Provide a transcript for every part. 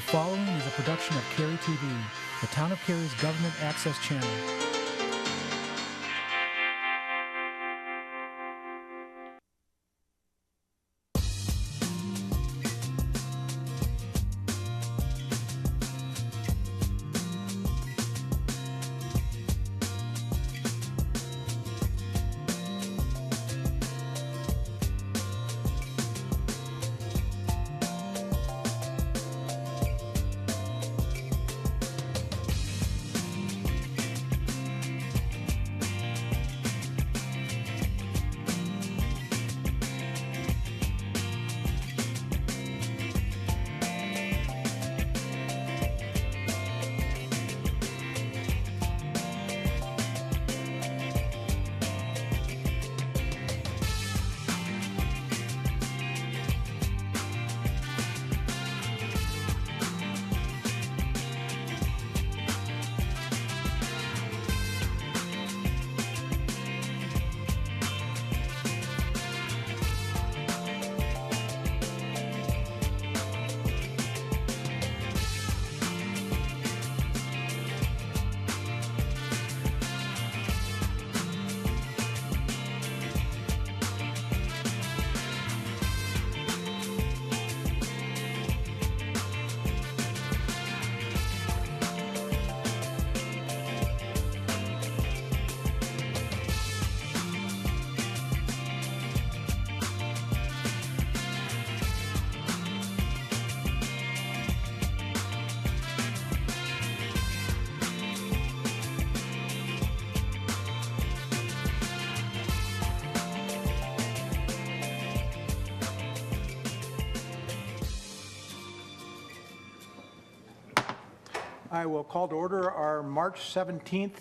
following is a production of Cary TV, the Town of Cary's government access channel. I will call to order our March 17th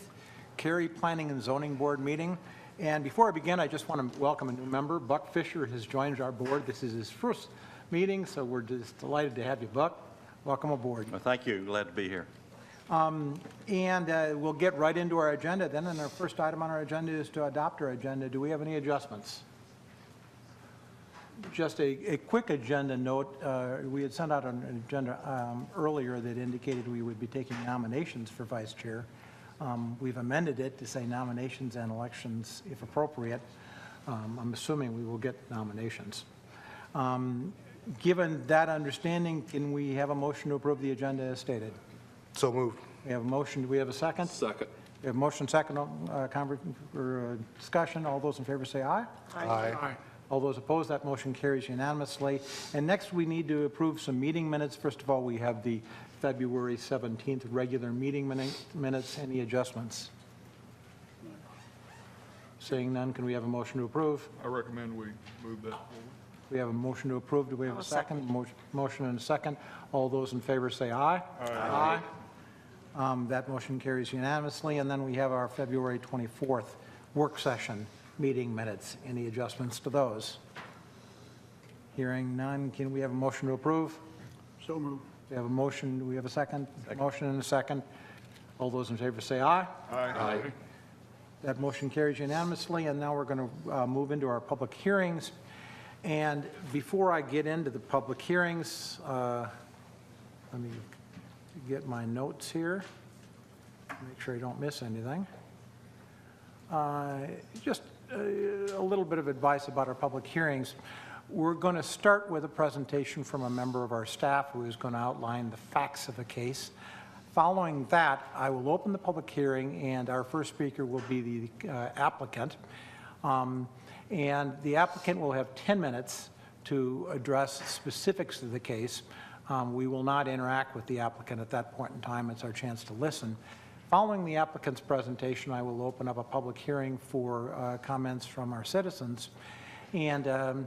Cary Planning and Zoning Board meeting. And before I begin, I just want to welcome a new member. Buck Fisher has joined our board. This is his first meeting, so we're just delighted to have you, Buck. Welcome aboard. Well, thank you. Glad to be here. We'll get right into our agenda then, and our first item on our agenda is to adopt our agenda. Do we have any adjustments? Just a quick agenda note. We had sent out an agenda earlier that indicated we would be taking nominations for vice chair. We've amended it to say nominations and elections if appropriate. I'm assuming we will get nominations. Given that understanding, can we have a motion to approve the agenda as stated? So moved. We have a motion. Do we have a second? Second. We have a motion second for discussion. All those in favor say aye. Aye. All those opposed, that motion carries unanimously. And next, we need to approve some meeting minutes. First of all, we have the February 17th regular meeting minutes. Any adjustments? Seeing none, can we have a motion to approve? I recommend we move that forward. We have a motion to approve. Do we have a second? Motion and a second. All those in favor say aye. Aye. That motion carries unanimously. And then we have our February 24th work session meeting minutes. Any adjustments to those? Hearing none, can we have a motion to approve? So moved. We have a motion. Do we have a second? Motion and a second. All those in favor say aye. Aye. That motion carries unanimously. And now we're going to move into our public hearings. And before I get into the public hearings, let me get my notes here, make sure I don't miss anything. Just a little bit of advice about our public hearings. We're going to start with a presentation from a member of our staff who is going to outline the facts of the case. Following that, I will open the public hearing, and our first speaker will be the applicant. And the applicant will have 10 minutes to address specifics of the case. We will not interact with the applicant at that point in time. It's our chance to listen. Following the applicant's presentation, I will open up a public hearing for comments from our citizens. And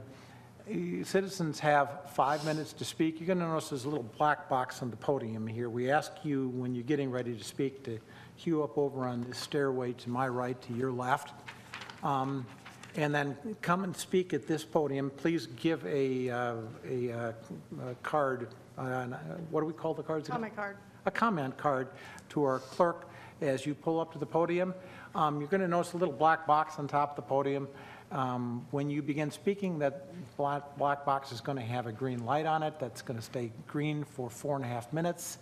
citizens have 5 minutes to speak. You're going to notice there's a little black box on the podium here. We ask you, when you're getting ready to speak, to queue up over on this stairway to my right, to your left. And then come and speak at this podium. Please give a card. What do we call the cards? Comment card. A comment card to our clerk as you pull up to the podium. You're going to notice a little black box on top of the podium. When you begin speaking, that black box is going to have a green light on it. That's going to stay green for 4.5 minutes.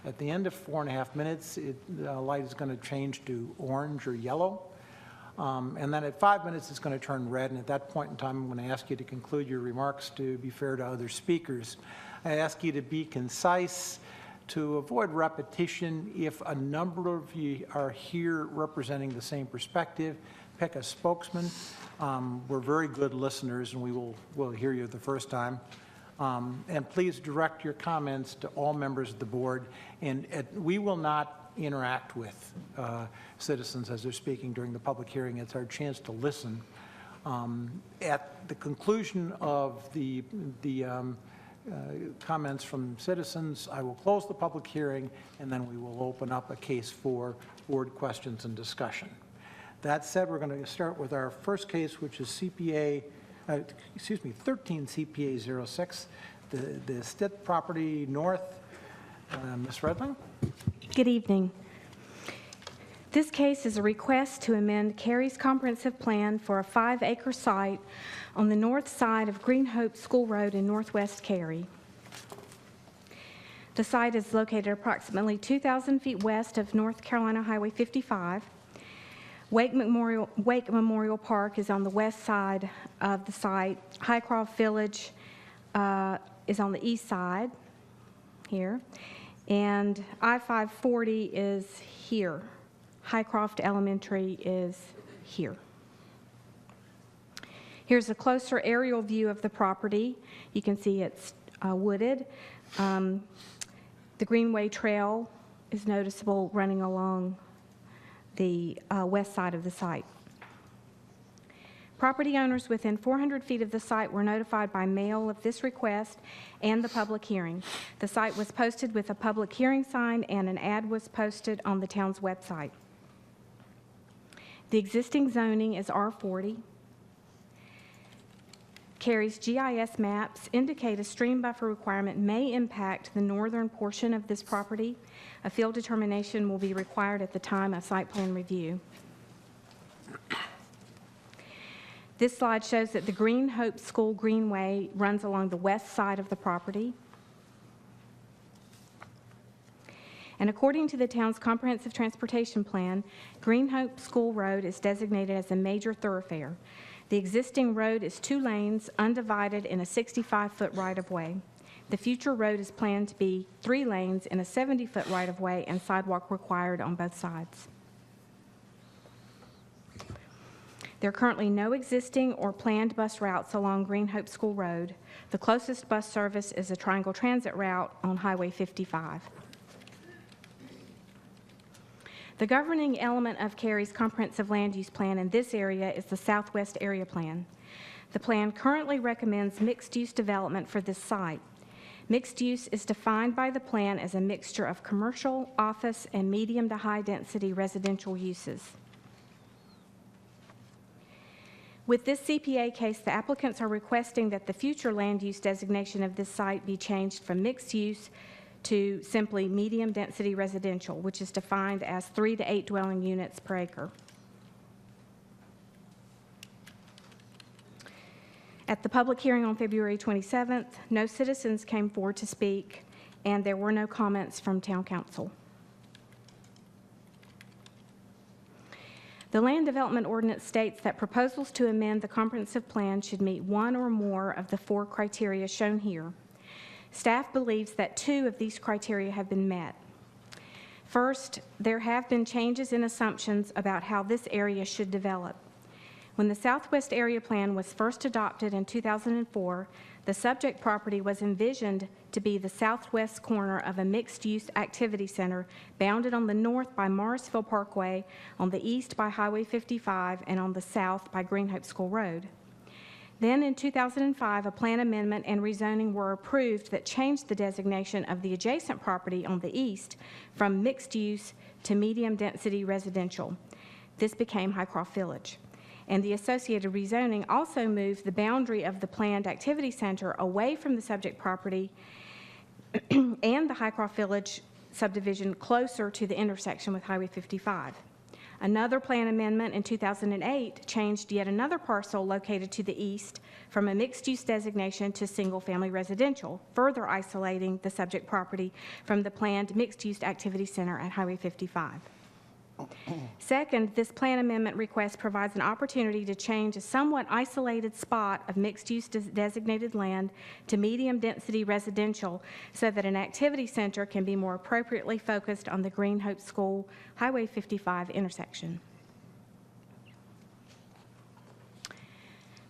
At the end of 4.5 minutes, the light is going to change to orange or yellow. And then at 5 minutes, it's going to turn red. And at that point in time, I'm going to ask you to conclude your remarks to be fair to other speakers. I ask you to be concise, to avoid repetition. If a number of you are here representing the same perspective, pick a spokesman. We're very good listeners, and we'll hear you the first time. And please direct your comments to all members of the board. And we will not interact with citizens as they're speaking during the public hearing. It's our chance to listen. At the conclusion of the comments from citizens, I will close the public hearing, and then we will open up a case for board questions and discussion. That said, we're going to start with our first case, which is 13 CPA 06, the Stitt property north. Ms. Redling? Good evening. This case is a request to amend Cary's comprehensive plan for a 5-acre site on the north side of Green Hope School Road in northwest Cary. The site is located approximately 2,000 feet west of North Carolina Highway 55. Wake Memorial Park is on the west side of the site. Highcroft Village is on the east side here. And I-540 is here. Highcroft Elementary is here. Here's a closer aerial view of the property. You can see it's wooded. The Greenway Trail is noticeable running along the west side of the site. Property owners within 400 feet of the site were notified by mail of this request and the public hearing. The site was posted with a public hearing sign, and an ad was posted on the town's website. The existing zoning is R40. Cary's GIS maps indicate a stream buffer requirement may impact the northern portion of this property. A field determination will be required at the time of site plan review. This slide shows that the Green Hope School Greenway runs along the west side of the property. And according to the town's comprehensive transportation plan, Green Hope School Road is designated as a major thoroughfare. The existing road is 2 lanes, undivided in a 65-foot right-of-way. The future road is planned to be 3 lanes in a 70-foot right-of-way and sidewalk required on both sides. There are currently no existing or planned bus routes along Green Hope School Road. The closest bus service is a Triangle Transit route on Highway 55. The governing element of Cary's comprehensive land use plan in this area is the Southwest Area Plan. The plan currently recommends mixed-use development for this site. Mixed use is defined by the plan as a mixture of commercial, office, and medium to high-density residential uses. With this CPA case, the applicants are requesting that the future land use designation of this site be changed from mixed use to simply medium-density residential, which is defined as 3 to 8 dwelling units per acre. At the public hearing on February 27th, no citizens came forward to speak, and there were no comments from Town Council. The Land Development Ordinance states that proposals to amend the comprehensive plan should meet 1 or more of the 4 criteria shown here. Staff believes that 2 of these criteria have been met. First, there have been changes in assumptions about how this area should develop. When the Southwest Area Plan was first adopted in 2004, the subject property was envisioned to be the southwest corner of a mixed-use activity center bounded on the north by Morrisville Parkway, on the east by Highway 55, and on the south by Green Hope School Road. Then in 2005, a plan amendment and rezoning were approved that changed the designation of the adjacent property on the east from mixed use to medium density residential. This became Highcroft Village. And the associated rezoning also moved the boundary of the planned activity center away from the subject property and the Highcroft Village subdivision closer to the intersection with Highway 55. Another plan amendment in 2008 changed yet another parcel located to the east from a mixed-use designation to single-family residential, further isolating the subject property from the planned mixed-use activity center at Highway 55. Second, this plan amendment request provides an opportunity to change a somewhat isolated spot of mixed-use designated land to medium-density residential so that an activity center can be more appropriately focused on the Green Hope School Highway 55 intersection.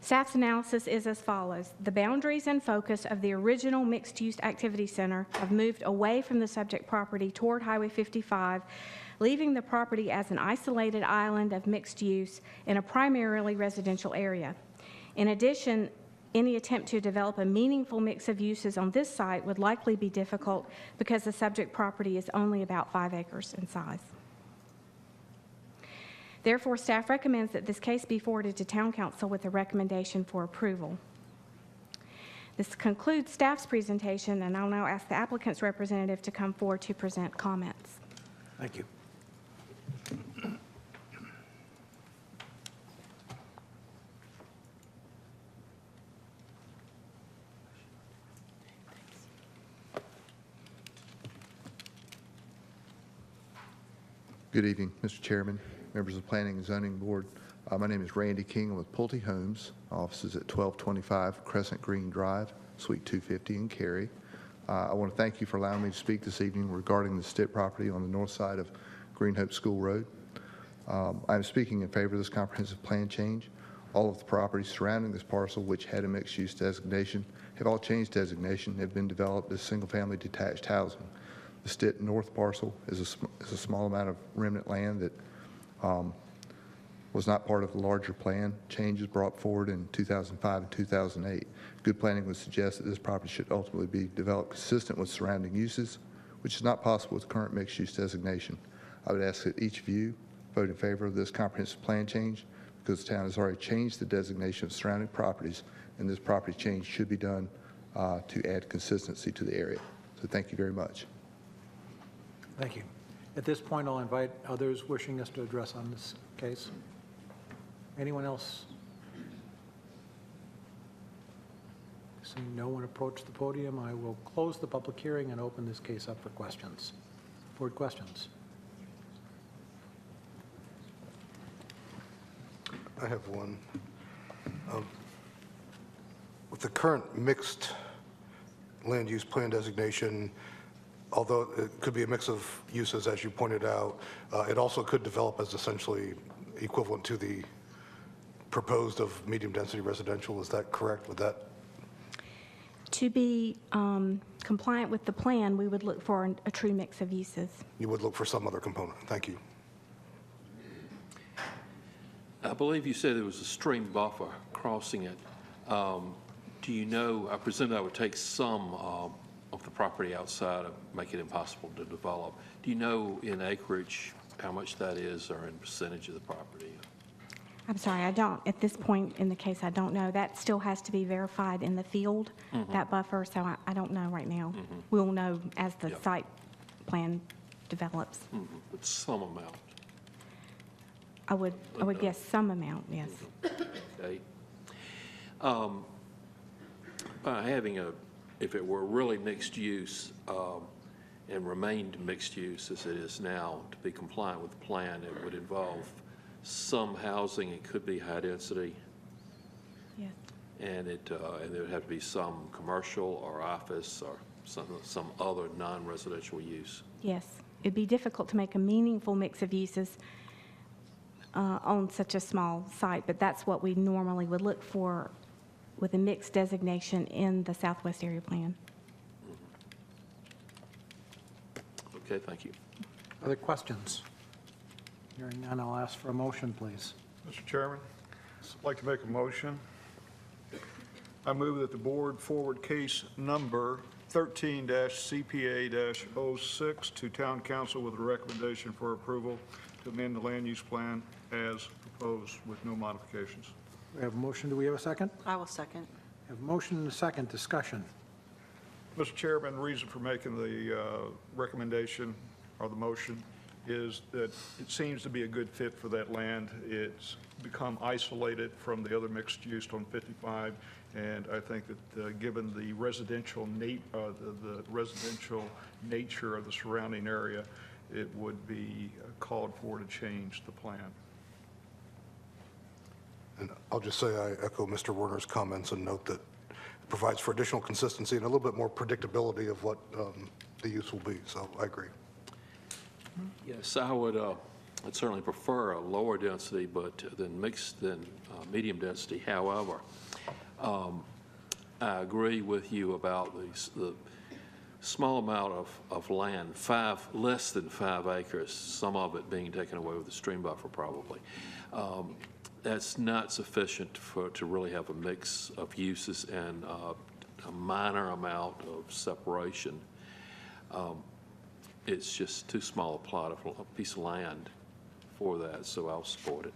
Staff's analysis is as follows. The boundaries and focus of the original mixed-use activity center have moved away from the subject property toward Highway 55, leaving the property as an isolated island of mixed use in a primarily residential area. In addition, any attempt to develop a meaningful mix of uses on this site would likely be difficult because the subject property is only about 5 acres in size. Therefore, staff recommends that this case be forwarded to Town Council with a recommendation for approval. This concludes staff's presentation, and I'll now ask the applicant's representative to come forward to present comments. Thank you. Good evening, Mr. Chairman, members of the Planning and Zoning Board. My name is Randy King. I'm with Pulte Homes. Offices at 1225 Crescent Green Drive, Suite 250 in Cary. I want to thank you for allowing me to speak this evening regarding the Stitt property on the north side of Green Hope School Road. I'm speaking in favor of this comprehensive plan change. All of the properties surrounding this parcel, which had a mixed-use designation, have all changed designation and have been developed as single-family detached housing. The Stitt North parcel is a small amount of remnant land that was not part of the larger plan. Changes brought forward in 2005 and 2008. Good planning would suggest that this property should ultimately be developed consistent with surrounding uses, which is not possible with current mixed-use designation. I would ask that each of you vote in favor of this comprehensive plan change because the town has already changed the designation of surrounding properties, and this property change should be done to add consistency to the area. So thank you very much. Thank you. At this point, I'll invite others wishing us to address on this case. Anyone else? Seeing no one approach the podium, I will close the public hearing and open this case up for questions. Board questions? I have one. With the current mixed land use plan designation, although it could be a mix of uses, as you pointed out, it also could develop as essentially equivalent to the proposed of medium-density residential. Is that correct? Would that? To be compliant with the plan, we would look for a true mix of uses. You would look for some other component. Thank you. I believe you said there was a stream buffer crossing it. Do you know, I presume that would take some of the property outside of make it impossible to develop. Do you know in acreage how much that is or in percentage of the property? I'm sorry, I don't, at this point in the case, I don't know. That still has to be verified in the field, that buffer, so I don't know right now. We'll know as the site plan develops. But some amount. I would guess some amount, yes. Okay. By having if it were really mixed use and remained mixed use as it is now, to be compliant with the plan, it would involve some housing. It could be high density. Yes. And there would have to be some commercial or office or some other non-residential use. Yes. It'd be difficult to make a meaningful mix of uses on such a small site, but that's what we normally would look for with a mixed designation in the Southwest Area Plan. Okay, thank you. Other questions? Hearing none, I'll ask for a motion, please. Mr. Chairman, I'd like to make a motion. I move that the board forward case number 13-CPA-06 to Town Council with a recommendation for approval to amend the land use plan as proposed with no modifications. We have a motion. Do we have a second? I will second. We have a motion and a second. Discussion. Mr. Chairman, the reason for making the recommendation or the motion is that it seems to be a good fit for that land. It's become isolated from the other mixed use on 55, and I think that given the residential residential nature of the surrounding area, it would be called for to change the plan. And I'll just say I echo Mr. Werner's comments and note that it provides for additional consistency and a little bit more predictability of what the use will be, so I agree. Yes, I'd certainly prefer a lower density, but than medium density. However, I agree with you about the small amount of land, less than 5 acres, some of it being taken away with the stream buffer probably. That's not sufficient to really have a mix of uses and a minor amount of separation. It's just too small a piece of land for that, so I'll support it.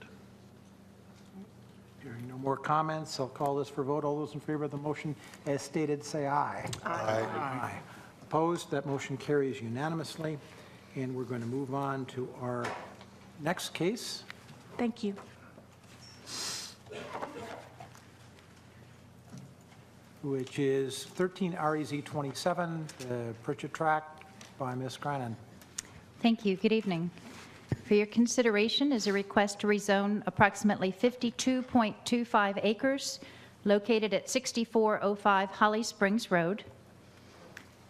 Hearing no more comments, I'll call this for vote. All those in favor of the motion as stated, say aye. Aye. Opposed? That motion carries unanimously. And we're going to move on to our next case. Thank you. Which is 13 REZ 27, the Pritchett Tract by Ms. Grannon. Thank you. Good evening. For your consideration is a request to rezone approximately 52.25 acres located at 6405 Holly Springs Road.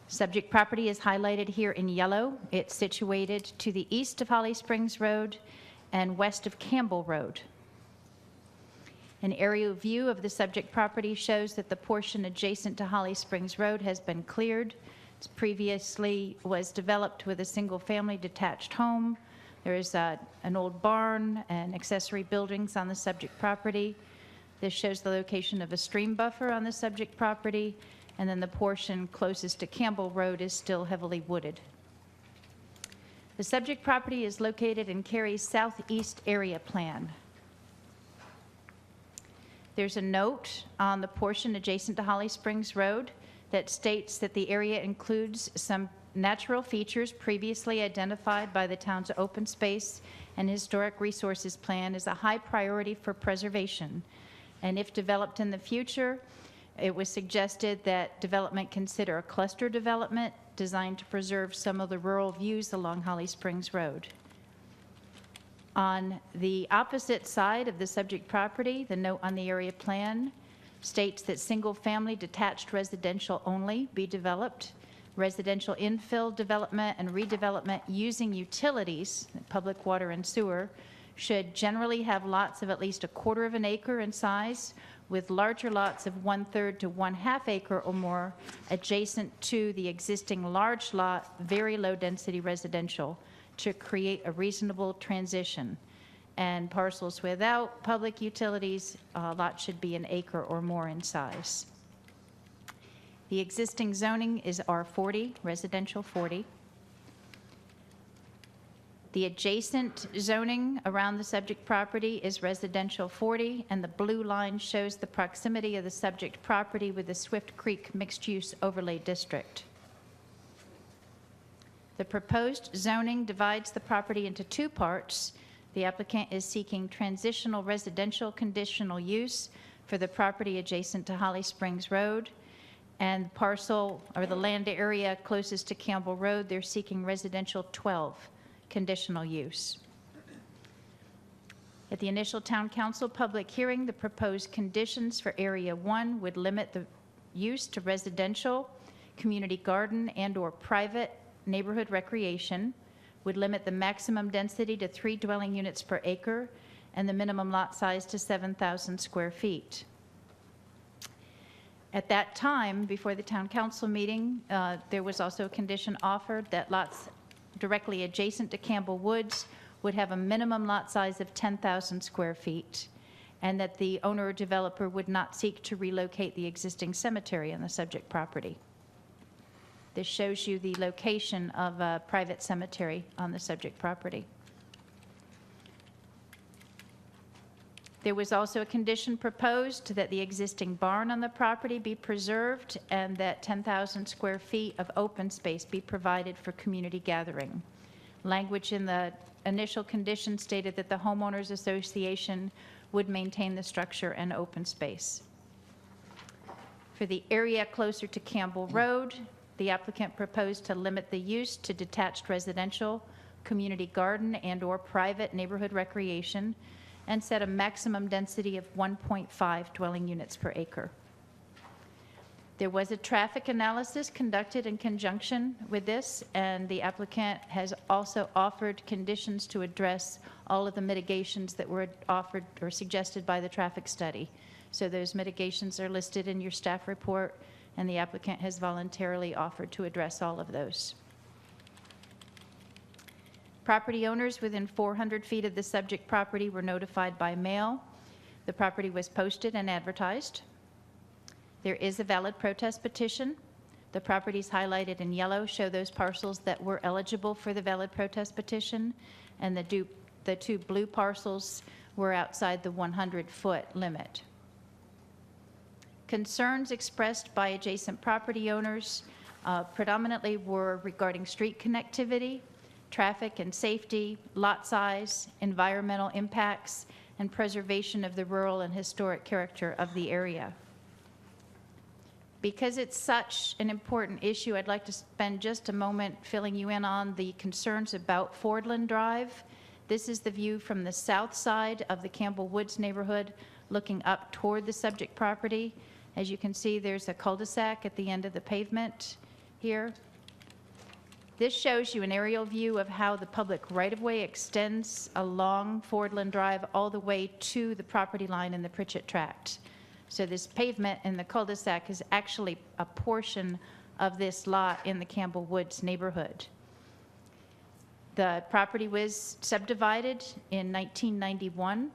Subject property is highlighted here in yellow. It's situated to the east of Holly Springs Road and west of Campbell Road. An aerial view of the subject property shows that the portion adjacent to Holly Springs Road has been cleared. It previously was developed with a single-family detached home. There is an old barn and accessory buildings on the subject property. This shows the location of a stream buffer on the subject property, and then the portion closest to Campbell Road is still heavily wooded. The subject property is located in Cary's southeast area plan. There's a note on the portion adjacent to Holly Springs Road that states that the area includes some natural features previously identified by the town's open space and historic resources plan as a high priority for preservation. And if developed in the future, it was suggested that development consider a cluster development designed to preserve some of the rural views along Holly Springs Road. On the opposite side of the subject property, the note on the area plan states that single-family detached residential only be developed. Residential infill development and redevelopment using utilities, public water and sewer, should generally have lots of at least 1/4 of an acre in size, with larger lots of 1/3 to 1/2 acre or more adjacent to the existing large lot, very low density residential, to create a reasonable transition. And parcels without public utilities, lots should be 1 acre or more in size. The existing zoning is R40, residential 40. The adjacent zoning around the subject property is residential 40, and the blue line shows the proximity of the subject property with the Swift Creek mixed-use overlay district. The proposed zoning divides the property into 2 parts. The applicant is seeking transitional residential conditional use for the property adjacent to Holly Springs Road, and the parcel or the land area closest to Campbell Road, they're seeking residential 12 conditional use. At the initial town council public hearing, the proposed conditions for area 1 would limit the use to residential, community garden, and/or private neighborhood recreation, would limit the maximum density to 3 dwelling units per acre, and the minimum lot size to 7,000 square feet. At that time, before the town council meeting, there was also a condition offered that lots directly adjacent to Campbell Woods would have a minimum lot size of 10,000 square feet, and that the owner or developer would not seek to relocate the existing cemetery on the subject property. This shows you the location of a private cemetery on the subject property. There was also a condition proposed that the existing barn on the property be preserved and that 10,000 square feet of open space be provided for community gathering. Language in the initial condition stated that the homeowners association would maintain the structure and open space. For the area closer to Campbell Road, the applicant proposed to limit the use to detached residential, community garden, and/or private neighborhood recreation, and set a maximum density of 1.5 dwelling units per acre. There was a traffic analysis conducted in conjunction with this, and the applicant has also offered conditions to address all of the mitigations that were offered or suggested by the traffic study. So those mitigations are listed in your staff report, and the applicant has voluntarily offered to address all of those. Property owners within 400 feet of the subject property were notified by mail. The property was posted and advertised. There is a valid protest petition. The properties highlighted in yellow show those parcels that were eligible for the valid protest petition, and the two blue parcels were outside the 100-foot limit. Concerns expressed by adjacent property owners predominantly were regarding street connectivity, traffic and safety, lot size, environmental impacts, and preservation of the rural and historic character of the area. Because it's such an important issue, I'd like to spend just a moment filling you in on the concerns about Fordland Drive. This is the view from the south side of the Campbell Woods neighborhood, looking up toward the subject property. As you can see, there's a cul-de-sac at the end of the pavement here. This shows you an aerial view of how the public right-of-way extends along Fordland Drive all the way to the property line in the Pritchett Tract. So this pavement in the cul-de-sac is actually a portion of this lot in the Campbell Woods neighborhood. The property was subdivided in 1991.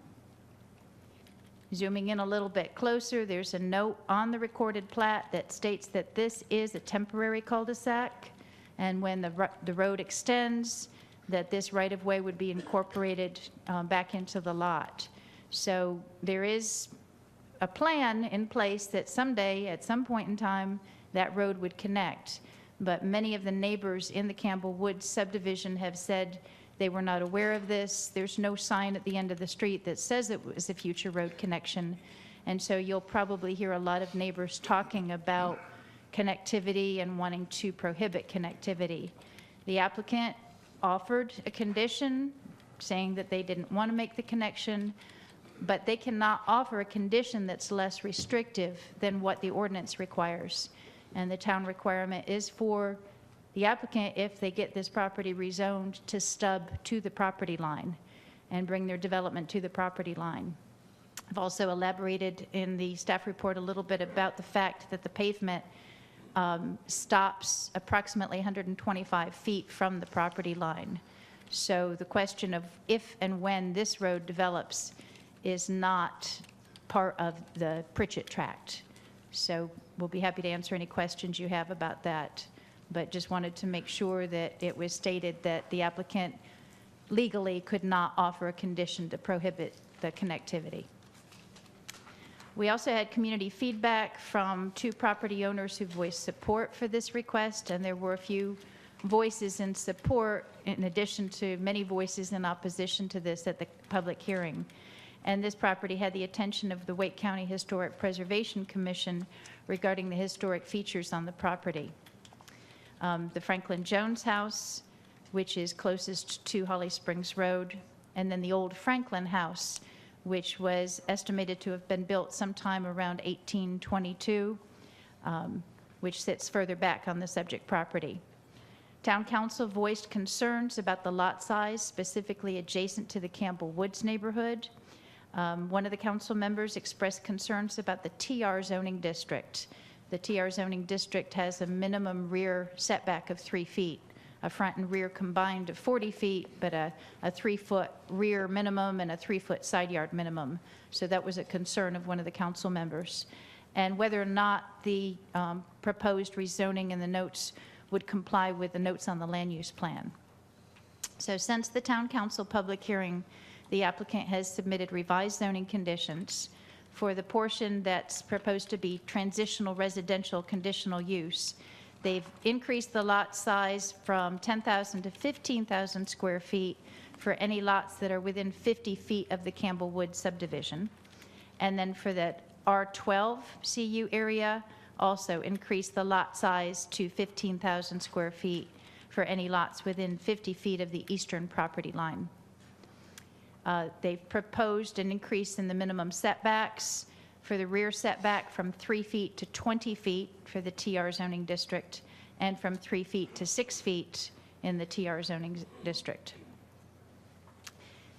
Zooming in a little bit closer, there's a note on the recorded plat that states that this is a temporary cul-de-sac, and when the road extends, that this right-of-way would be incorporated back into the lot. So there is a plan in place that someday, at some point in time, that road would connect. But many of the neighbors in the Campbell Woods subdivision have said they were not aware of this. There's no sign at the end of the street that says it was a future road connection. And so you'll probably hear a lot of neighbors talking about connectivity and wanting to prohibit connectivity. The applicant offered a condition saying that they didn't want to make the connection, but they cannot offer a condition that's less restrictive than what the ordinance requires. And the town requirement is for the applicant, if they get this property rezoned, to stub to the property line and bring their development to the property line. I've also elaborated in the staff report a little bit about the fact that the pavement stops approximately 125 feet from the property line. So the question of if and when this road develops is not part of the Pritchett Tract. So we'll be happy to answer any questions you have about that, but just wanted to make sure that it was stated that the applicant legally could not offer a condition to prohibit the connectivity. We also had community feedback from 2 property owners who voiced support for this request, and there were a few voices in support in addition to many voices in opposition to this at the public hearing. And this property had the attention of the Wake County Historic Preservation Commission regarding the historic features on the property. The Franklin Jones House, which is closest to Holly Springs Road, and then the old Franklin House, which was estimated to have been built sometime around 1822, which sits further back on the subject property. Town Council voiced concerns about the lot size, specifically adjacent to the Campbell Woods neighborhood. One of the council members expressed concerns about the TR zoning district. The TR zoning district has a minimum rear setback of 3 feet, a front and rear combined of 40 feet, but a 3-foot rear minimum and a 3-foot side yard minimum. So that was a concern of one of the council members. And whether or not the proposed rezoning in the notes would comply with the notes on the land use plan. So since the town council public hearing, the applicant has submitted revised zoning conditions. For the portion that's proposed to be transitional residential conditional use, They've increased the lot size from 10,000 to 15,000 square feet for any lots that are within 50 feet of the Campbell Woods subdivision. And then for that R12 CU area, also increased the lot size to 15,000 square feet for any lots within 50 feet of the eastern property line. They've proposed an increase in the minimum setbacks for the rear setback from 3 feet to 20 feet for the TR zoning district, and from 3 feet to 6 feet in the TR zoning district.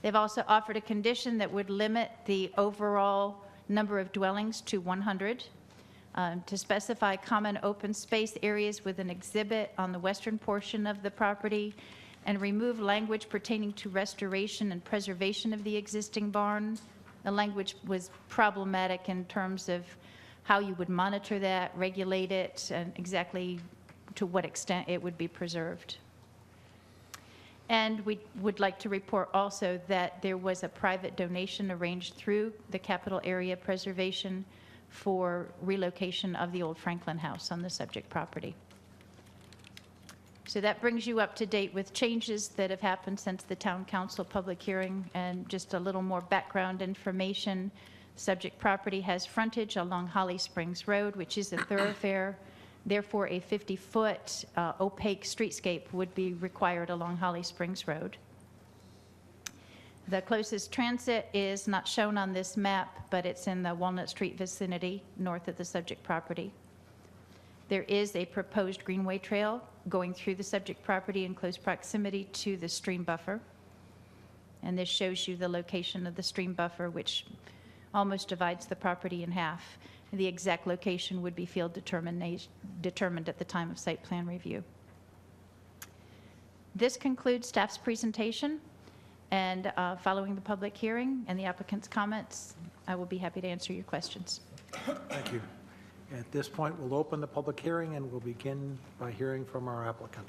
They've also offered a condition that would limit the overall number of dwellings to 100, to specify common open space areas with an exhibit on the western portion of the property, and remove language pertaining to restoration and preservation of the existing barn. The language was problematic in terms of how you would monitor that, regulate it, and exactly to what extent it would be preserved. And we would like to report also that there was a private donation arranged through the Capital Area Preservation for relocation of the old Franklin House on the subject property. So that brings you up to date with changes that have happened since the Town Council public hearing, and just a little more background information. Subject property has frontage along Holly Springs Road, which is a thoroughfare. Therefore, a 50-foot opaque streetscape would be required along Holly Springs Road. The closest transit is not shown on this map, but it's in the Walnut Street vicinity, north of the subject property. There is a proposed greenway trail going through the subject property in close proximity to the stream buffer. And this shows you the location of the stream buffer, which almost divides the property in half. The exact location would be field determined at the time of site plan review. This concludes staff's presentation, and following the public hearing and the applicant's comments, I will be happy to answer your questions. Thank you. At this point, we'll open the public hearing, and we'll begin by hearing from our applicant.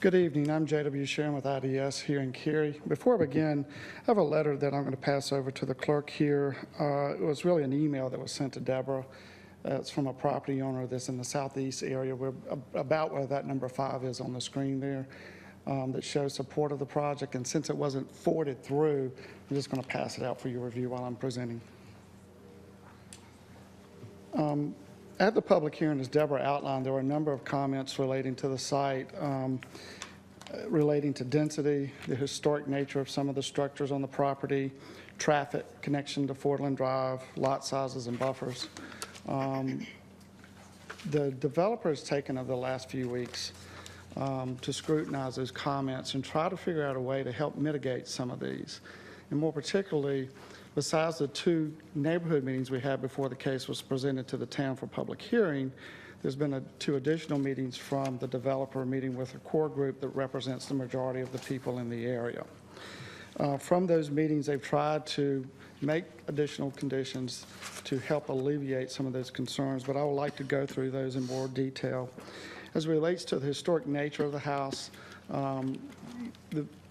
Good evening. I'm J.W. Sharon with IDS here in Cary. Before I begin, I have a letter that I'm going to pass over to the clerk here. It was really an email that was sent to Deborah. It's from a property owner that's in the southeast area, about where that number 5 is on the screen there, that shows support of the project. And since it wasn't forwarded through, I'm just going to pass it out for your review while I'm presenting. At the public hearing, as Deborah outlined, there were a number of comments relating to the site, relating to density, the historic nature of some of the structures on the property, traffic, connection to Fordland Drive, lot sizes and buffers. The developer has taken over the last few weeks to scrutinize those comments and try to figure out a way to help mitigate some of these. And more particularly, besides the 2 neighborhood meetings we had before the case was presented to the town for public hearing, there's been 2 additional meetings from the developer, meeting with a core group that represents the majority of the people in the area. From those meetings, they've tried to make additional conditions to help alleviate some of those concerns, but I would like to go through those in more detail. As it relates to the historic nature of the house,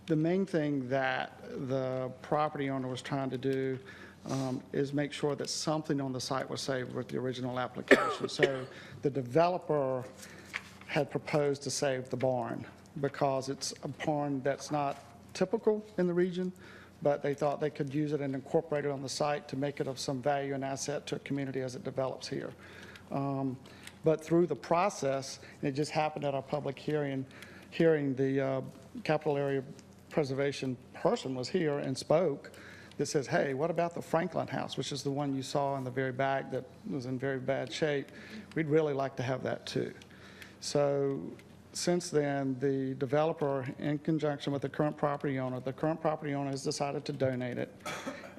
the main thing that the property owner was trying to do is make sure that something on the site was saved with the original application. So the developer had proposed to save the barn because it's a barn that's not typical in the region, but they thought they could use it and incorporate it on the site to make it of some value and asset to a community as it develops here. But through the process, and it just happened at our public hearing, the Capital Area Preservation person was here and spoke that says, hey, what about the Franklin House, which is the one you saw in the very back that was in very bad shape? We'd really like to have that too. So since then, the developer, in conjunction with the current property owner has decided to donate it.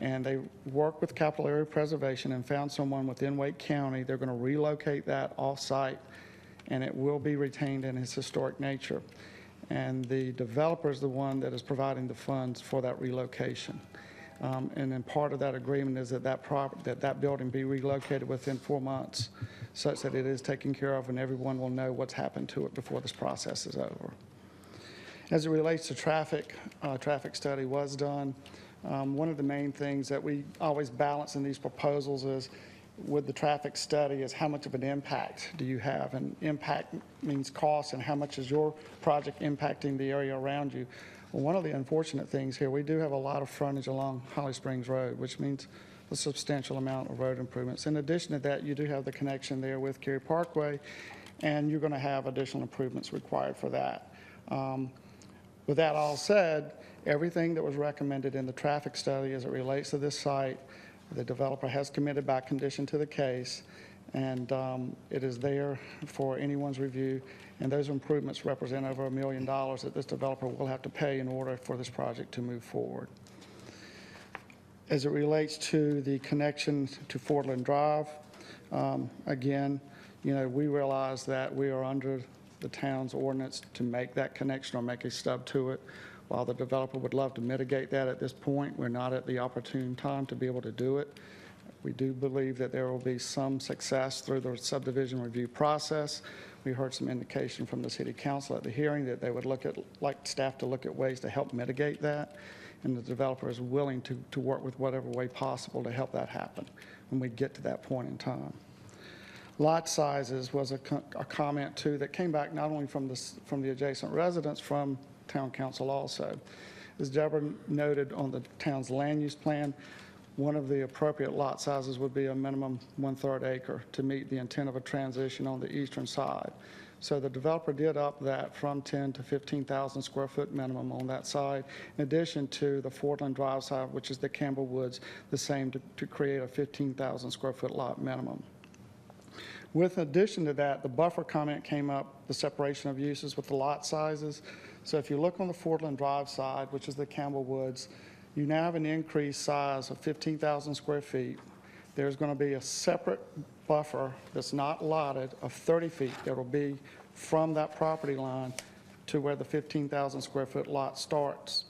And they worked with Capital Area Preservation and found someone within Wake County. They're going to relocate that off-site, and it will be retained in its historic nature. And the developer is the one that is providing the funds for that relocation. And then part of that agreement is that that building be relocated within 4 months, such that it is taken care of and everyone will know what's happened to it before this process is over. As it relates to traffic, traffic study was done. One of the main things that we always balance in these proposals is, with the traffic study, is how much of an impact do you have? And impact means cost, and how much is your project impacting the area around you? Well, one of the unfortunate things here, we do have a lot of frontage along Holly Springs Road, which means a substantial amount of road improvements. In addition to that, you do have the connection there with Cary Parkway, and you're going to have additional improvements required for that. With that all said, everything that was recommended in the traffic study as it relates to this site, the developer has committed by condition to the case, and it is there for anyone's review. And those improvements represent over $1 million that this developer will have to pay in order for this project to move forward. As it relates to the connection to Fordland Drive, again, we realize that we are under the town's ordinance to make that connection or make a stub to it. While the developer would love to mitigate that at this point, we're not at the opportune time to be able to do it. We do believe that there will be some success through the subdivision review process. We heard some indication from the city council at the hearing that they would like staff to look at ways to help mitigate that, and the developer is willing to work with whatever way possible to help that happen when we get to that point in time. Lot sizes was a comment too that came back not only from the adjacent residents, from town council also. As Deborah noted, on the town's land use plan, one of the appropriate lot sizes would be a minimum 1/3 acre to meet the intent of a transition on the eastern side. So the developer did up that from 10 to 15,000 square foot minimum on that side, in addition to the Fordland Drive side, which is the Campbell Woods, the same to create a 15,000 square foot lot minimum. With addition to that, the buffer comment came up, the separation of uses with the lot sizes. So if you look on the Fordland Drive side, which is the Campbell Woods, you now have an increased size of 15,000 square feet. There's going to be a separate buffer that's not lotted of 30 feet that will be from that property line to where the 15,000 square foot lot starts.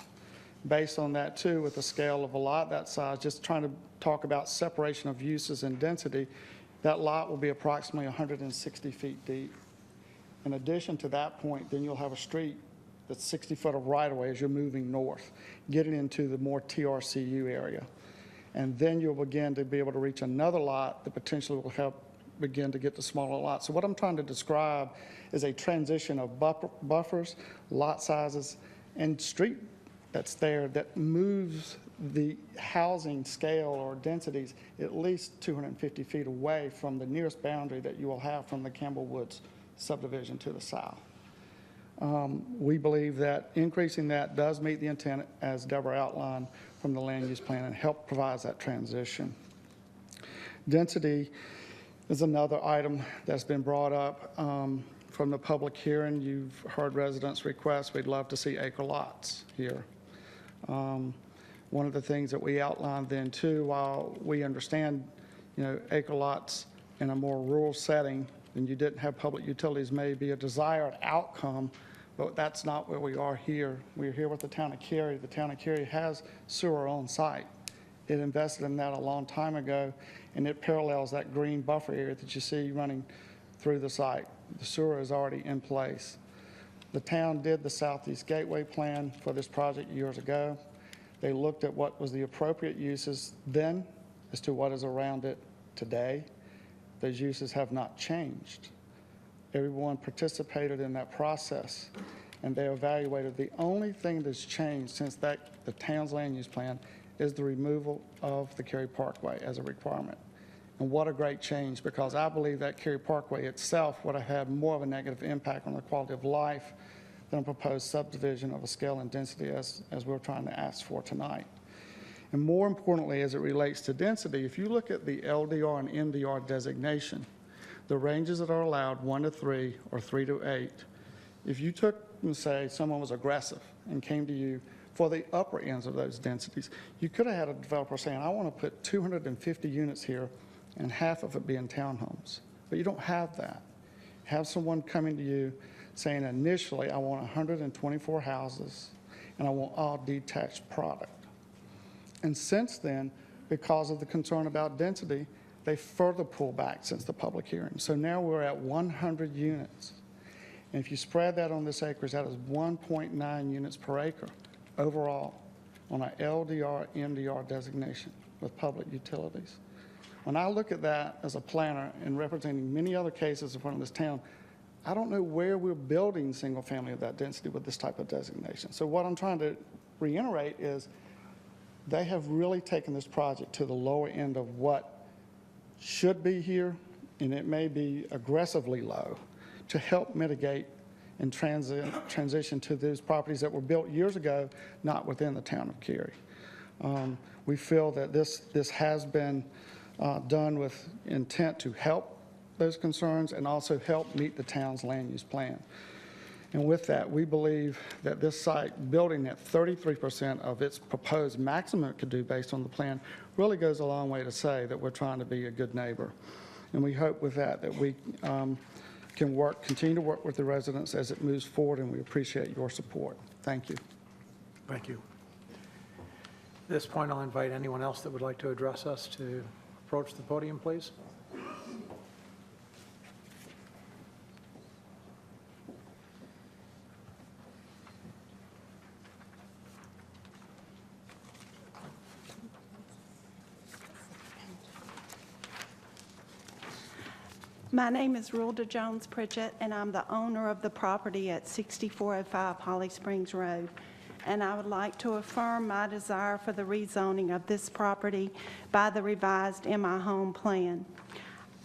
Based on that too, with the scale of a lot that size, just trying to talk about separation of uses and density, that lot will be approximately 160 feet deep. In addition to that point, then you'll have a street that's 60 foot of right-of-way as you're moving north, getting into the more TRCU area. And then you'll begin to be able to reach another lot that potentially will help begin to get to smaller lots. So what I'm trying to describe is a transition of buffers, lot sizes, and street that's there that moves the housing scale or densities at least 250 feet away from the nearest boundary that you will have from the Campbell Woods subdivision to the south. We believe that increasing that does meet the intent, as Deborah outlined, from the land use plan and help provide that transition. Density is another item that's been brought up from the public hearing. You've heard residents request, we'd love to see acre lots here. One of the things that we outlined then too, while we understand, acre lots in a more rural setting and you didn't have public utilities may be a desired outcome, but that's not where we are here. We're here with the town of Cary. The town of Cary has sewer on site. It invested in that a long time ago, and it parallels that green buffer area that you see running through the site. The sewer is already in place. The town did the Southeast Gateway plan for this project years ago. They looked at what was the appropriate uses then as to what is around it today. Those uses have not changed. Everyone participated in that process, and they evaluated. The only thing that's changed since the town's land use plan is the removal of the Cary Parkway as a requirement. And what a great change, because I believe that Cary Parkway itself would have had more of a negative impact on the quality of life than a proposed subdivision of a scale and density as we're trying to ask for tonight. And more importantly, as it relates to density, if you look at the LDR and MDR designation, the ranges that are allowed, 1 to 3 or 3 to 8, if you took and say someone was aggressive and came to you for the upper ends of those densities, you could have had a developer saying, I want to put 250 units here and half of it being townhomes. But you don't have that. Have someone coming to you saying initially, I want 124 houses and I want all detached product. And since then, because of the concern about density, they further pull back since the public hearing. So now we're at 100 units. And if you spread that on this acreage, that is 1.9 units per acre overall. on our LDR, MDR designation with public utilities. When I look at that as a planner and representing many other cases in front of this town, I don't know where we're building single family of that density with this type of designation. So what I'm trying to reiterate is they have really taken this project to the lower end of what should be here, and it may be aggressively low to help mitigate and transition to those properties that were built years ago, not within the town of Cary. We feel that this has been done with intent to help those concerns and also help meet the town's land use plan. And with that, we believe that this site, building at 33% of its proposed maximum it could do based on the plan, really goes a long way to say that we're trying to be a good neighbor. And we hope with that we can continue to work with the residents as it moves forward, and we appreciate your support. Thank you. Thank you. At this point, I'll invite anyone else that would like to address us to approach the podium, please. My name is Rulda Jones-Pritchett, and I'm the owner of the property at 6405 Holly Springs Road. And I would like to affirm my desire for the rezoning of this property by the revised MI Home Plan.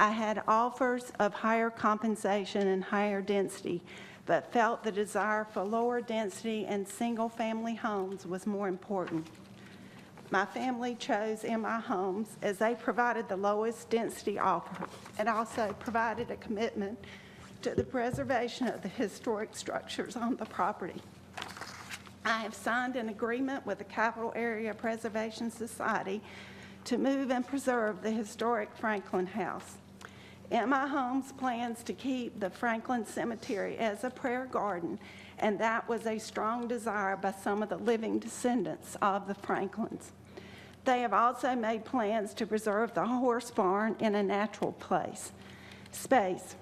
I had offers of higher compensation and higher density, but felt the desire for lower density and single-family homes was more important. My family chose MI Homes as they provided the lowest density offer and also provided a commitment to the preservation of the historic structures on the property. I have signed an agreement with the Capital Area Preservation Society to move and preserve the historic Franklin House. MI Homes plans to keep the Franklin Cemetery as a prayer garden, and that was a strong desire by some of the living descendants of the Franklins. They have also made plans to preserve the horse barn in a natural space.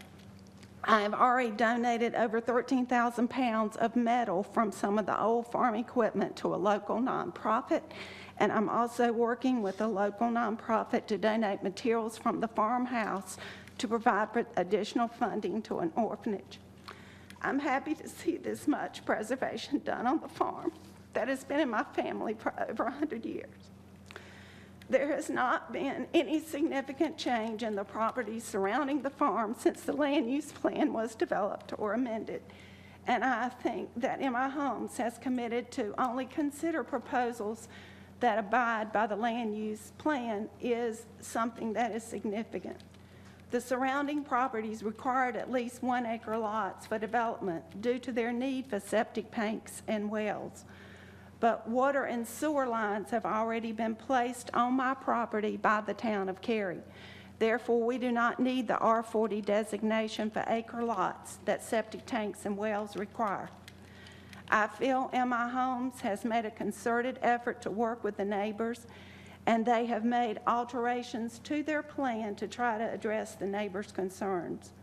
I have already donated over 13,000 pounds of metal from some of the old farm equipment to a local nonprofit, and I'm also working with a local nonprofit to donate materials from the farmhouse to provide additional funding to an orphanage. I'm happy to see this much preservation done on the farm that has been in my family for over 100 years. There has not been any significant change in the property surrounding the farm since the land use plan was developed or amended. And I think that MI Homes has committed to only consider proposals that abide by the land use plan is something that is significant. The surrounding properties required at least 1 acre lots for development due to their need for septic tanks and wells. But water and sewer lines have already been placed on my property by the town of Cary. Therefore, we do not need the R40 designation for acre lots that septic tanks and wells require. I feel MI Homes has made a concerted effort to work with the neighbors, and they have made alterations to their plan to try to address the neighbors' concerns.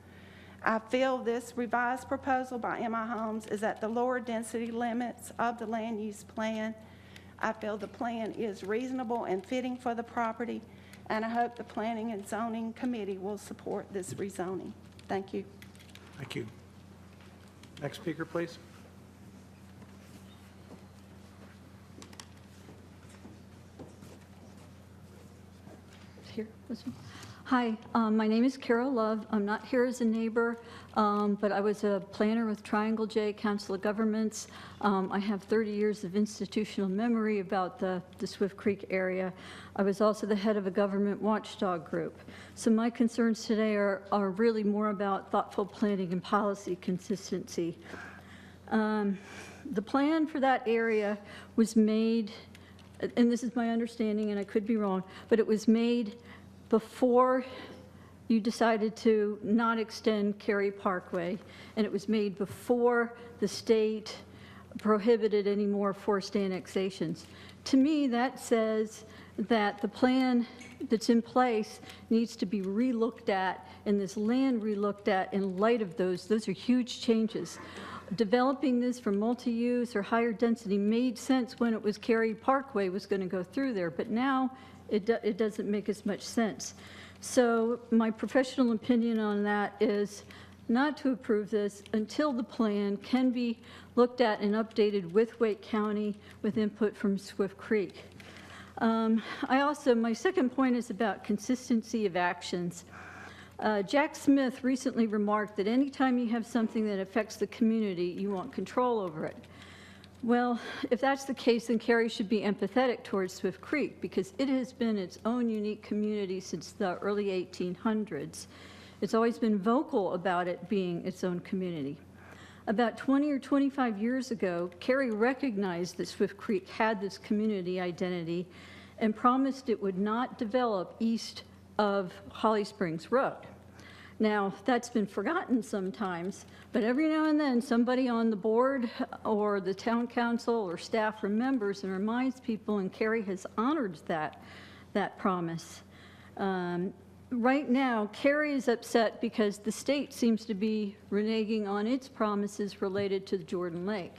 I feel this revised proposal by MI Homes is at the lower density limits of the land use plan. I feel the plan is reasonable and fitting for the property, and I hope the Planning and Zoning Committee will support this rezoning. Thank you. Thank you. Next speaker, please. Here, this one. Hi, my name is Carol Love. I'm not here as a neighbor, but I was a planner with Triangle J Council of Governments. I have 30 years of institutional memory about the Swift Creek area. I was also the head of a government watchdog group. So my concerns today are really more about thoughtful planning and policy consistency. The plan for that area was made, and this is my understanding, and I could be wrong, but it was made before you decided to not extend Cary Parkway, and it was made before the state prohibited any more forced annexations. To me, that says that the plan that's in place needs to be relooked at, and this land relooked at in light of those. Those are huge changes. developing this for multi-use or higher density made sense when it was Cary Parkway was going to go through there, but now it doesn't make as much sense. So my professional opinion on that is not to approve this until the plan can be looked at and updated with Wake County with input from Swift Creek. My second point is about consistency of actions. Jack Smith recently remarked that anytime you have something that affects the community, you want control over it. Well, if that's the case, then Cary should be empathetic towards Swift Creek because it has been its own unique community since the early 1800s. It's always been vocal about it being its own community. About 20 or 25 years ago, Cary recognized that Swift Creek had this community identity and promised it would not develop east of Holly Springs Road. Now, that's been forgotten sometimes, but every now and then somebody on the board or the town council or staff remembers and reminds people, and Cary has honored that promise. Right now, Cary is upset because the state seems to be reneging on its promises related to the Jordan Lake.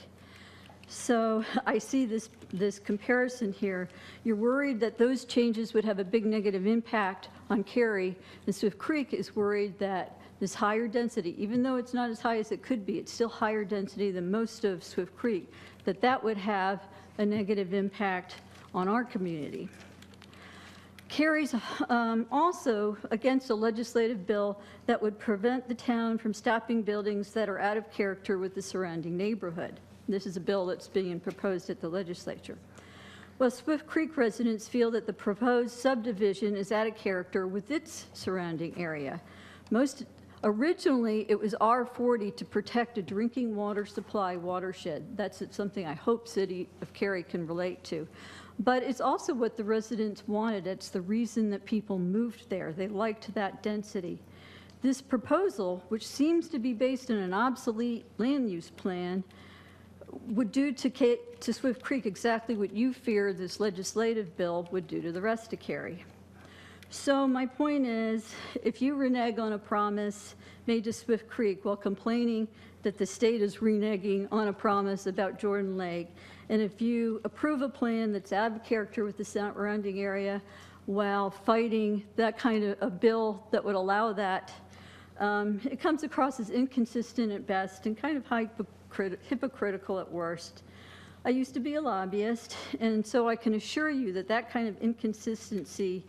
So I see this comparison here. You're worried that those changes would have a big negative impact on Cary, and Swift Creek is worried that this higher density, even though it's not as high as it could be, it's still higher density than most of Swift Creek, that would have a negative impact on our community. Cary's also against a legislative bill that would prevent the town from stopping buildings that are out of character with the surrounding neighborhood. This is a bill that's being proposed at the legislature. Well, Swift Creek residents feel that the proposed subdivision is out of character with its surrounding area. Originally, it was R40 to protect a drinking water supply watershed. That's something I hope City of Cary can relate to. But it's also what the residents wanted. It's the reason that people moved there. They liked that density. This proposal, which seems to be based on an obsolete land use plan, would do to Swift Creek exactly what you fear this legislative bill would do to the rest of Cary. So my point is, if you renege on a promise made to Swift Creek while complaining that the state is reneging on a promise about Jordan Lake, and if you approve a plan that's out of character with the surrounding area while fighting that kind of a bill that would allow that, it comes across as inconsistent at best and kind of hypocritical at worst. I used to be a lobbyist, and so I can assure you that that kind of inconsistency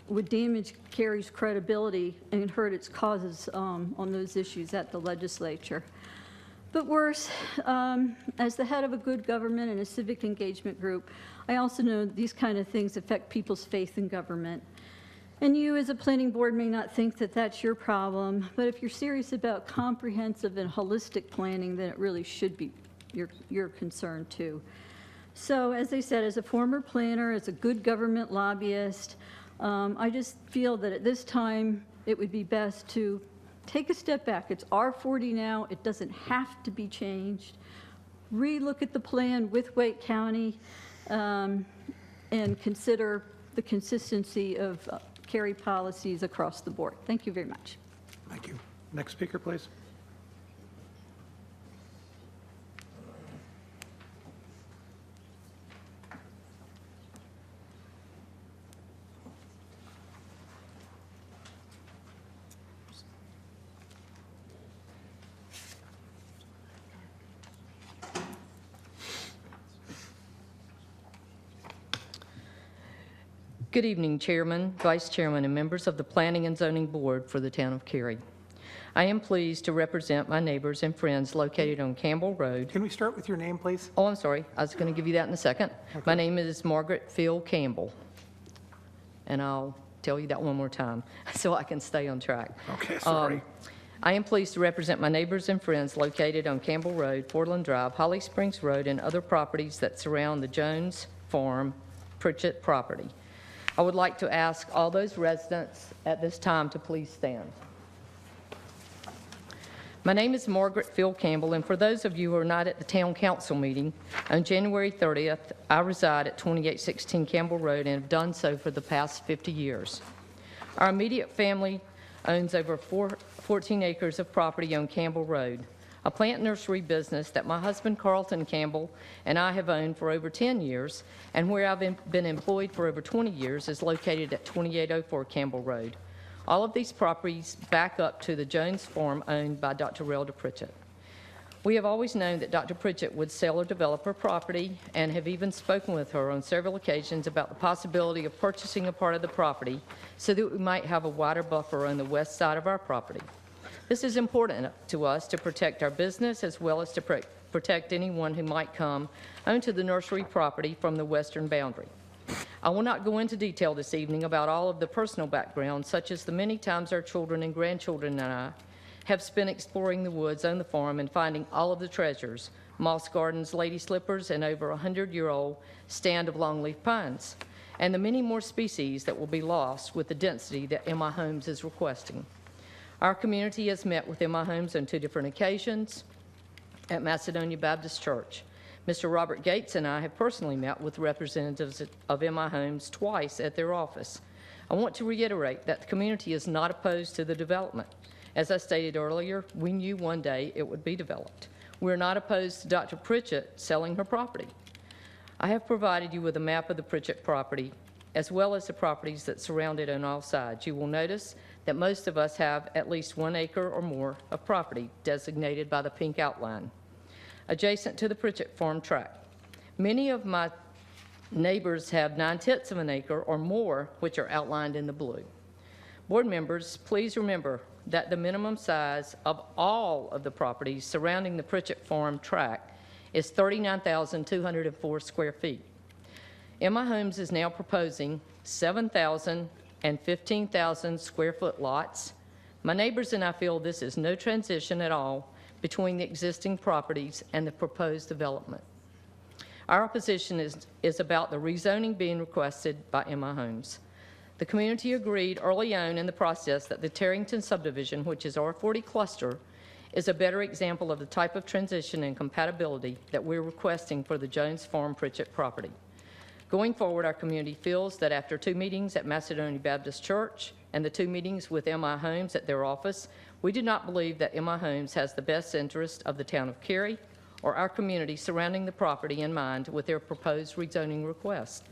would damage Cary's credibility and hurt its causes on those issues at the legislature. But worse, as the head of a good government and a civic engagement group, I also know these kind of things affect people's faith in government. And you as a planning board may not think that that's your problem, but if you're serious about comprehensive and holistic planning, then it really should be your concern too. So as I said, as a former planner, as a good government lobbyist, I just feel that at this time, it would be best to take a step back. It's R40 now. It doesn't have to be changed. Relook at the plan with Wake County and consider the consistency of Cary policies across the board. Thank you very much. Thank you. Next speaker, please. Good evening, Chairman, Vice Chairman, and members of the Planning and Zoning Board for the Town of Cary. I am pleased to represent my neighbors and friends located on Campbell Road. Can we start with your name, please? Oh, I'm sorry. I was going to give you that in a second. Okay. My name is Margaret Phil Campbell, and I'll tell you that one more time so I can stay on track. Okay, sorry. I am pleased to represent my neighbors and friends located on Campbell Road, Portland Drive, Holly Springs Road, and other properties that surround the Jones Farm Pritchett property. I would like to ask all those residents at this time to please stand. My name is Margaret Phil Campbell, and for those of you who are not at the Town Council meeting, on January 30th, I reside at 2816 Campbell Road and have done so for the past 50 years. Our immediate family owns over 14 acres of property on Campbell Road. a plant nursery business that my husband Carlton Campbell and I have owned for over 10 years, and where I've been employed for over 20 years, is located at 2804 Campbell Road. All of these properties back up to the Jones Farm owned by Dr. Relda Pritchett. We have always known that Dr. Pritchett would sell or develop her property, and have even spoken with her on several occasions about the possibility of purchasing a part of the property so that we might have a wider buffer on the west side of our property. This is important to us to protect our business as well as to protect anyone who might come onto the nursery property from the western boundary. I will not go into detail this evening about all of the personal background, such as the many times our children and grandchildren and I have spent exploring the woods on the farm and finding all of the treasures, moss gardens, lady slippers, and over 100-year-old stand of longleaf pines, and the many more species that will be lost with the density that MI Homes is requesting. Our community has met with MI Homes on 2 different occasions at Macedonia Baptist Church. Mr. Robert Gates and I have personally met with representatives of MI Homes twice at their office. I want to reiterate that the community is not opposed to the development. As I stated earlier, we knew one day it would be developed. We're not opposed to Dr. Pritchett selling her property. I have provided you with a map of the Pritchett property, as well as the properties that surround it on all sides. You will notice that most of us have at least 1 acre or more of property designated by the pink outline, adjacent to the Pritchett farm tract. Many of my neighbors have 9/10 of an acre or more, which are outlined in the blue. Board members, please remember that the minimum size of all of the properties surrounding the Pritchett farm tract is 39,204 square feet. MI Homes is now proposing 7,000 and 15,000 square foot lots. My neighbors and I feel this is no transition at all between the existing properties and the proposed development. Our opposition is about the rezoning being requested by MI Homes. The community agreed early on in the process that the Tarrington subdivision, which is R40 cluster, is a better example of the type of transition and compatibility that we're requesting for the Jones Farm Pritchett property. Going forward, our community feels that after 2 meetings at Macedonia Baptist Church and the 2 meetings with MI Homes at their office, we do not believe that MI Homes has the best interest of the town of Cary or our community surrounding the property in mind with their proposed rezoning request.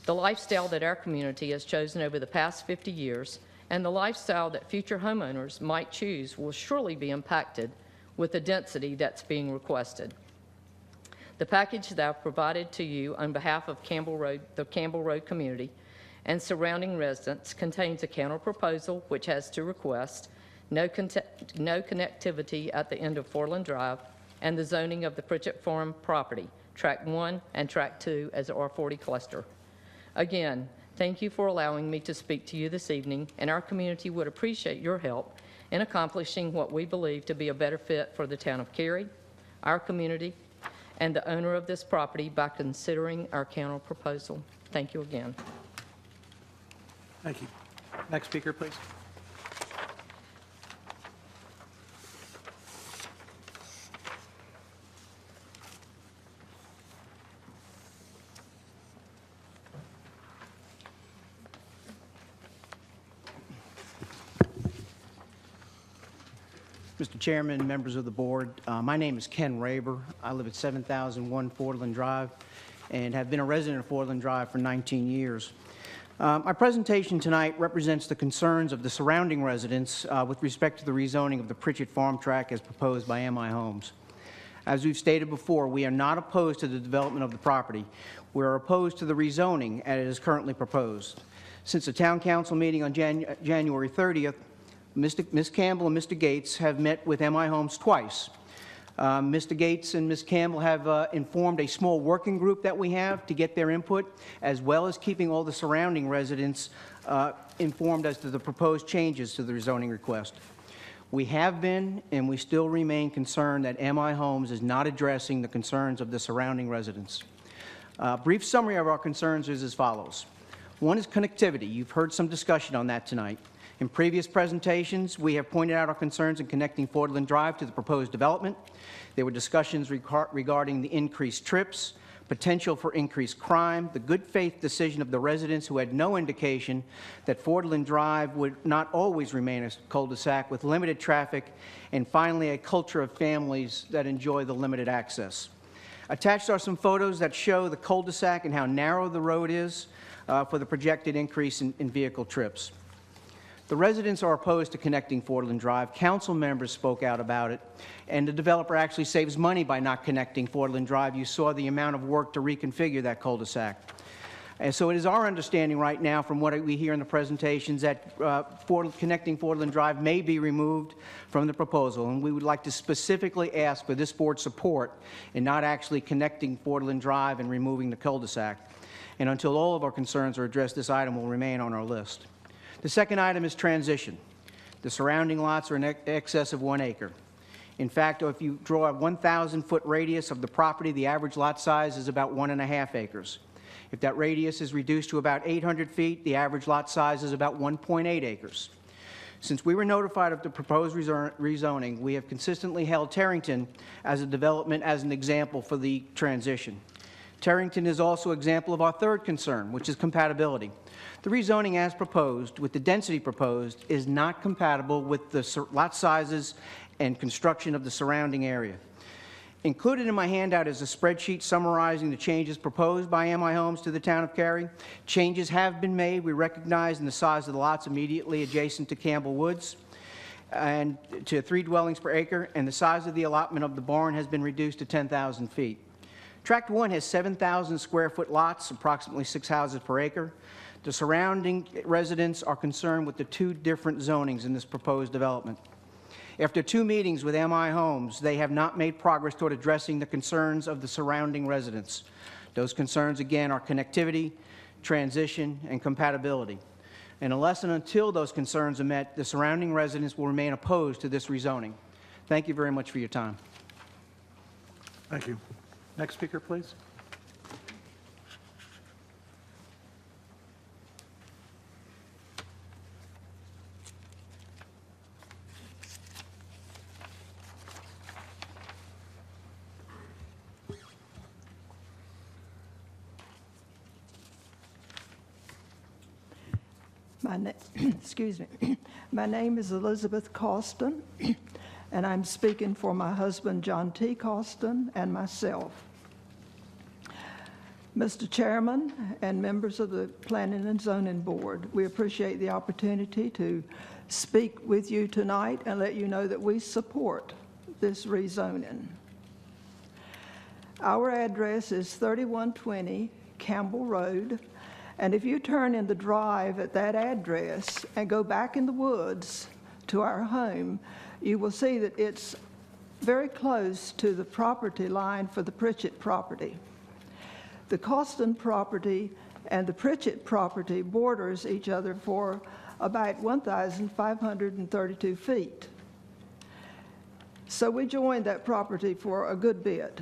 The lifestyle that our community has chosen over the past 50 years and the lifestyle that future homeowners might choose will surely be impacted with the density that's being requested. The package that I've provided to you on behalf of the Campbell Road community and surrounding residents contains a counter proposal which has 2 requests: no connectivity at the end of Foreland Drive, and the zoning of the Pritchett Farm property, Tract 1 and Tract 2 as R40 cluster. Again, thank you for allowing me to speak to you this evening, and our community would appreciate your help in accomplishing what we believe to be a better fit for the town of Cary, our community, and the owner of this property by considering our counter proposal. Thank you again. Thank you. Next speaker, please. Mr. Chairman, members of the board, my name is Ken Raber. I live at 7001 Fordland Drive and have been a resident of Fordland Drive for 19 years. My presentation tonight represents the concerns of the surrounding residents with respect to the rezoning of the Pritchett Farm Tract as proposed by MI Homes. As we've stated before, we are not opposed to the development of the property. We are opposed to the rezoning as it is currently proposed. Since the Town Council meeting on January 30th, Ms. Campbell and Mr. Gates have met with MI Homes twice. Mr. Gates and Ms. Campbell have informed a small working group that we have to get their input, as well as keeping all the surrounding residents informed as to the proposed changes to the rezoning request. We have been and we still remain concerned that MI Homes is not addressing the concerns of the surrounding residents. A brief summary of our concerns is as follows. One is connectivity. You've heard some discussion on that tonight. In previous presentations, we have pointed out our concerns in connecting Fordland Drive to the proposed development. There were discussions regarding the increased trips, potential for increased crime, the good faith decision of the residents who had no indication that Fordland Drive would not always remain a cul-de-sac with limited traffic, and finally, a culture of families that enjoy the limited access. Attached are some photos that show the cul-de-sac and how narrow the road is for the projected increase in vehicle trips. The residents are opposed to connecting Fordland Drive. Council members spoke out about it, and the developer actually saves money by not connecting Fordland Drive. You saw the amount of work to reconfigure that cul-de-sac. And so it is our understanding right now, from what we hear in the presentations, that connecting Fordland Drive may be removed from the proposal, and we would like to specifically ask for this board's support in not actually connecting Fordland Drive and removing the cul-de-sac. And until all of our concerns are addressed, this item will remain on our list. The second item is transition. The surrounding lots are in excess of 1 acre. In fact, if you draw a 1,000-foot radius of the property, the average lot size is about 1.5 acres. If that radius is reduced to about 800 feet, the average lot size is about 1.8 acres. Since we were notified of the proposed rezoning, we have consistently held Tarrington as a development as an example for the transition. Tarrington is also an example of our third concern, which is compatibility. The rezoning as proposed, with the density proposed, is not compatible with the lot sizes and construction of the surrounding area. Included in my handout is a spreadsheet summarizing the changes proposed by MI Homes to the town of Cary. Changes have been made. We recognize in the size of the lots immediately adjacent to Campbell Woods and to 3 dwellings per acre, and the size of the allotment of the barn has been reduced to 10,000 feet. Tract 1 has 7,000 square foot lots, approximately 6 houses per acre. The surrounding residents are concerned with the 2 different zonings in this proposed development. After 2 meetings with MI Homes, they have not made progress toward addressing the concerns of the surrounding residents. Those concerns, again, are connectivity, transition, and compatibility. And unless and until those concerns are met, the surrounding residents will remain opposed to this rezoning. Thank you very much for your time. Thank you. Next speaker, please. Excuse me. My name is Elizabeth Costin, and I'm speaking for my husband, John T. Costin, and myself. Mr. Chairman and members of the Planning and Zoning Board, we appreciate the opportunity to speak with you tonight and let you know that we support this rezoning. Our address is 3120 Campbell Road, and if you turn in the drive at that address and go back in the woods to our home, you will see that it's very close to the property line for the Pritchett property. The Costin property and the Pritchett property borders each other for about 1,532 feet. So we joined that property for a good bit.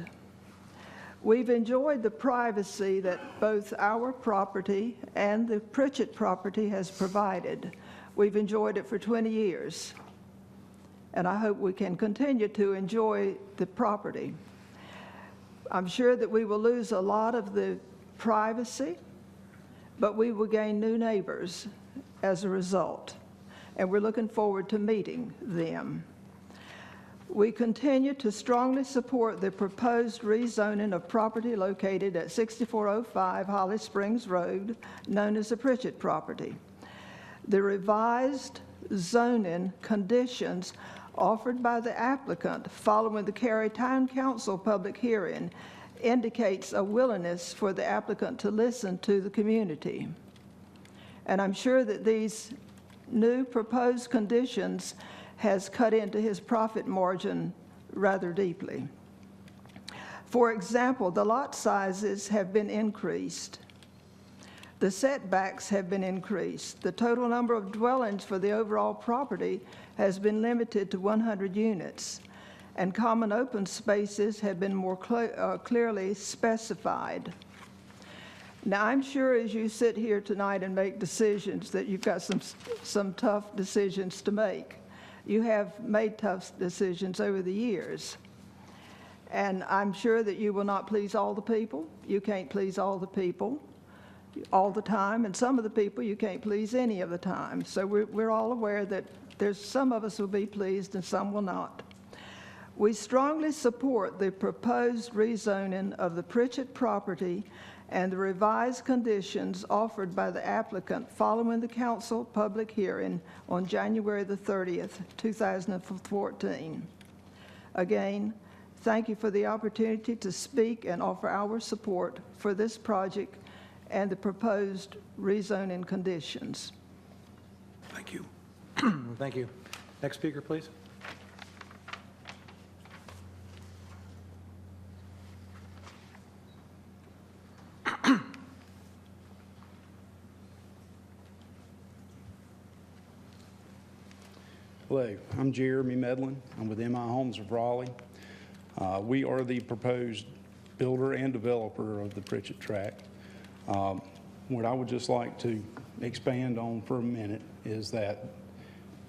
We've enjoyed the privacy that both our property and the Pritchett property has provided. We've enjoyed it for 20 years, and I hope we can continue to enjoy the property. I'm sure that we will lose a lot of the privacy, but we will gain new neighbors as a result, and we're looking forward to meeting them. We continue to strongly support the proposed rezoning of property located at 6405 Holly Springs Road, known as the Pritchett property. The revised zoning conditions offered by the applicant following the Cary Town Council public hearing indicates a willingness for the applicant to listen to the community. And I'm sure that these new proposed conditions has cut into his profit margin rather deeply. For example, the lot sizes have been increased. The setbacks have been increased. The total number of dwellings for the overall property has been limited to 100 units, and common open spaces have been more clearly specified. Now, I'm sure as you sit here tonight and make decisions that you've got some tough decisions to make. You have made tough decisions over the years. And I'm sure that you will not please all the people. You can't please all the people all the time, and some of the people you can't please any of the time. So we're all aware that there's some of us will be pleased and some will not. We strongly support the proposed rezoning of the Pritchett property and the revised conditions offered by the applicant following the council public hearing on January the 30th, 2014. Again, thank you for the opportunity to speak and offer our support for this project and the proposed rezoning conditions. Thank you. Thank you. Next speaker, please. Hello, I'm Jeremy Medlin. I'm with MI Homes of Raleigh. We are the proposed builder and developer of the Pritchett tract. What I would just like to expand on for a minute is that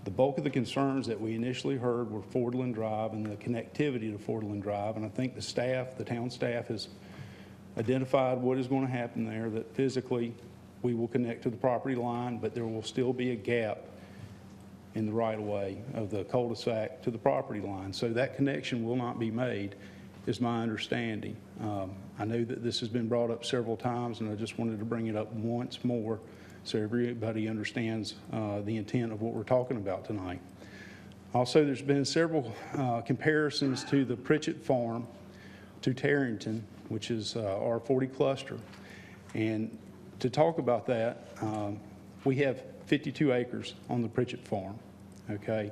the bulk of the concerns that we initially heard were Fordland Drive and the connectivity to Fordland Drive, and I think the staff, the town staff, has identified what is going to happen there, that physically we will connect to the property line, but there will still be a gap in the right-of-way of the cul-de-sac to the property line. So that connection will not be made, is my understanding. I know that this has been brought up several times, and I just wanted to bring it up once more so everybody understands the intent of what we're talking about tonight. Also, there's been several comparisons to the Pritchett farm to Tarrington, which is our 40 cluster. And to talk about that, we have 52 acres on the Pritchett farm, okay?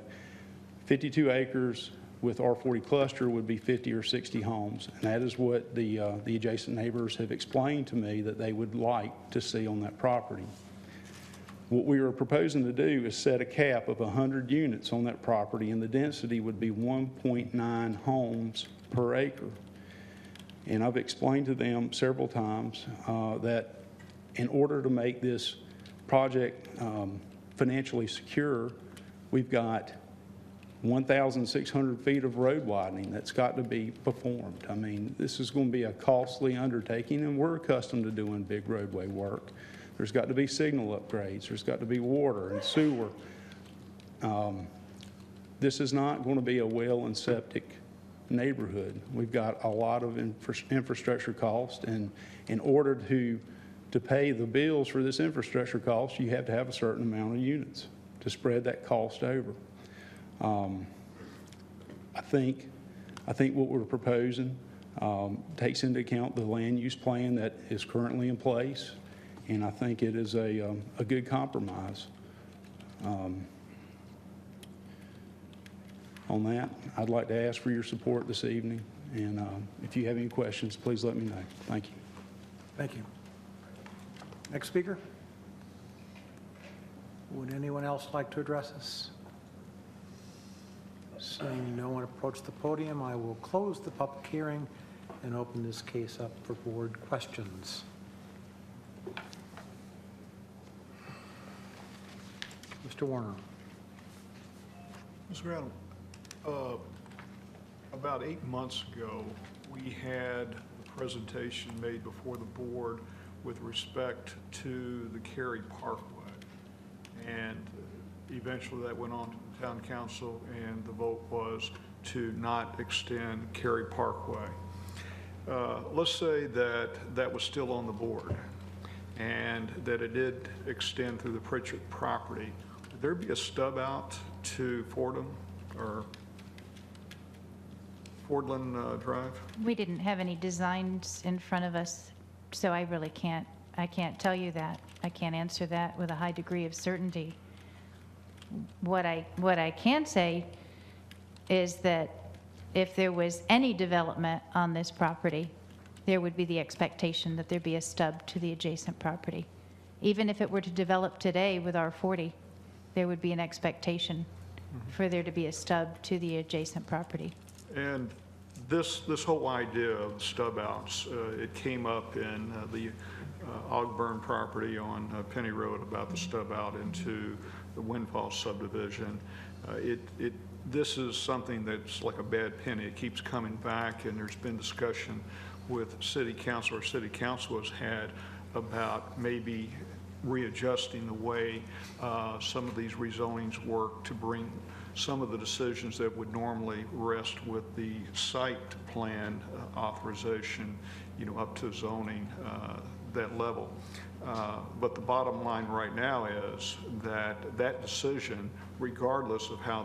52 acres with R40 cluster would be 50 or 60 homes. And that is what the adjacent neighbors have explained to me that they would like to see on that property. What we are proposing to do is set a cap of 100 units on that property, and the density would be 1.9 homes per acre. And I've explained to them several times that in order to make this project financially secure, we've got 1,600 feet of road widening that's got to be performed. I mean, this is going to be a costly undertaking, and we're accustomed to doing big roadway work. There's got to be signal upgrades. There's got to be water and sewer. This is not going to be a well and septic neighborhood. We've got a lot of infrastructure cost, and in order to pay the bills for this infrastructure cost, you have to have a certain amount of units to spread that cost over. I think what we're proposing takes into account the land use plan that is currently in place, and I think it is a good compromise. On that, I'd like to ask for your support this evening, and if you have any questions, please let me know. Thank you. Thank you. Next speaker. Would anyone else like to address us? Seeing no one approach the podium, I will close the public hearing and open this case up for board questions. Mr. Warner. Mr. Randall, about 8 months ago, we had a presentation made before the board with respect to the Cary Parkway. And eventually that went on to the town council, and the vote was to not extend Cary Parkway. Let's say that that was still on the board and that it did extend through the Pritchett property. Would there be a stub out to Fordham or Fordland Drive? We didn't have any designs in front of us, so I really can't tell you that. I can't answer that with a high degree of certainty. What I can say is that if there was any development on this property, there would be the expectation that there be a stub to the adjacent property. Even if it were to develop today with R40, there would be an expectation for there to be a stub to the adjacent property. And this whole idea of stub outs, it came up in the Ogburn property on Penny Road about the stub out into the Windfall subdivision. This is something that's like a bad penny. It keeps coming back, and there's been discussion with city council, or city council has had, about maybe readjusting the way some of these rezonings work to bring some of the decisions that would normally rest with the site plan authorization, up to zoning that level. But the bottom line right now is that decision, regardless of how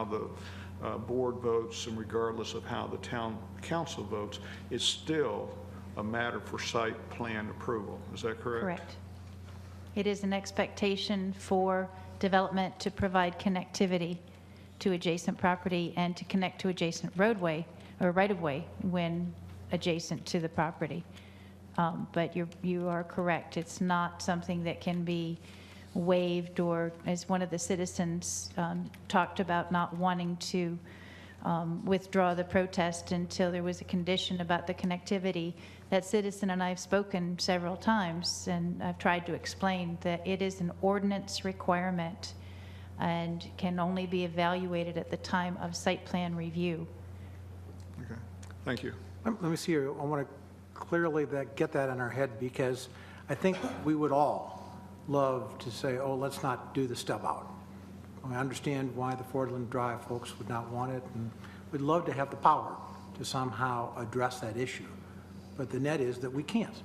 the board votes and regardless of how the town council votes, is still a matter for site plan approval. Is that correct? Correct. It is an expectation for development to provide connectivity to adjacent property and to connect to adjacent roadway or right-of-way when adjacent to the property. But you are correct. It's not something that can be waived, or as one of the citizens talked about not wanting to withdraw the protest until there was a condition about the connectivity. That citizen and I have spoken several times, and I've tried to explain that it is an ordinance requirement and can only be evaluated at the time of site plan review. Okay, thank you. Let me see here. I want to clearly get that in our head, because I think we would all love to say, oh, let's not do the stub out. I understand why the Fordland Drive folks would not want it, and we'd love to have the power to somehow address that issue. But the net is that we can't.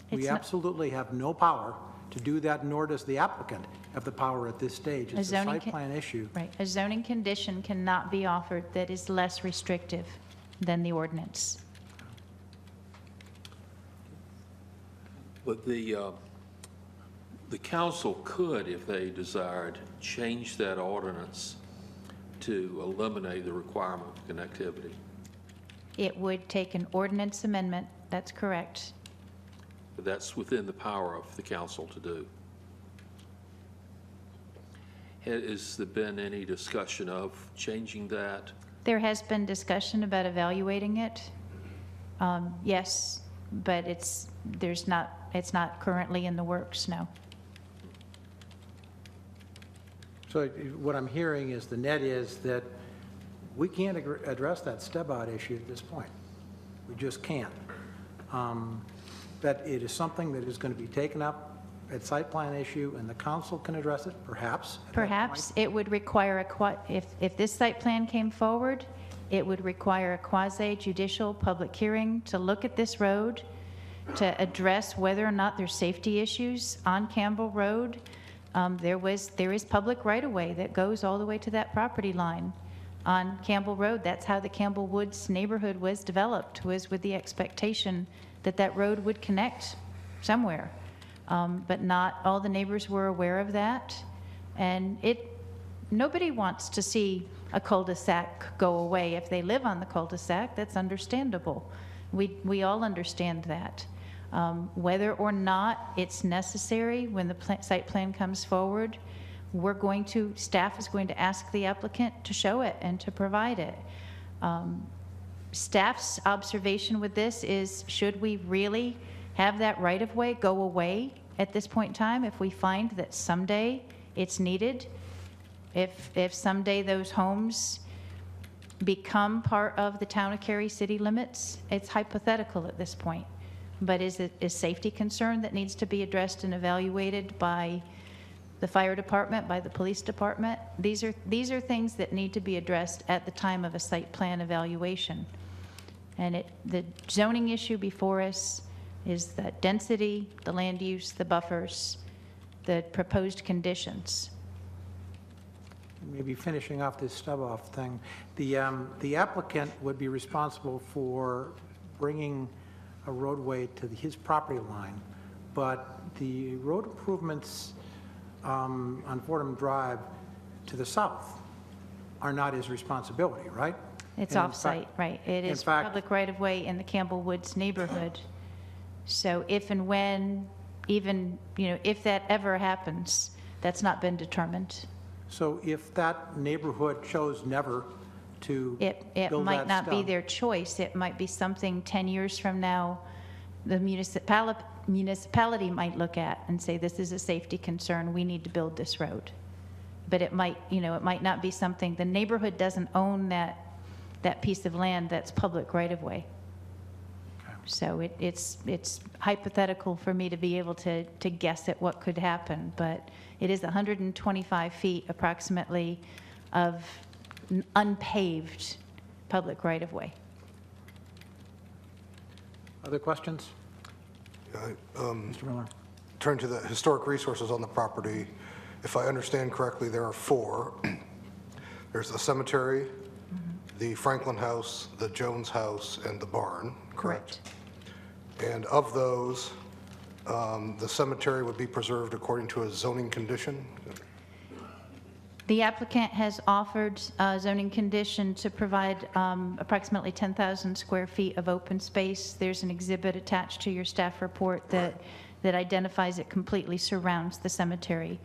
We absolutely have no power to do that, nor does the applicant have the power at this stage. It's a site plan issue. Right. A zoning condition cannot be offered that is less restrictive than the ordinance. But the council could, if they desired, change that ordinance to eliminate the requirement of connectivity. It would take an ordinance amendment, that's correct. But that's within the power of the council to do. Has there been any discussion of changing that? There has been discussion about evaluating it. Yes, but it's not currently in the works, no. So what I'm hearing is the net is that we can't address that stub-out issue at this point. We just can't. That it is something that is going to be taken up at site plan issue, and the council can address it, perhaps. Perhaps it would require if this site plan came forward, it would require a quasi-judicial public hearing to look at this road, to address whether or not there's safety issues on Campbell Road. There is public right-of-way that goes all the way to that property line on Campbell Road. That's how the Campbell Woods neighborhood was developed, was with the expectation that that road would connect somewhere. But not all the neighbors were aware of that. And nobody wants to see a cul-de-sac go away. If they live on the cul-de-sac, that's understandable. We all understand that. Whether or not it's necessary when the site plan comes forward, staff is going to ask the applicant to show it and to provide it. Staff's observation with this is, should we really have that right-of-way go away at this point in time if we find that someday it's needed? If someday those homes become part of the town of Cary city limits? It's hypothetical at this point. But is safety concern that needs to be addressed and evaluated by the fire department, by the police department? These are things that need to be addressed at the time of a site plan evaluation. And the zoning issue before us is the density, the land use, the buffers, the proposed conditions. Maybe finishing off this stub-off thing, the applicant would be responsible for bringing a roadway to his property line, but the road improvements on Fordham Drive to the south are not his responsibility, right? It's off-site, right. It is public right-of-way in the Campbell Woods neighborhood. So if and when, even, if that ever happens, that's not been determined. So if that neighborhood chose never to it build might that not be stub, their choice. It might be something 10 years from now the municipality might look at and say, this is a safety concern, we need to build this road. But it might, it might not be something, the neighborhood doesn't own that piece of land that's public right-of-way. So it's hypothetical for me to be able to guess at what could happen, but it is 125 feet approximately of unpaved public right-of-way. Other questions? Mr. Miller. Turning to the historic resources on the property, if I understand correctly, there are 4. There's the cemetery, the Franklin House, the Jones House, and the barn, correct? And of those, the cemetery would be preserved according to a zoning condition? The applicant has offered a zoning condition to provide approximately 10,000 square feet of open space. There's an exhibit attached to your staff report that identifies it completely surrounds the cemetery.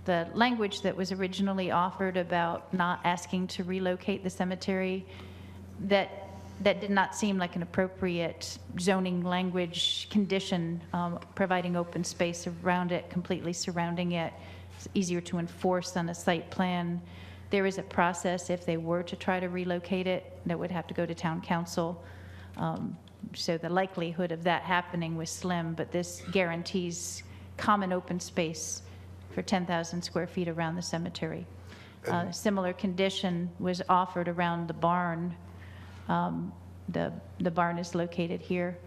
The language that was originally offered about not asking to relocate the cemetery, that did not seem like an appropriate zoning language condition, providing open space around it, completely surrounding it. It's easier to enforce on a site plan. There is a process if they were to try to relocate it that would have to go to town council. So the likelihood of that happening was slim, but this guarantees common open space for 10,000 square feet around the cemetery. Similar condition was offered around the barn. The barn is located here.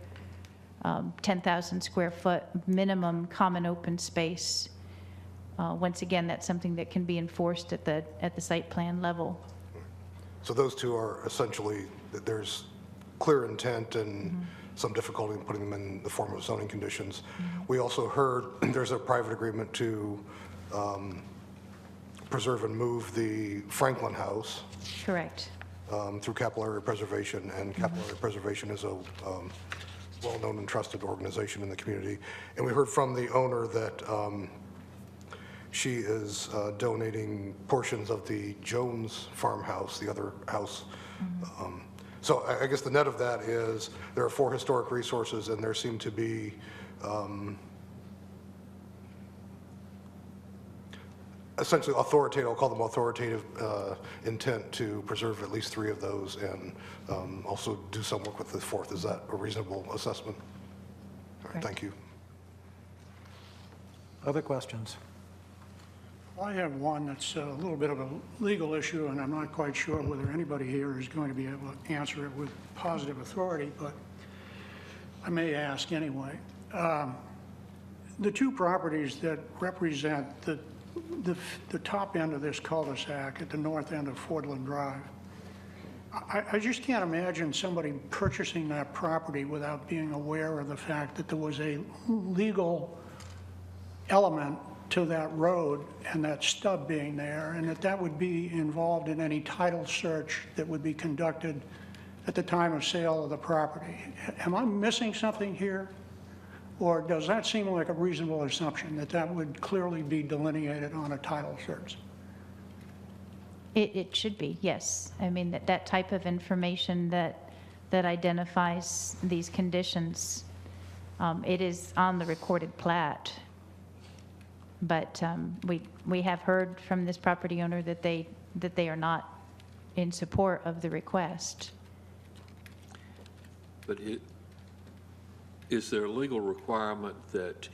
10,000 square foot minimum common open space. Once again, that's something that can be enforced at the site plan level. So those two are essentially, there's clear intent and some difficulty in putting them in the form of zoning conditions. We also heard there's a private agreement to preserve and move the Franklin House. Correct. Through capillary preservation, and capillary preservation is a well-known and trusted organization in the community. And we heard from the owner that she is donating portions of the Jones farmhouse, the other house. So I guess the net of that is there are 4 historic resources, and there seem to be essentially authoritative, I'll call them authoritative intent to preserve at least 3 of those and also do some work with the 4th. Is that a reasonable assessment? All right, thank you. Other questions? I have one that's a little bit of a legal issue, and I'm not quite sure whether anybody here is going to be able to answer it with positive authority, but I may ask anyway. The 2 properties that represent the top end of this cul-de-sac at the north end of Fordland Drive, I just can't imagine somebody purchasing that property without being aware of the fact that there was a legal element to that road and that stub being there, and that would be involved in any title search that would be conducted at the time of sale of the property. Am I missing something here? Or does that seem like a reasonable assumption that would clearly be delineated on a title search? It should be, yes. I mean, that type of information that identifies these conditions, it is on the recorded plat. But we have heard from this property owner that they are not in support of the request. But is there a legal requirement that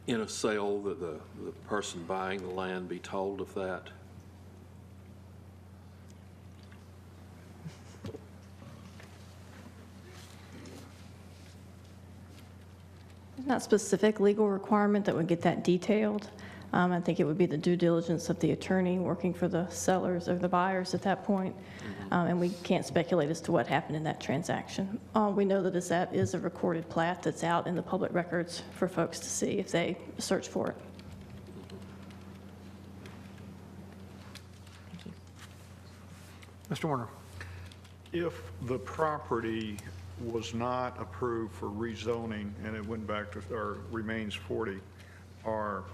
in a sale that the person buying the land be told of that? There's not specific legal requirement that would get that detailed. I think it would be the due diligence of the attorney working for the sellers or the buyers at that point. And we can't speculate as to what happened in that transaction. We know that that is a recorded plat that's out in the public records for folks to see if they search for it. Mr. Warner. If the property was not approved for rezoning and it went back to, or remains 40, or,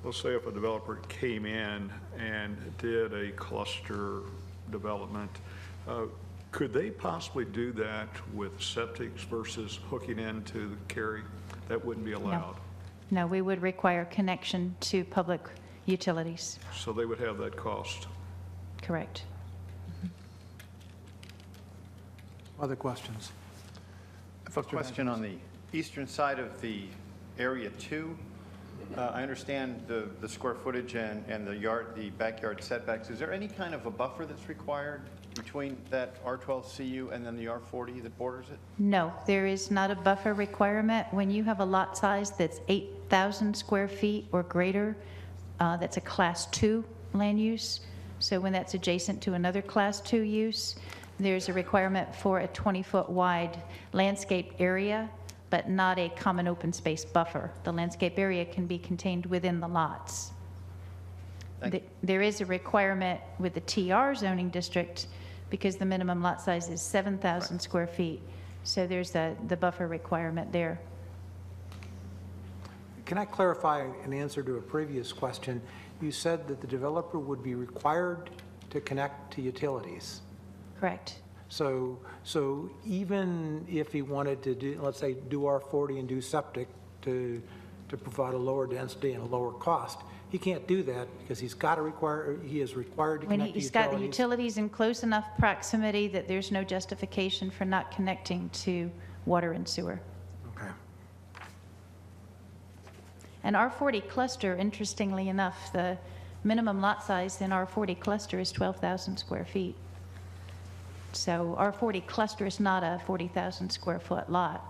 let's say if a developer came in and did a cluster development, Could they possibly do that with septics versus hooking into the Cary? That wouldn't be allowed. No, we would require connection to public utilities. So they would have that cost. Correct. Other questions? I have a question on the eastern side of the Area 2. I understand the square footage and the backyard setbacks. Is there any kind of a buffer that's required between that R12CU and then the R40 that borders it? No, there is not a buffer requirement. When you have a lot size that's 8,000 square feet or greater, that's a Class 2 land use. So when that's adjacent to another Class 2 use, there's a requirement for a 20-foot wide landscape area, but not a common open space buffer. The landscape area can be contained within the lots. There is a requirement with the TR zoning district because the minimum lot size is 7,000 square feet. So there's the buffer requirement there. Can I clarify an answer to a previous question? You said that the developer would be required to connect to utilities. Correct. So even if he wanted to do, let's say, do R40 and do septic to provide a lower density and a lower cost, he can't do that because he is required to connect to utilities. He's got the utilities in close enough proximity that there's no justification for not connecting to water and sewer. Okay. An R40 cluster, interestingly enough, the minimum lot size in R40 cluster is 12,000 square feet. So R40 cluster is not a 40,000 square foot lot.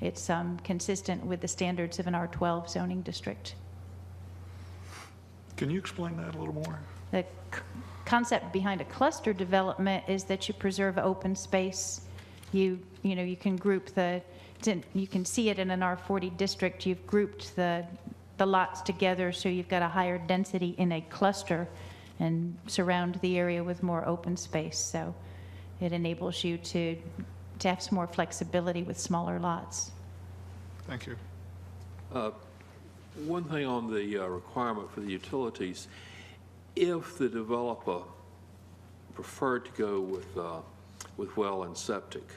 It's consistent with the standards of an R12 zoning district. Can you explain that a little more? The concept behind a cluster development is that you preserve open space. You can group you can see it in an R40 district. You've grouped the lots together so you've got a higher density in a cluster and surround the area with more open space. So it enables you to have some more flexibility with smaller lots. Thank you. One thing on the requirement for the utilities, if the developer preferred to go with well and septic,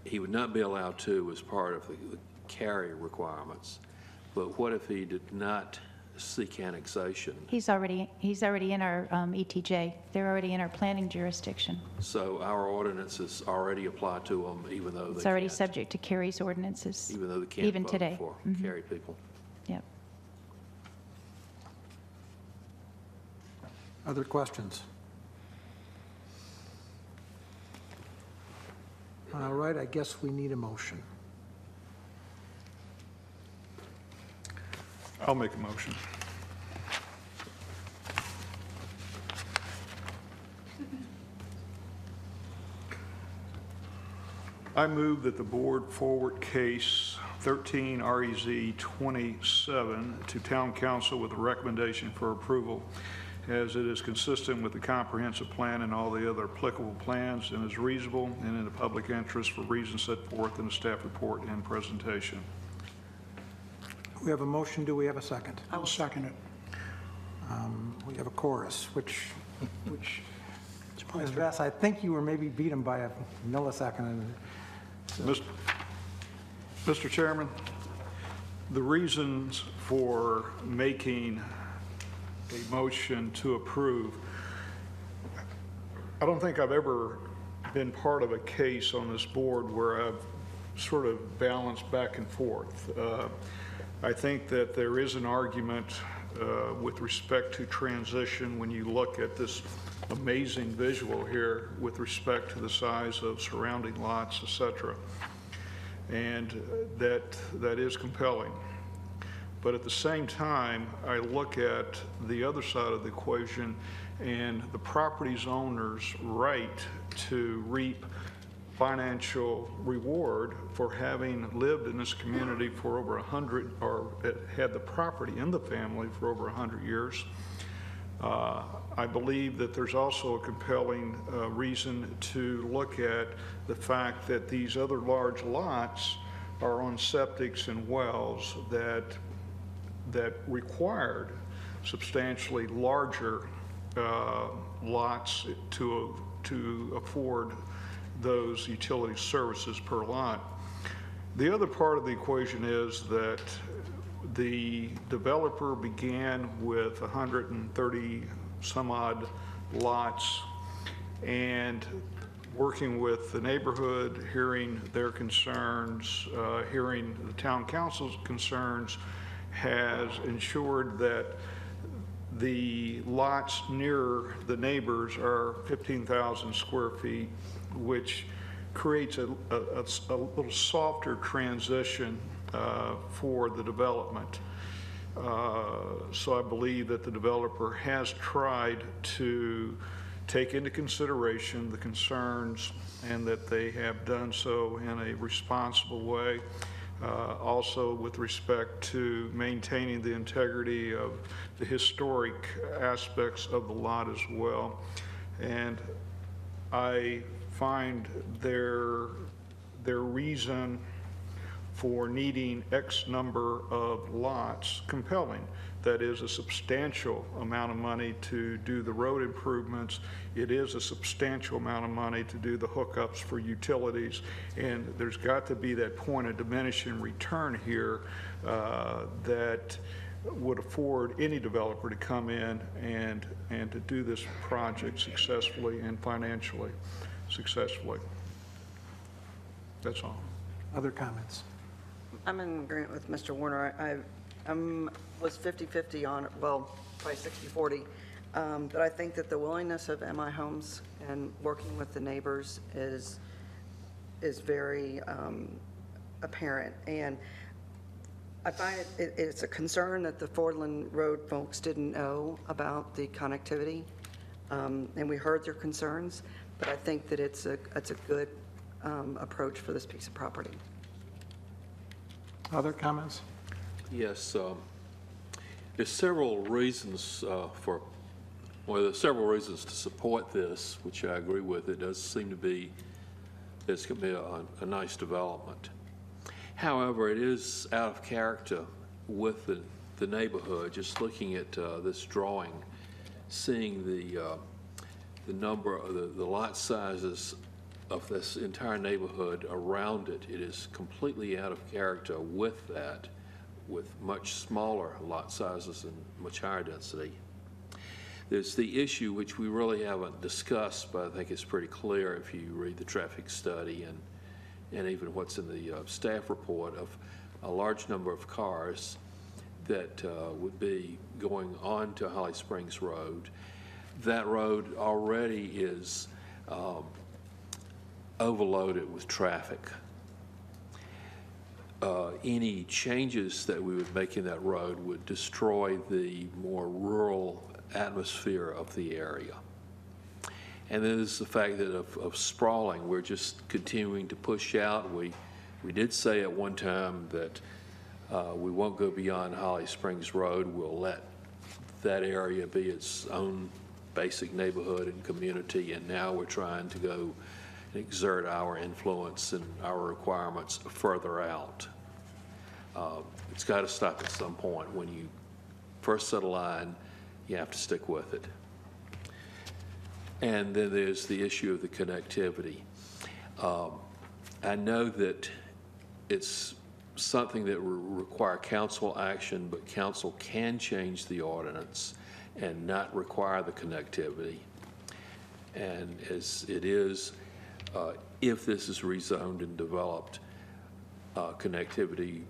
he would not be allowed to as part of the Cary requirements. But what if he did not seek annexation? He's already in our ETJ. They're already in our planning jurisdiction. So our ordinances already apply to them, even though It's already subject to Cary's ordinances. Even though they can't even vote today. for Cary people. Yep. Other questions? All right, I guess we need a motion. I'll make a motion. I move that the board forward case 13 REZ 27 to Town Council with a recommendation for approval, as it is consistent with the comprehensive plan and all the other applicable plans and is reasonable and in the public interest for reasons set forth in the staff report and presentation. We have a motion. Do we have a second? I'll second it. We have a chorus, which Ms. Vess, I think you were maybe beat him by a millisecond. Mr. Chairman, the reasons for making a motion to approve, I don't think I've ever been part of a case on this board where I've sort of balanced back and forth. I think that there is an argument with respect to transition when you look at this amazing visual here with respect to the size of surrounding lots, et cetera. And that is compelling. But at the same time, I look at the other side of the equation and the property's owner's right to reap financial reward for having lived in this community for over 100, or had the property in the family for over 100 years. I believe that there's also a compelling reason to look at the fact that these other large lots are on septics and wells that required substantially larger lots to to afford those utility services per lot. The other part of the equation is that the developer began with 130 some odd lots, and working with the neighborhood, hearing their concerns, hearing the town council's concerns, has ensured that the lots near the neighbors are 15,000 square feet, which creates a little softer transition for the development. So I believe that the developer has tried to take into consideration the concerns, and that they have done so in a responsible way. Also with respect to maintaining the integrity of the historic aspects of the lot as well. And I find their reason for needing X number of lots compelling. That is a substantial amount of money to do the road improvements. It is a substantial amount of money to do the hookups for utilities. And there's got to be that point of diminishing return here that would afford any developer to come in and to do this project successfully and financially successfully. That's all. Other comments? I'm in agreement with Mr. Warner. I was 50-50 on it, well, probably 60-40. But I think that the willingness of MI Homes and working with the neighbors is very apparent. And I find it's a concern that the Fordland Road folks didn't know about the connectivity. And we heard their concerns, but I think that it's a good approach for this piece of property. Other comments? Yes, there's several reasons there's several reasons to support this, which I agree with. It does seem to be, it's going to be a nice development. However, it is out of character with the neighborhood. Just looking at this drawing, seeing the number of the lot sizes of this entire neighborhood around it, it is completely out of character with that, with much smaller lot sizes and much higher density. There's the issue, which we really haven't discussed, but I think it's pretty clear if you read the traffic study and even what's in the staff report, of a large number of cars that would be going on to Holly Springs Road. That road already is overloaded with traffic. Any changes that we would make in that road would destroy the more rural atmosphere of the area. And then there's the fact that of sprawling, we're just continuing to push out. We did say at one time that we won't go beyond Holly Springs Road. We'll let that area be its own basic neighborhood and community, and now we're trying to go and exert our influence and our requirements further out. It's got to stop at some point. When you first set a line, you have to stick with it. And then there's the issue of the connectivity. I know that it's something that will require council action, but council can change the ordinance and not require the connectivity. And as it is, if this is rezoned and developed, connectivity,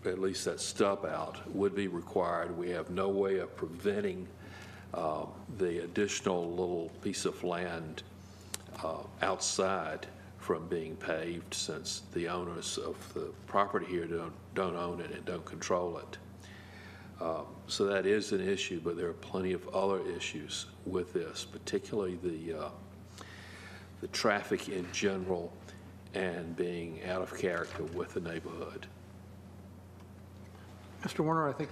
at least that stub out, would be required. We have no way of preventing the additional little piece of land outside from being paved, since the owners of the property here don't own it and don't control it. So that is an issue, but there are plenty of other issues with this, particularly the traffic in general and being out of character with the neighborhood. Mr. Warner, I think,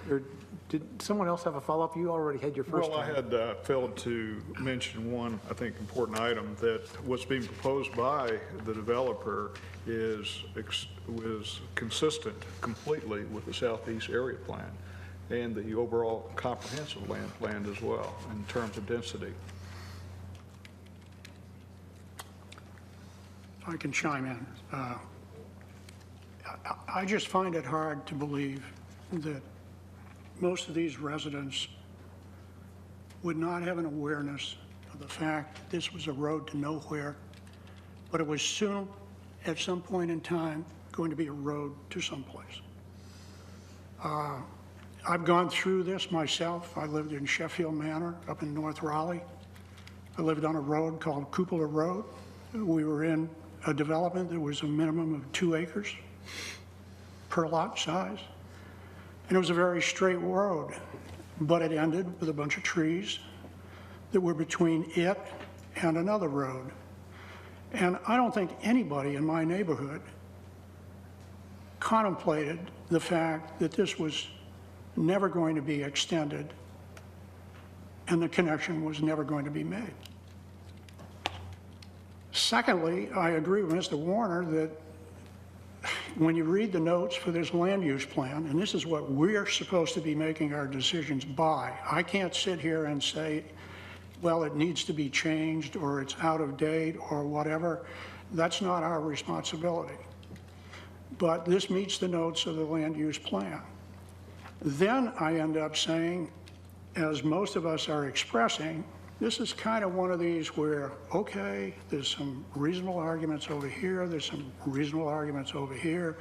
did someone else have a follow-up? You already had your first Well, I time. had failed to mention one, I think, important item, that what's being proposed by the developer was consistent completely with the Southeast Area Plan and the overall comprehensive land plan as well in terms of density. I can chime in. I just find it hard to believe that most of these residents would not have an awareness of the fact that this was a road to nowhere, but it was soon, at some point in time, going to be a road to someplace. I've gone through this myself. I lived in Sheffield Manor up in North Raleigh. I lived on a road called Cupola Road. We were in a development that was a minimum of 2 acres per lot size. And it was a very straight road, but it ended with a bunch of trees that were between it and another road. And I don't think anybody in my neighborhood contemplated the fact that this was never going to be extended and the connection was never going to be made. Secondly, I agree with Mr. Warner that when you read the notes for this land use plan, and this is what we're supposed to be making our decisions by, I can't sit here and say, well, it needs to be changed or it's out of date or whatever. That's not our responsibility. But this meets the notes of the land use plan. Then I end up saying, as most of us are expressing, this is kind of one of these where, okay, there's some reasonable arguments over here, there's some reasonable arguments over here.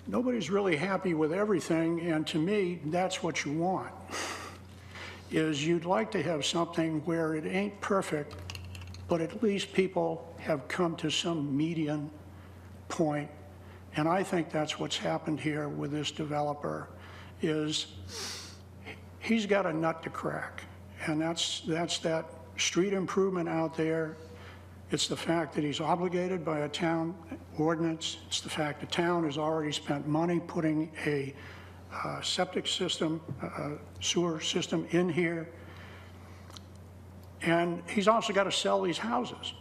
Nobody's really happy with everything, and to me, that's what you want, is you'd like to have something where it ain't perfect, but at least people have come to some median point. And I think that's what's happened here with this developer, is he's got a nut to crack. And that's that street improvement out there. It's the fact that he's obligated by a town ordinance. It's the fact the town has already spent money putting a septic system, sewer system in here. And he's also got to sell these houses.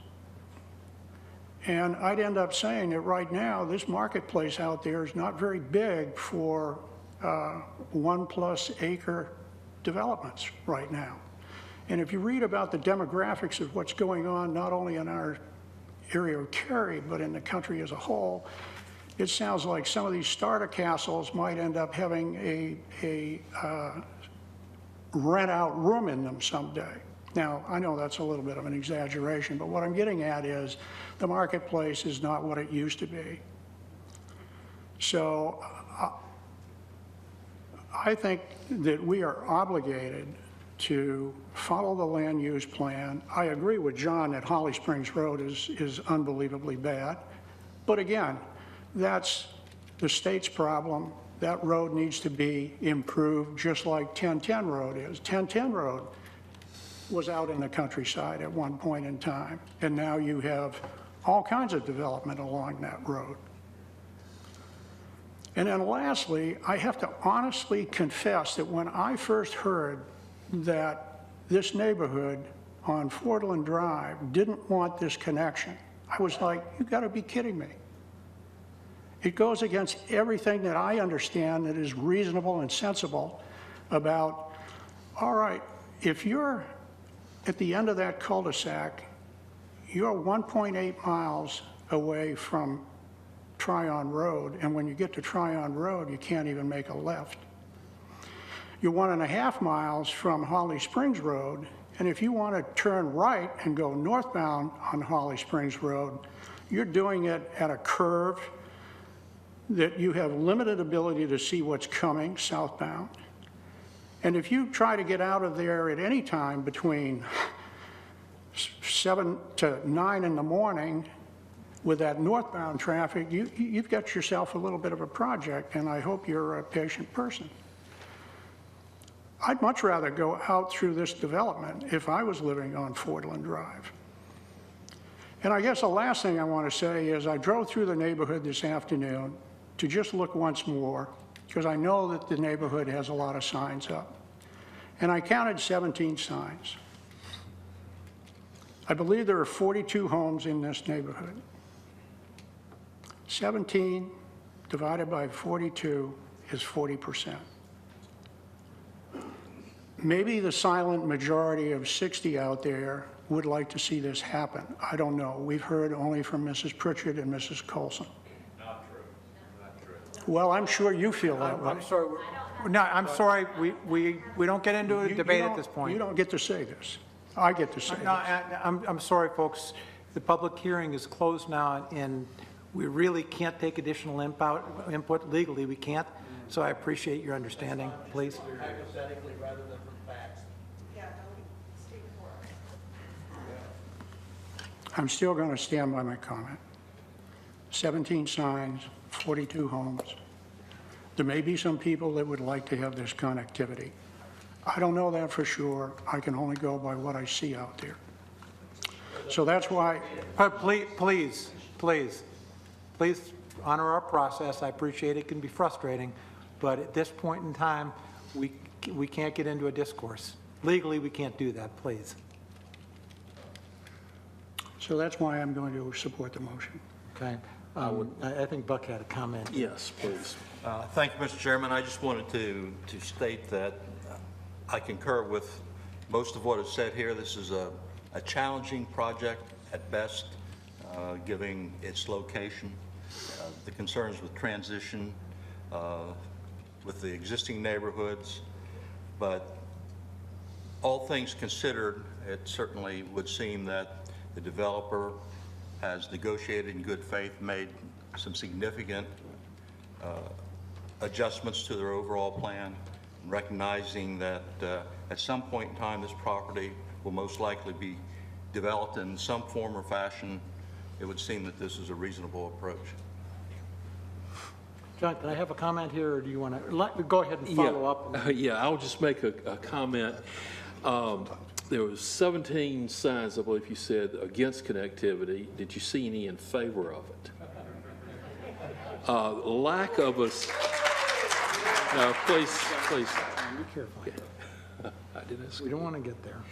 And I'd end up saying that right now, this marketplace out there is not very big for 1+ acre developments right now. And if you read about the demographics of what's going on, not only in our area of Cary, but in the country as a whole, it sounds like some of these starter castles might end up having a rent out room in them someday. Now, I know that's a little bit of an exaggeration, but what I'm getting at is the marketplace is not what it used to be. So I think that we are obligated to follow the land use plan. I agree with John that Holly Springs Road is unbelievably bad. But again, that's the state's problem. That road needs to be improved just like 1010 Road is. 1010 Road was out in the countryside at one point in time, and now you have all kinds of development along that road. And then lastly, I have to honestly confess that when I first heard that this neighborhood on Fordland Drive didn't want this connection, I was like, you gotta be kidding me. It goes against everything that I understand that is reasonable and sensible about, all right, if you're at the end of that cul-de-sac, you're 1.8 miles away from Tryon Road, and when you get to Tryon Road, you can't even make a left. You're 1.5 miles from Holly Springs Road, and if you want to turn right and go northbound on Holly Springs Road, you're doing it at a curve that you have limited ability to see what's coming southbound. And if you try to get out of there at any time between 7 to 9 in the morning with that northbound traffic, you've got yourself a little bit of a project, and I hope you're a patient person. I'd much rather go out through this development if I was living on Fordland Drive. And I guess the last thing I want to say is I drove through the neighborhood this afternoon to just look once more, because I know that the neighborhood has a lot of signs up. And I counted 17 signs. I believe there are 42 homes in this neighborhood. 17 divided by 42 is 40%. maybe the silent majority of 60 out there would like to see this happen. I don't know. We've heard only from Mrs. Pritchett and Mrs. Colson. Not true. Not true. Well, I'm sure you feel that way. I'm sorry. No, I'm sorry. We don't get into a debate at this point. You don't get to say this. I get to say No, this. I'm sorry, folks. The public hearing is closed now, and we really can't take additional input. Legally, we can't. So I appreciate your understanding, please. Hypothetically rather than from facts. I'm still going to stand by my comment. 17 signs, 42 homes. There may be some people that would like to have this connectivity. I don't know that for sure. I can only go by what I see out there. So that's why. But please honor our process. I appreciate it can be frustrating, but at this point in time, we can't get into a discourse. Legally, we can't do that, please. So that's why I'm going to support the motion. Okay. I think Buck had a comment. Yes, please. Thank you, Mr. Chairman. I just wanted to state that I concur with most of what is said here. This is a challenging project at best, given its location, the concerns with transition, with the existing neighborhoods. But all things considered, it certainly would seem that the developer has negotiated in good faith, made some significant adjustments to their overall plan, recognizing that at some point in time this property will most likely be developed in some form or fashion. It would seem that this is a reasonable approach. John, can I have a comment here, or do you want to go ahead and follow up? Yeah, I'll just make a comment. There was 17 signs, I believe you said, against connectivity. Did you see any in favor of it? Lack of us. No, please. Be careful. Okay. I didn't ask. We don't want to get there.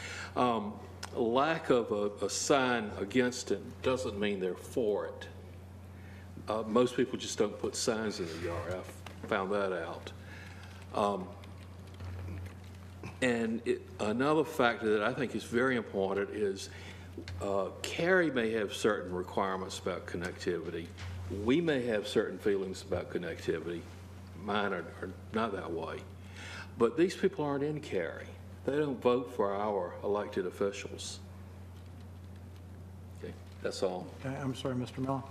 Lack of a sign against it doesn't mean they're for it. Most people just don't put signs in the yard. I found that out. And another factor that I think is very important is Cary may have certain requirements about connectivity. We may have certain feelings about connectivity. Mine are not that way. But these people aren't in Cary. They don't vote for our elected officials. Okay, that's all. Okay, I'm sorry, Mr. Miller.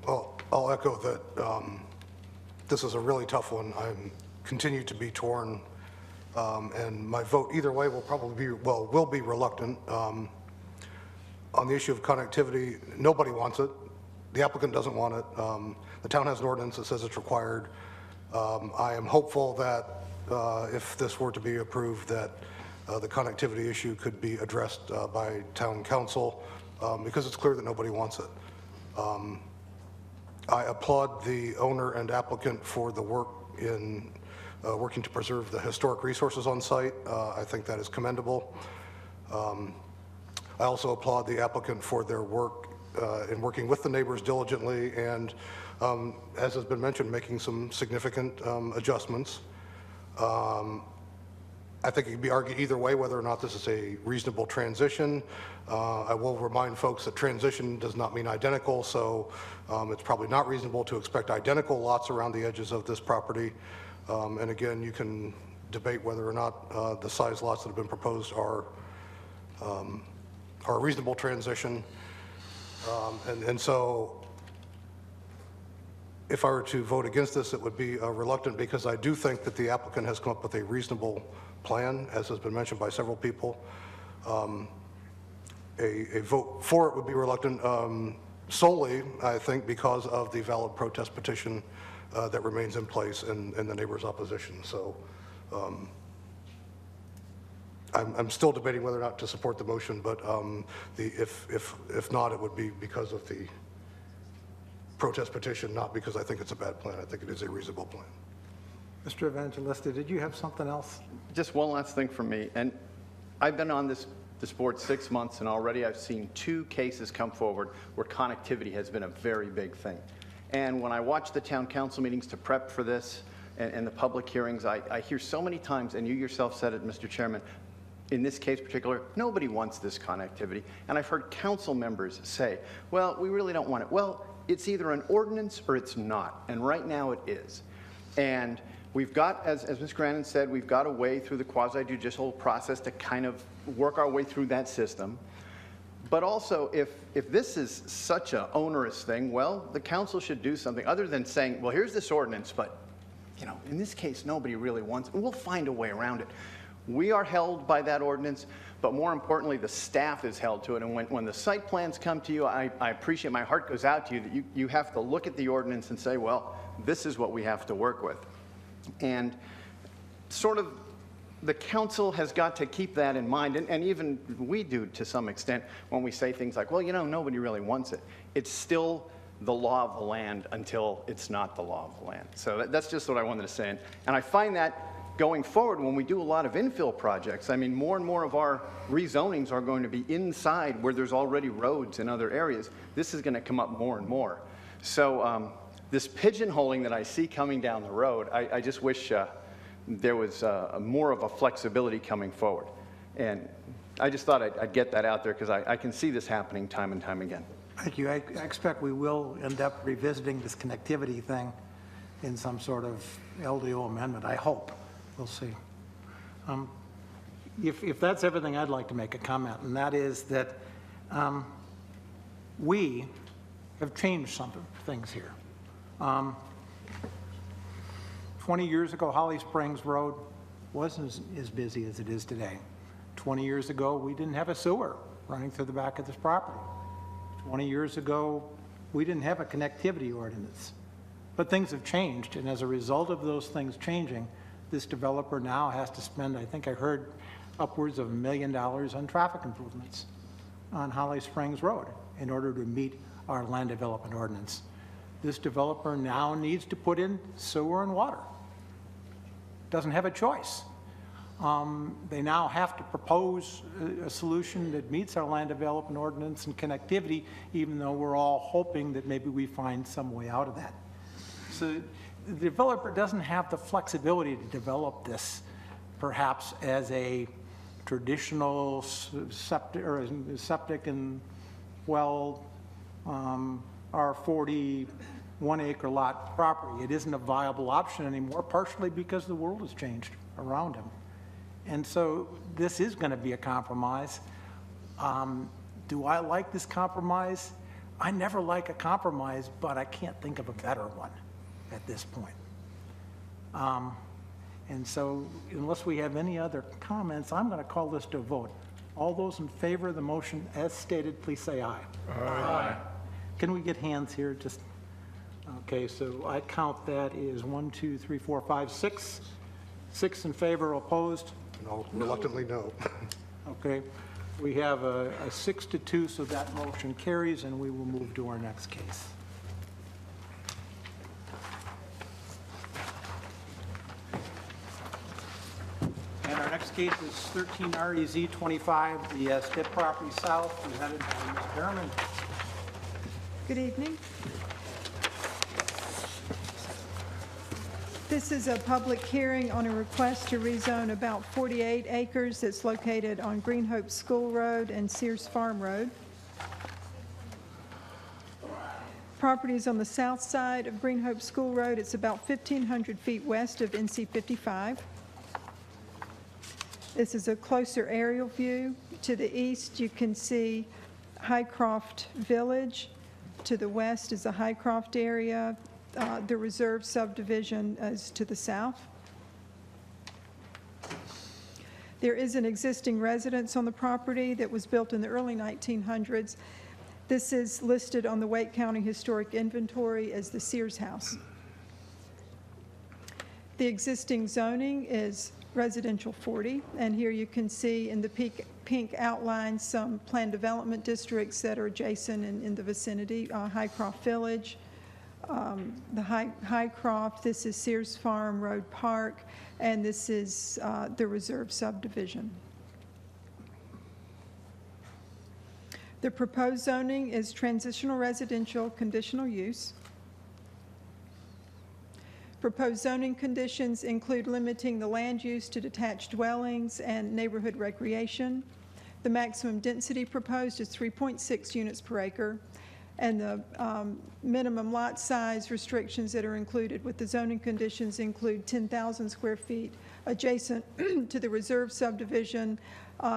Well, I'll echo that this is a really tough one. I continue to be torn, and my vote either way will probably be, will be reluctant. On the issue of connectivity, nobody wants it. The applicant doesn't want it. The town has an ordinance that says it's required. I am hopeful that if this were to be approved, that the connectivity issue could be addressed by town council, because it's clear that nobody wants it. I applaud the owner and applicant for the work in working to preserve the historic resources on site. I think that is commendable. I also applaud the applicant for their work in working with the neighbors diligently and, as has been mentioned, making some significant adjustments. I think it can be argued either way whether or not this is a reasonable transition. I will remind folks that transition does not mean identical, so it's probably not reasonable to expect identical lots around the edges of this property. And again, you can debate whether or not the size lots that have been proposed are a reasonable transition. And so if I were to vote against this, it would be reluctant, because I do think that the applicant has come up with a reasonable plan, as has been mentioned by several people. A vote for it would be reluctant solely, I think, because of the valid protest petition that remains in place and the neighbors' opposition. So I'm still debating whether or not to support the motion, but if not, it would be because of the protest petition, not because I think it's a bad plan. I think it is a reasonable plan. Mr. Evangelista, did you have something else? Just one last thing from me. And I've been on this board 6 months, and already I've seen 2 cases come forward where connectivity has been a very big thing. And when I watch the town council meetings to prep for this, and the public hearings, I hear so many times, and you yourself said it, Mr. Chairman, in this case particular, nobody wants this connectivity. And I've heard council members say, well, we really don't want it. Well, it's either an ordinance or it's not. And right now it is. And we've got, as Ms. Grannon said, we've got a way through the quasi-judicial process to kind of work our way through that system. But also, if this is such an onerous thing, well, the council should do something other than saying, well, here's this ordinance, but, you know, in this case, nobody really wants it. We'll find a way around it. We are held by that ordinance, but more importantly, the staff is held to it. And when the site plans come to you, I appreciate, my heart goes out to you that you have to look at the ordinance and say, well, this is what we have to work with. And sort of the council has got to keep that in mind, and even we do to some extent when we say things like, well, you know, nobody really wants it. It's still the law of the land until it's not the law of the land. So that's just what I wanted to say. And I find that going forward, when we do a lot of infill projects, I mean, more and more of our rezonings are going to be inside where there's already roads in other areas. This is going to come up more and more. So this pigeonholing that I see coming down the road, I just wish there was more of a flexibility coming forward. And I just thought I'd get that out there because I can see this happening time and time again. Thank you. I expect we will end up revisiting this connectivity thing in some sort of LDO amendment, I hope. We'll see. If that's everything, I'd like to make a comment, and that is that we have changed some things here. 20 years ago, Holly Springs Road wasn't as busy as it is today. 20 years ago, we didn't have a sewer running through the back of this property. 20 years ago, we didn't have a connectivity ordinance. But things have changed, and as a result of those things changing, this developer now has to spend, I think I heard, upwards of $1 million on traffic improvements on Holly Springs Road in order to meet our land development ordinance. This developer now needs to put in sewer and water. Doesn't have a choice. They now have to propose a solution that meets our land development ordinance and connectivity, even though we're all hoping that maybe we find some way out of that. So the developer doesn't have the flexibility to develop this perhaps as a traditional septic and well R40 1-acre lot property. It isn't a viable option anymore, partially because the world has changed around him. And so this is going to be a compromise. Do I like this compromise? I never like a compromise, but I can't think of a better one at this point. And so unless we have any other comments, I'm going to call this to a vote. All those in favor of the motion as stated, please say aye. Aye. Can we get hands here? Just okay, so I count that is 1, 2, 3, 4, 5, 6. 6 in favor, opposed? No, reluctantly no. Okay, we have a 6-2, so that motion carries, and we will move to our next case. And our next case is 13 REZ 25, the Stitt property south, presented by Ms. Behrman. Good evening. This is a public hearing on a request to rezone about 48 acres that's located on Green Hope School Road and Sears Farm Road. Property is on the south side of Green Hope School Road. It's about 1,500 feet west of NC 55. This is a closer aerial view. To the east, you can see Highcroft Village. To the west is the Highcroft area. The reserve subdivision is to the south. There is an existing residence on the property that was built in the early 1900s. This is listed on the Wake County Historic Inventory as the Sears House. The existing zoning is residential 40, and here you can see in the pink outline some planned development districts that are adjacent in the vicinity, Highcroft Village, the Highcroft, this is Sears Farm Road Park, and this is the reserve subdivision. The proposed zoning is transitional residential conditional use. Proposed zoning conditions include limiting the land use to detached dwellings and neighborhood recreation. The maximum density proposed is 3.6 units per acre, and the minimum lot size restrictions that are included with the zoning conditions include 10,000 square feet adjacent to the reserve subdivision,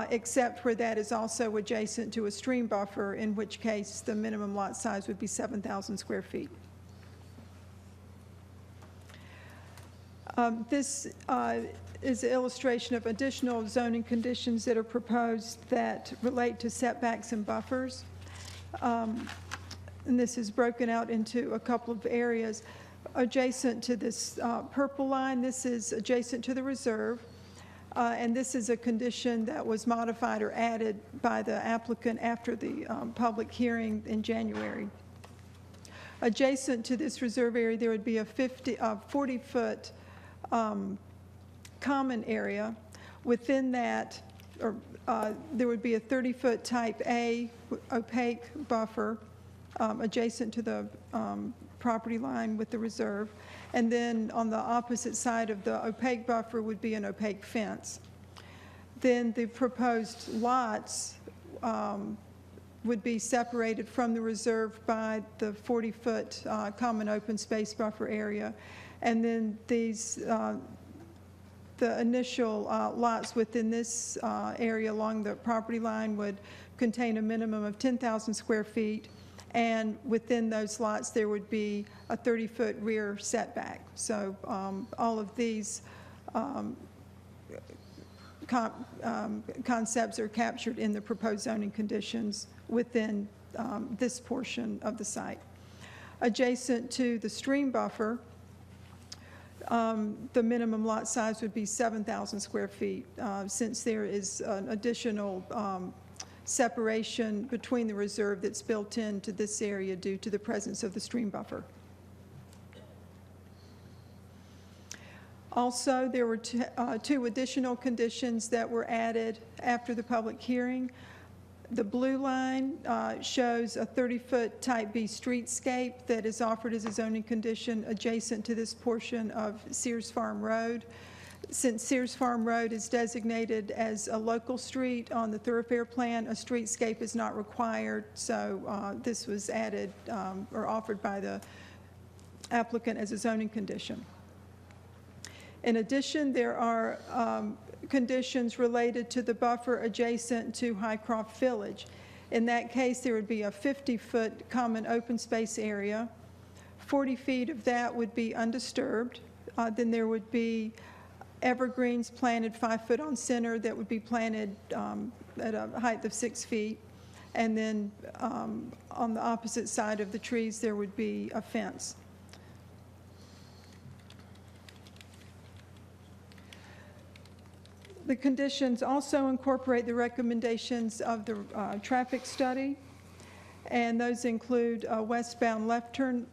except where that is also adjacent to a stream buffer, in which case the minimum lot size would be 7,000 square feet. This is an illustration of additional zoning conditions that are proposed that relate to setbacks and buffers. And this is broken out into a couple of areas. Adjacent to this purple line, this is adjacent to the reserve. And this is a condition that was modified or added by the applicant after the public hearing in January. Adjacent to this reserve area, there would be a 40-foot common area. Within that, there would be a 30-foot type A opaque buffer adjacent to the property line with the reserve. And then on the opposite side of the opaque buffer would be an opaque fence. Then the proposed lots would be separated from the reserve by the 40-foot common open space buffer area. And then these, the initial lots within this area along the property line would contain a minimum of 10,000 square feet. And within those lots, there would be a 30-foot rear setback. So all of these concepts are captured in the proposed zoning conditions within this portion of the site. Adjacent to the stream buffer, the minimum lot size would be 7,000 square feet, since there is an additional separation between the reserve that's built into this area due to the presence of the stream buffer. Also, there were two additional conditions that were added after the public hearing. The blue line shows a 30-foot type B streetscape that is offered as a zoning condition adjacent to this portion of Sears Farm Road. Since Sears Farm Road is designated as a local street on the thoroughfare plan, a streetscape is not required, so this was added or offered by the applicant as a zoning condition. In addition, there are conditions related to the buffer adjacent to Highcroft Village. In that case, there would be a 50-foot common open space area. 40 feet of that would be undisturbed. Then there would be evergreens planted 5 foot on center that would be planted at a height of 6 feet. And then on the opposite side of the trees, there would be a fence. The conditions also incorporate the recommendations of the traffic study, and those include westbound left turn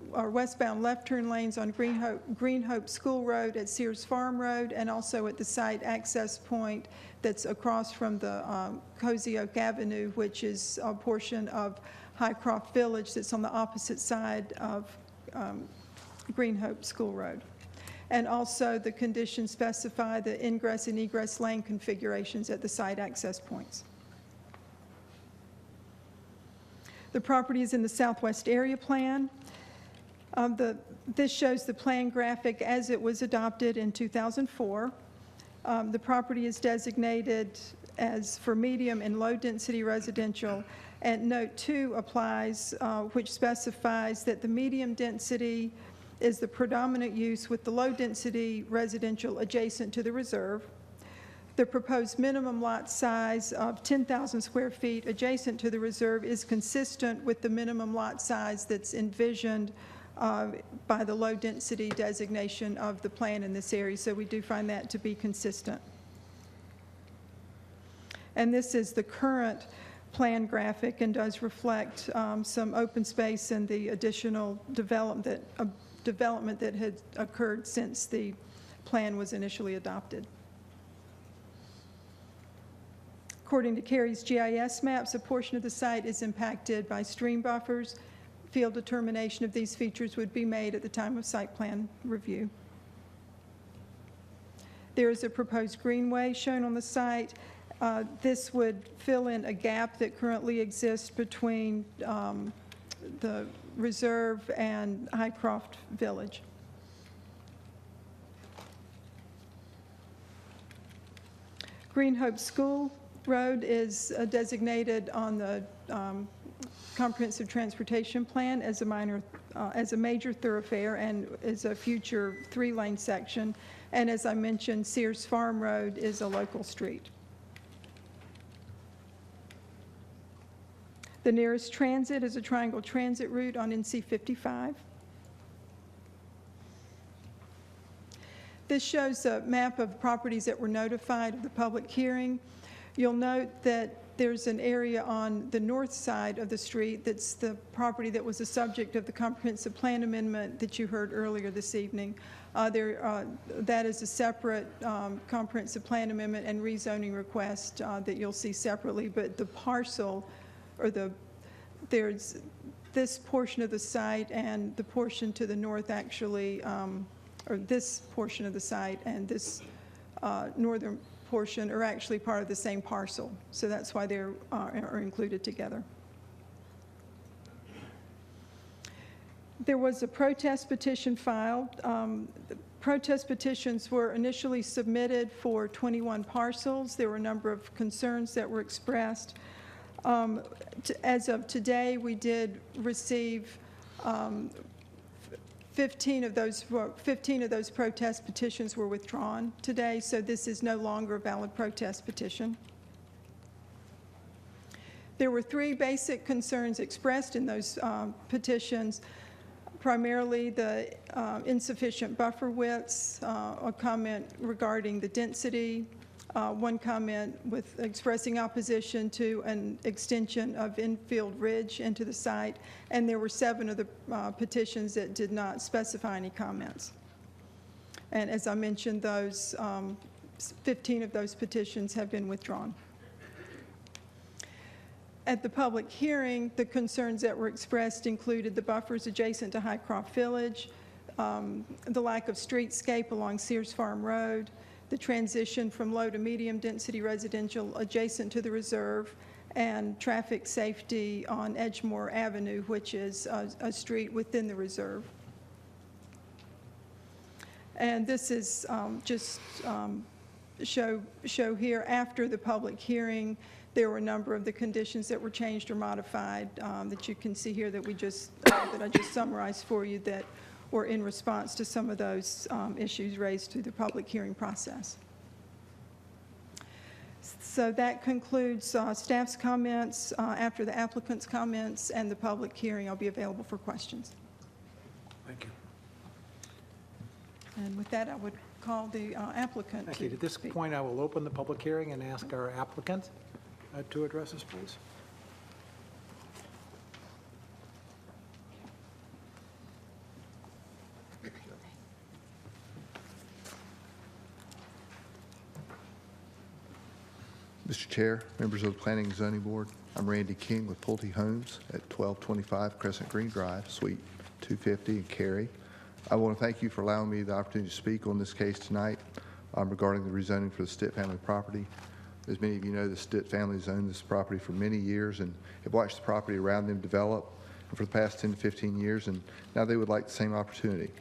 lanes on Green Hope School Road at Sears Farm Road, and also at the site access point that's across from the Cozy Oak Avenue, which is a portion of Highcroft Village that's on the opposite side of Green Hope School Road. And also the conditions specify the ingress and egress lane configurations at the site access points. The property is in the Southwest Area Plan. This shows the plan graphic as it was adopted in 2004. The property is designated as for medium and low density residential, and Note 2 applies, which specifies that the medium density is the predominant use with the low-density residential adjacent to the reserve. The proposed minimum lot size of 10,000 square feet adjacent to the reserve is consistent with the minimum lot size that's envisioned by the low-density designation of the plan in this area, so we do find that to be consistent. And this is the current plan graphic and does reflect some open space and the additional development that had occurred since the plan was initially adopted. According to Cary's GIS maps, a portion of the site is impacted by stream buffers. Field determination of these features would be made at the time of site plan review. There is a proposed greenway shown on the site. This would fill in a gap that currently exists between the reserve and Highcroft Village. Green Hope School Road is designated on the Comprehensive Transportation Plan as a major thoroughfare and is a future 3-lane section. And as I mentioned, Sears Farm Road is a local street. The nearest transit is a Triangle Transit route on NC 55. This shows a map of properties that were notified of the public hearing. You'll note that there's an area on the north side of the street that's the property that was the subject of the comprehensive plan amendment that you heard earlier this evening. That is a separate comprehensive plan amendment and rezoning request that you'll see separately, but the parcel or there's this portion of the site and the portion to the north actually, or this portion of the site and this northern portion are actually part of the same parcel. So that's why they are included together. There was a protest petition filed. The protest petitions were initially submitted for 21 parcels. There were a number of concerns that were expressed. As of today, we did receive 15 of those protest petitions were withdrawn today, so this is no longer a valid protest petition. There were 3 basic concerns expressed in those petitions, primarily the insufficient buffer widths, a comment regarding the density, one comment with expressing opposition to an extension of infield ridge into the site, and there were 7 of the petitions that did not specify any comments. And as I mentioned, those 15 of those petitions have been withdrawn. At the public hearing, the concerns that were expressed included the buffers adjacent to Highcroft Village, the lack of streetscape along Sears Farm Road, the transition from low to medium density residential adjacent to the reserve, and traffic safety on Edgemore Avenue, which is a street within the reserve. And this is just show here after the public hearing. There were a number of the conditions that were changed or modified that you can see here that that I just summarized for you that were in response to some of those issues raised through the public hearing process. So that concludes staff's comments. After the applicant's comments and the public hearing, I'll be available for questions. Thank you. And with that, I would call the applicant. Thank you. At this point, I will open the public hearing and ask our applicant to address us, please. Mr. Chair, members of the Planning and Zoning Board, I'm Randy King with Pulte Homes at 1225 Crescent Green Drive, Suite 250 in Cary. I want to thank you for allowing me the opportunity to speak on this case tonight regarding the rezoning for the Stitt family property. As many of you know, the Stitt family has owned this property for many years and have watched the property around them develop for the past 10 to 15 years, and now they would like the same opportunity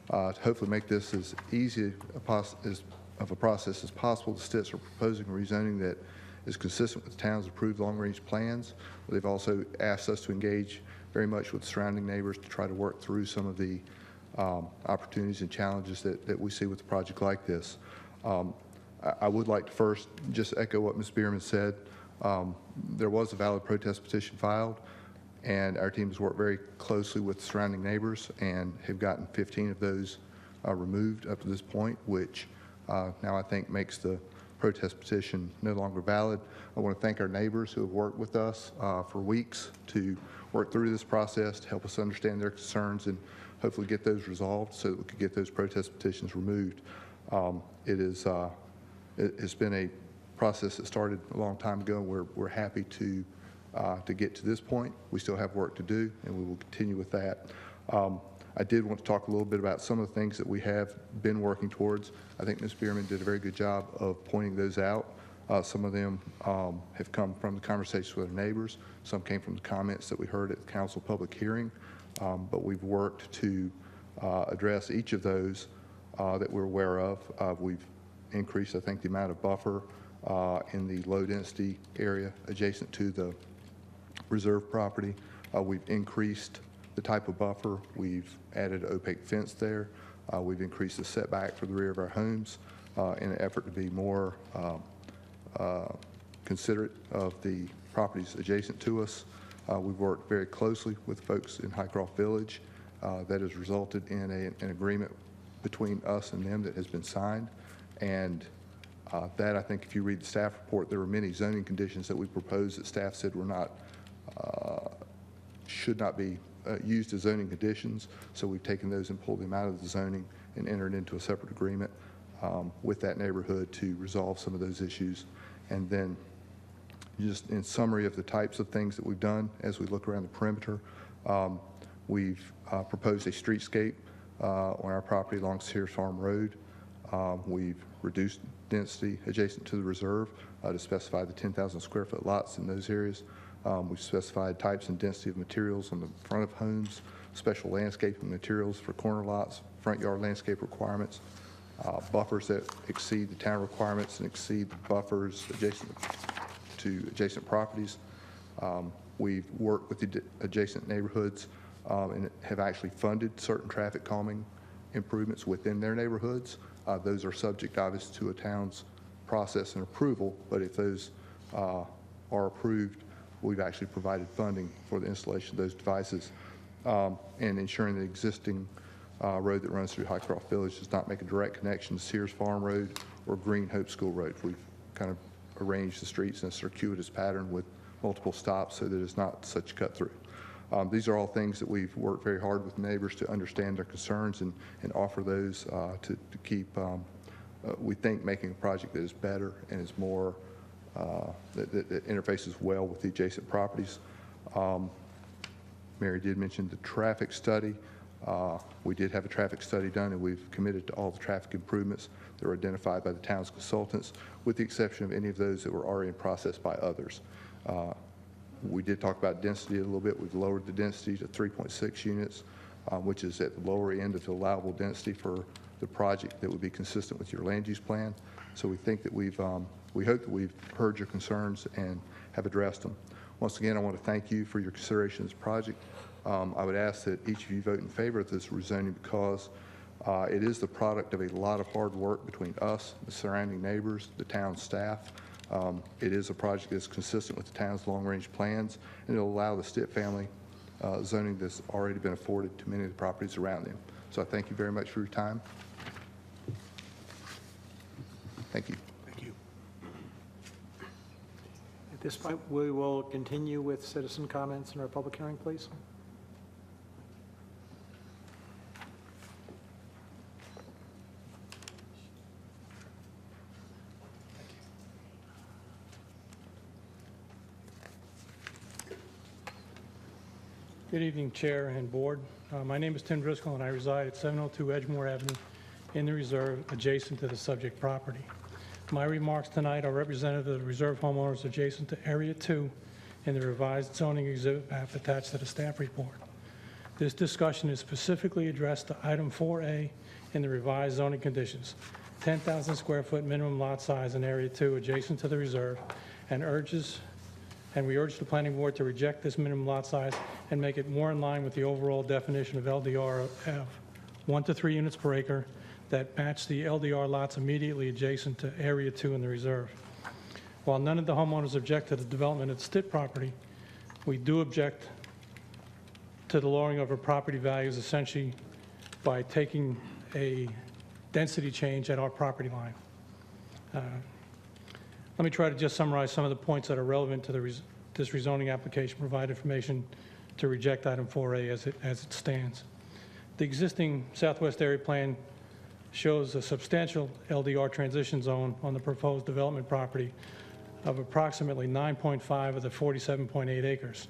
to hopefully make this as easy of a process as possible. The Stitts are proposing a rezoning that is consistent with the town's approved long-range plans. They've also asked us to engage very much with surrounding neighbors to try to work through some of the opportunities and challenges that we see with a project like this. I would like to first just echo what Ms. Bierman said. There was a valid protest petition filed, and our team has worked very closely with surrounding neighbors and have gotten 15 of those removed up to this point, which now I think makes the protest petition no longer valid. I want to thank our neighbors who have worked with us for weeks to work through this process to help us understand their concerns and hopefully get those resolved so that we could get those protest petitions removed. It's been a process that started a long time ago, and we're happy to get to this point. We still have work to do, and we will continue with that. I did want to talk a little bit about some of the things that we have been working towards. I think Ms. Bierman did a very good job of pointing those out. Some of them have come from the conversations with our neighbors. Some came from the comments that we heard at the council public hearing. But we've worked to address each of those that we're aware of. We've increased, I think, the amount of buffer in the low-density area adjacent to the reserve property. We've increased the type of buffer. We've added an opaque fence there. We've increased the setback for the rear of our homes in an effort to be more considerate of the properties adjacent to us. We've worked very closely with folks in Highcroft Village. That has resulted in an agreement between us and them that has been signed. And that, I think, if you read the staff report, there were many zoning conditions that we proposed that staff said were not, should not be used as zoning conditions. So we've taken those and pulled them out of the zoning and entered into a separate agreement with that neighborhood to resolve some of those issues. And then just in summary of the types of things that we've done as we look around the perimeter, we've proposed a streetscape on our property along Sears Farm Road. We've reduced density adjacent to the reserve to specify the 10,000 square foot lots in those areas. We've specified types and density of materials on the front of homes, special landscaping materials for corner lots, front yard landscape requirements, buffers that exceed the town requirements and exceed the buffers adjacent to adjacent properties. We've worked with the adjacent neighborhoods and have actually funded certain traffic calming improvements within their neighborhoods. Those are subject, obviously, to a town's process and approval, but if those are approved, we've actually provided funding for the installation of those devices and ensuring the existing road that runs through Highcroft Village does not make a direct connection to Sears Farm Road or Green Hope School Road. We've kind of arranged the streets in a circuitous pattern with multiple stops so that it's not such cut through. These are all things that we've worked very hard with neighbors to understand their concerns and offer those to keep, we think, making a project that is better and is more, that interfaces well with the adjacent properties. Mary did mention the traffic study. We did have a traffic study done, and we've committed to all the traffic improvements that were identified by the town's consultants, with the exception of any of those that were already in process by others. We did talk about density a little bit. We've lowered the density to 3.6 units, which is at the lower end of the allowable density for the project that would be consistent with your land use plan. So we think that we hope that we've heard your concerns and have addressed them. Once again, I want to thank you for your consideration of this project. I would ask that each of you vote in favor of this rezoning because it is the product of a lot of hard work between us, the surrounding neighbors, the town staff. It is a project that's consistent with the town's long-range plans, and it'll allow the Stitt family zoning that's already been afforded to many of the properties around them. So I thank you very much for your time. Thank you. Thank you. At this point, we will continue with citizen comments in our public hearing, please. Good evening, Chair and Board. My name is Tim Driscoll, and I reside at 702 Edgemore Avenue in the reserve adjacent to the subject property. My remarks tonight are representative of the reserve homeowners adjacent to Area 2 in the revised zoning exhibit map attached to the staff report. This discussion is specifically addressed to item 4A in the revised zoning conditions, 10,000 square foot minimum lot size in Area 2 adjacent to the reserve, and we urge the planning board to reject this minimum lot size and make it more in line with the overall definition of LDR of 1 to 3 units per acre that match the LDR lots immediately adjacent to Area 2 in the reserve. While none of the homeowners object to the development of the Stitt property, we do object to the lowering of our property values essentially by taking a density change at our property line. Let me try to just summarize some of the points that are relevant to this rezoning application, provide information to reject item 4A as it stands. The existing Southwest Area Plan shows a substantial LDR transition zone on the proposed development property of approximately 9.5 of the 47.8 acres.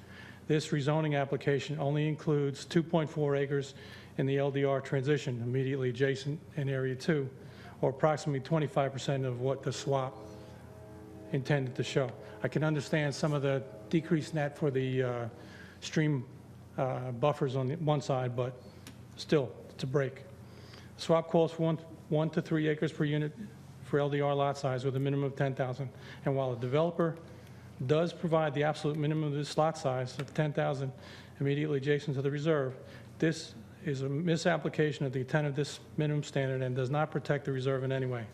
this rezoning application only includes 2.4 acres in the LDR transition immediately adjacent in Area 2, or approximately 25% of what the swap intended to show. I can understand some of the decreased net for the stream buffers on the one side, but still, it's a break. Swap calls for 1 to 3 acres per unit for LDR lot size with a minimum of 10,000. And while the developer does provide the absolute minimum of this lot size of 10,000 immediately adjacent to the reserve, this is a misapplication of the intent of this minimum standard and does not protect the reserve in any way.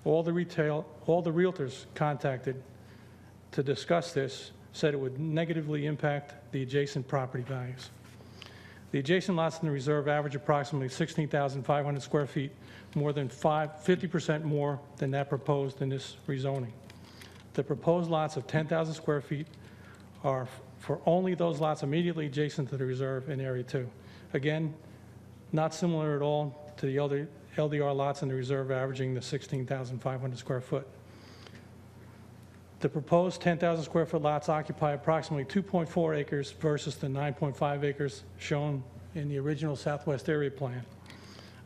All the realtors contacted to discuss this said it would negatively impact the adjacent property values. The adjacent lots in the reserve average approximately 16,500 square feet, more than 50% more than that proposed in this rezoning. The proposed lots of 10,000 square feet are for only those lots immediately adjacent to the reserve in Area 2. Again, not similar at all to the LDR lots in the reserve averaging the 16,500 square foot. The proposed 10,000 square foot lots occupy approximately 2.4 acres versus the 9.5 acres shown in the original Southwest area plan,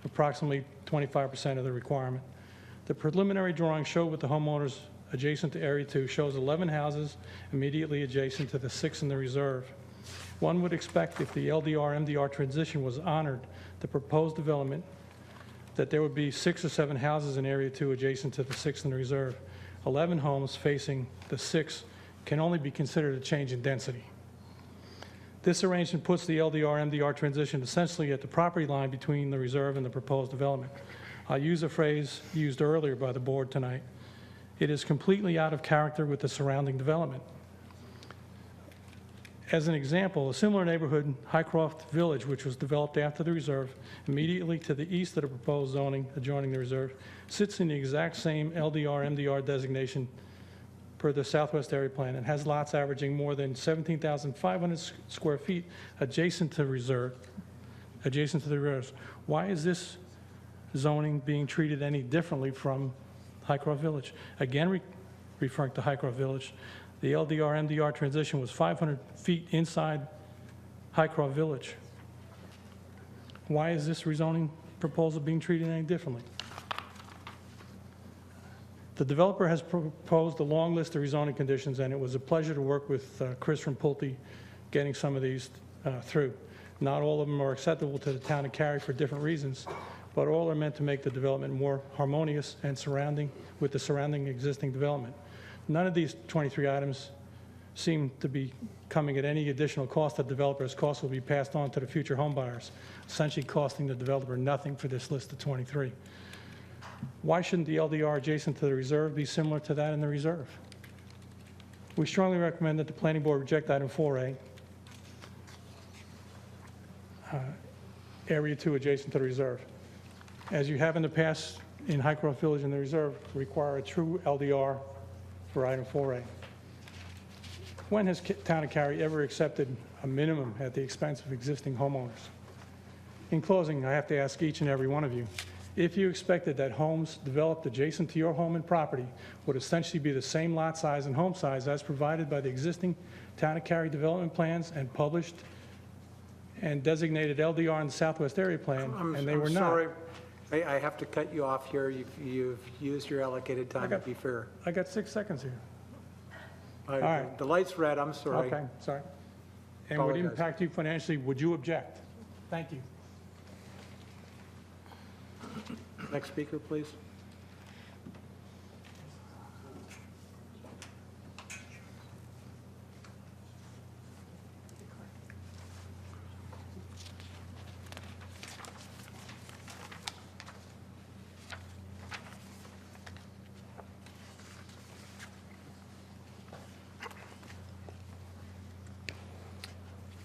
approximately 25% of the requirement. The preliminary drawing showed with the homeowners adjacent to Area 2 shows 11 houses immediately adjacent to the 6 in the reserve. One would expect if the LDR-MDR transition was honored, the proposed development, that there would be 6 or 7 houses in Area 2 adjacent to the 6 in the reserve. 11 homes facing the 6 can only be considered a change in density. This arrangement puts the LDR-MDR transition essentially at the property line between the reserve and the proposed development. I'll use a phrase used earlier by the board tonight. It is completely out of character with the surrounding development. As an example, a similar neighborhood, Highcroft Village, which was developed after the reserve, immediately to the east of the proposed zoning adjoining the reserve, sits in the exact same LDR-MDR designation per the Southwest area plan and has lots averaging more than 17,500 square feet adjacent to the reserve. Why is this zoning being treated any differently from Highcroft Village? Again, referring to Highcroft Village, the LDR-MDR transition was 500 feet inside Highcroft Village. Why is this rezoning proposal being treated any differently? The developer has proposed a long list of rezoning conditions, and it was a pleasure to work with Chris from Pulte getting some of these through. Not all of them are acceptable to the town of Cary for different reasons, but all are meant to make the development more harmonious and with the surrounding existing development. None of these 23 items seem to be coming at any additional cost to developers. Costs will be passed on to the future home buyers, essentially costing the developer nothing for this list of 23. Why shouldn't the LDR adjacent to the reserve be similar to that in the reserve? We strongly recommend that the planning board reject item 4A, Area 2 adjacent to the reserve. As you have in the past in Highcroft Village and the reserve, require a true LDR for item 4A. When has town of Cary ever accepted a minimum at the expense of existing homeowners? In closing, I have to ask each and every one of you, if you expected that homes developed adjacent to your home and property would essentially be the same lot size and home size as provided by the existing town of Cary development plans and published and designated LDR in the Southwest area plan, and they were not. I'm sorry, I have to cut you off here. You've used your allocated time, to be fair. I got 6 seconds here. All right. The light's red, I'm sorry. Okay, sorry. And would Apologize. impact you financially, would you object? Thank you. Next speaker, please.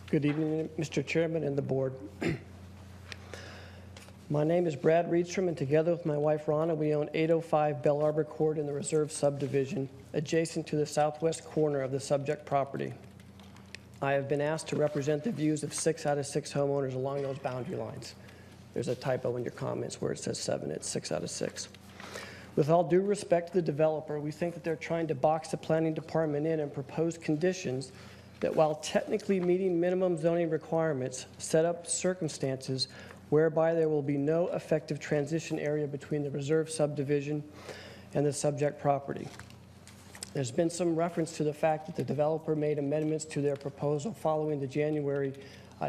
Good evening, Mr. Chairman and the board. My name is Brad Reedstrom, and together with my wife, Ronna, we own 805 Bell Arbor Court in the Reserve subdivision, adjacent to the southwest corner of the subject property. I have been asked to represent the views of 6 out of 6 homeowners along those boundary lines. There's a typo in your comments where it says 7, it's 6 out of 6. With all due respect to the developer, we think that they're trying to box the planning department in and propose conditions that while technically meeting minimum zoning requirements, set up circumstances whereby there will be no effective transition area between the reserve subdivision and the subject property. There's been some reference to the fact that the developer made amendments to their proposal following the January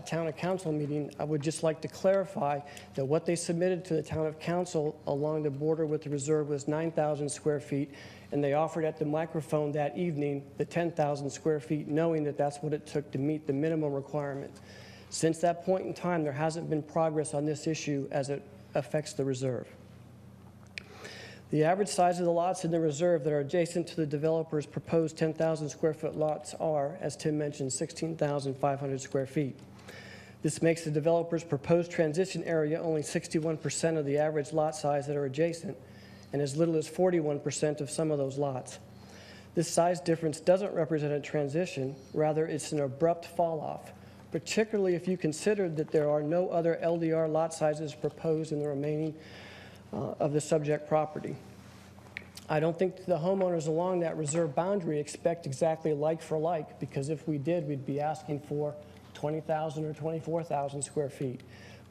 Town of Council meeting. I would just like to clarify that what they submitted to the Town of Council along the border with the reserve was 9,000 square feet, and they offered at the microphone that evening the 10,000 square feet, knowing that that's what it took to meet the minimum requirement. Since that point in time, there hasn't been progress on this issue as it affects the reserve. The average size of the lots in the reserve that are adjacent to the developer's proposed 10,000 square foot lots are, as Tim mentioned, 16,500 square feet. This makes the developer's proposed transition area only 61% of the average lot size that are adjacent, and as little as 41% of some of those lots. This size difference doesn't represent a transition, rather it's an abrupt fall off, particularly if you consider that there are no other LDR lot sizes proposed in the remaining of the subject property. I don't think the homeowners along that reserve boundary expect exactly like for like, because if we did, we'd be asking for 20,000 or 24,000 square feet.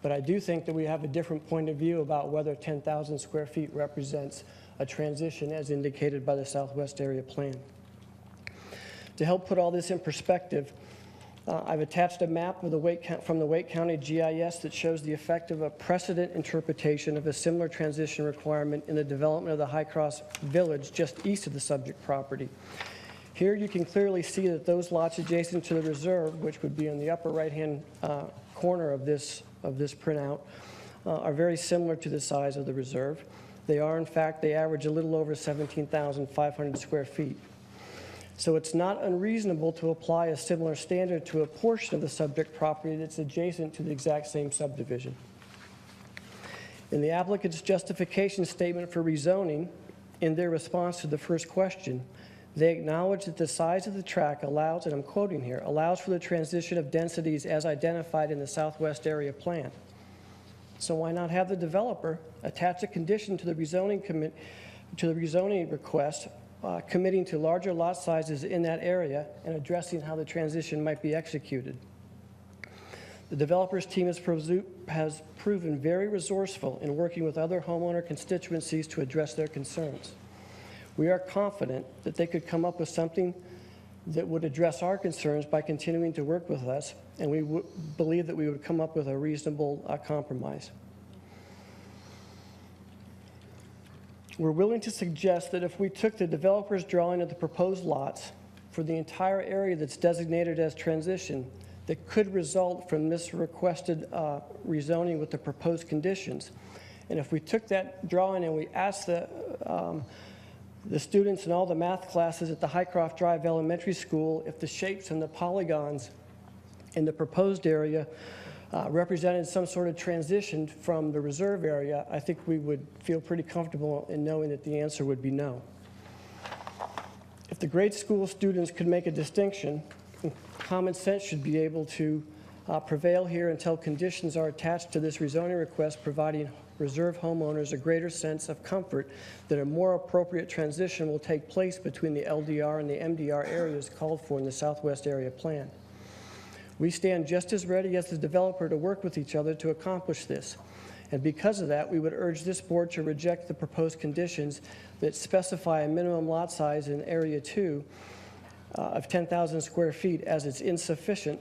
But I do think that we have a different point of view about whether 10,000 square feet represents a transition as indicated by the Southwest Area Plan. To help put all this in perspective, I've attached a map of from the Wake County GIS that shows the effect of a precedent interpretation of a similar transition requirement in the development of the High Cross Village just east of the subject property. Here you can clearly see that those lots adjacent to the reserve, which would be in the upper right-hand corner of this printout, are very similar to the size of the reserve. They are, in fact, they average a little over 17,500 square feet. So it's not unreasonable to apply a similar standard to a portion of the subject property that's adjacent to the exact same subdivision. In the applicant's justification statement for rezoning, in their response to the first question, they acknowledge that the size of the tract allows, and I'm quoting here, allows for the transition of densities as identified in the Southwest Area Plan. So why not have the developer attach a condition to the rezoning request committing to larger lot sizes in that area and addressing how the transition might be executed. The developer's team has proven very resourceful in working with other homeowner constituencies to address their concerns. We are confident that they could come up with something that would address our concerns by continuing to work with us, and we believe that we would come up with a reasonable compromise. We're willing to suggest that if we took the developer's drawing of the proposed lots for the entire area that's designated as transition that could result from this requested rezoning with the proposed conditions, and if we took that drawing and we asked the students in all the math classes at the Highcroft Drive Elementary School if the shapes and the polygons in the proposed area represented some sort of transition from the reserve area, I think we would feel pretty comfortable in knowing that the answer would be no. If the grade school students could make a distinction, common sense should be able to prevail here until conditions are attached to this rezoning request, providing reserve homeowners a greater sense of comfort that a more appropriate transition will take place between the LDR and the MDR areas called for in the Southwest Area Plan. We stand just as ready as the developer to work with each other to accomplish this. And because of that, we would urge this board to reject the proposed conditions that specify a minimum lot size in Area 2 of 10,000 square feet as it's insufficient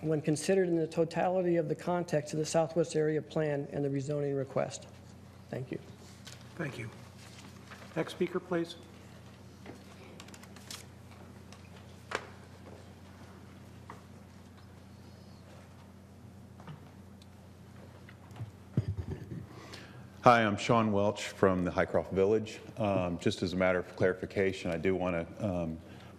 when considered in the totality of the context of the Southwest Area Plan and the rezoning request. Thank you. Thank you. Next speaker, please. Hi, I'm Sean Welch from the Highcroft Village. Just as a matter of clarification, I do want to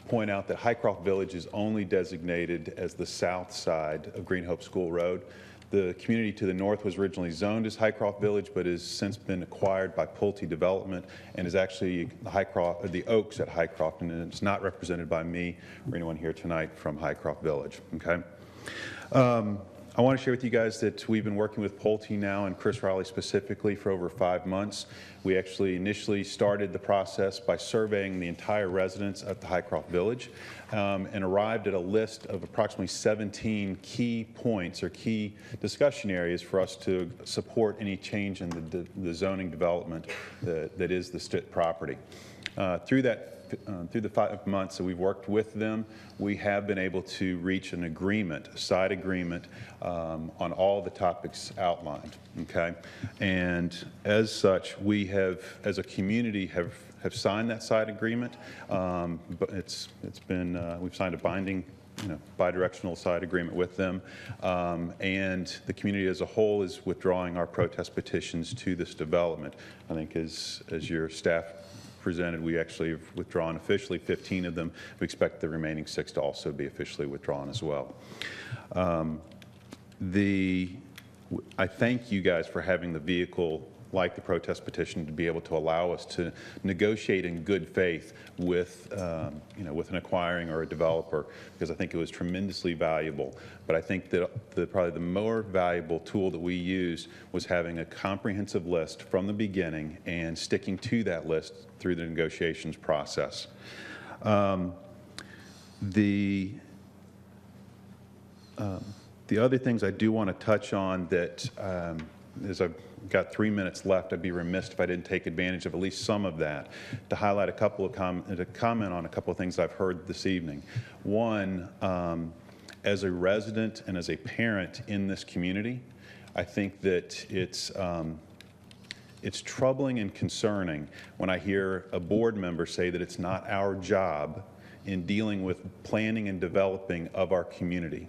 point out that Highcroft Village is only designated as the south side of Green Hope School Road. The community to the north was originally zoned as Highcroft Village, but has since been acquired by Pulte Development and is actually the Oaks at Highcroft, and it's not represented by me or anyone here tonight from Highcroft Village. Okay. I want to share with you guys that we've been working with Pulte now and Chris Riley specifically for over 5 months. We actually initially started the process by surveying the entire residents at the Highcroft Village and arrived at a list of approximately 17 key points or key discussion areas for us to support any change in the zoning development that is the Stitt property. Through the 5 months that we've worked with them, we have been able to reach an agreement, a side agreement, on all the topics outlined, okay? And as such, we have, as a community, have signed that side agreement, but it's been, we've signed a binding, bi-directional side agreement with them, and the community as a whole is withdrawing our protest petitions to this development. I think as your staff presented, we actually have withdrawn officially 15 of them. We expect the remaining 6 to also be officially withdrawn as well. I thank you guys for having the vehicle like the protest petition to be able to allow us to negotiate in good faith with, with an acquiring or a developer, because I think it was tremendously valuable. But I think that probably the more valuable tool that we used was having a comprehensive list from the beginning and sticking to that list through the negotiations process. The other things I do want to touch on that, as I've got 3 minutes left, I'd be remiss if I didn't take advantage of at least some of that to highlight a couple of comment on a couple of things I've heard this evening. One, as a resident and as a parent in this community, I think that it's troubling and concerning when I hear a board member say that it's not our job in dealing with planning and developing of our community.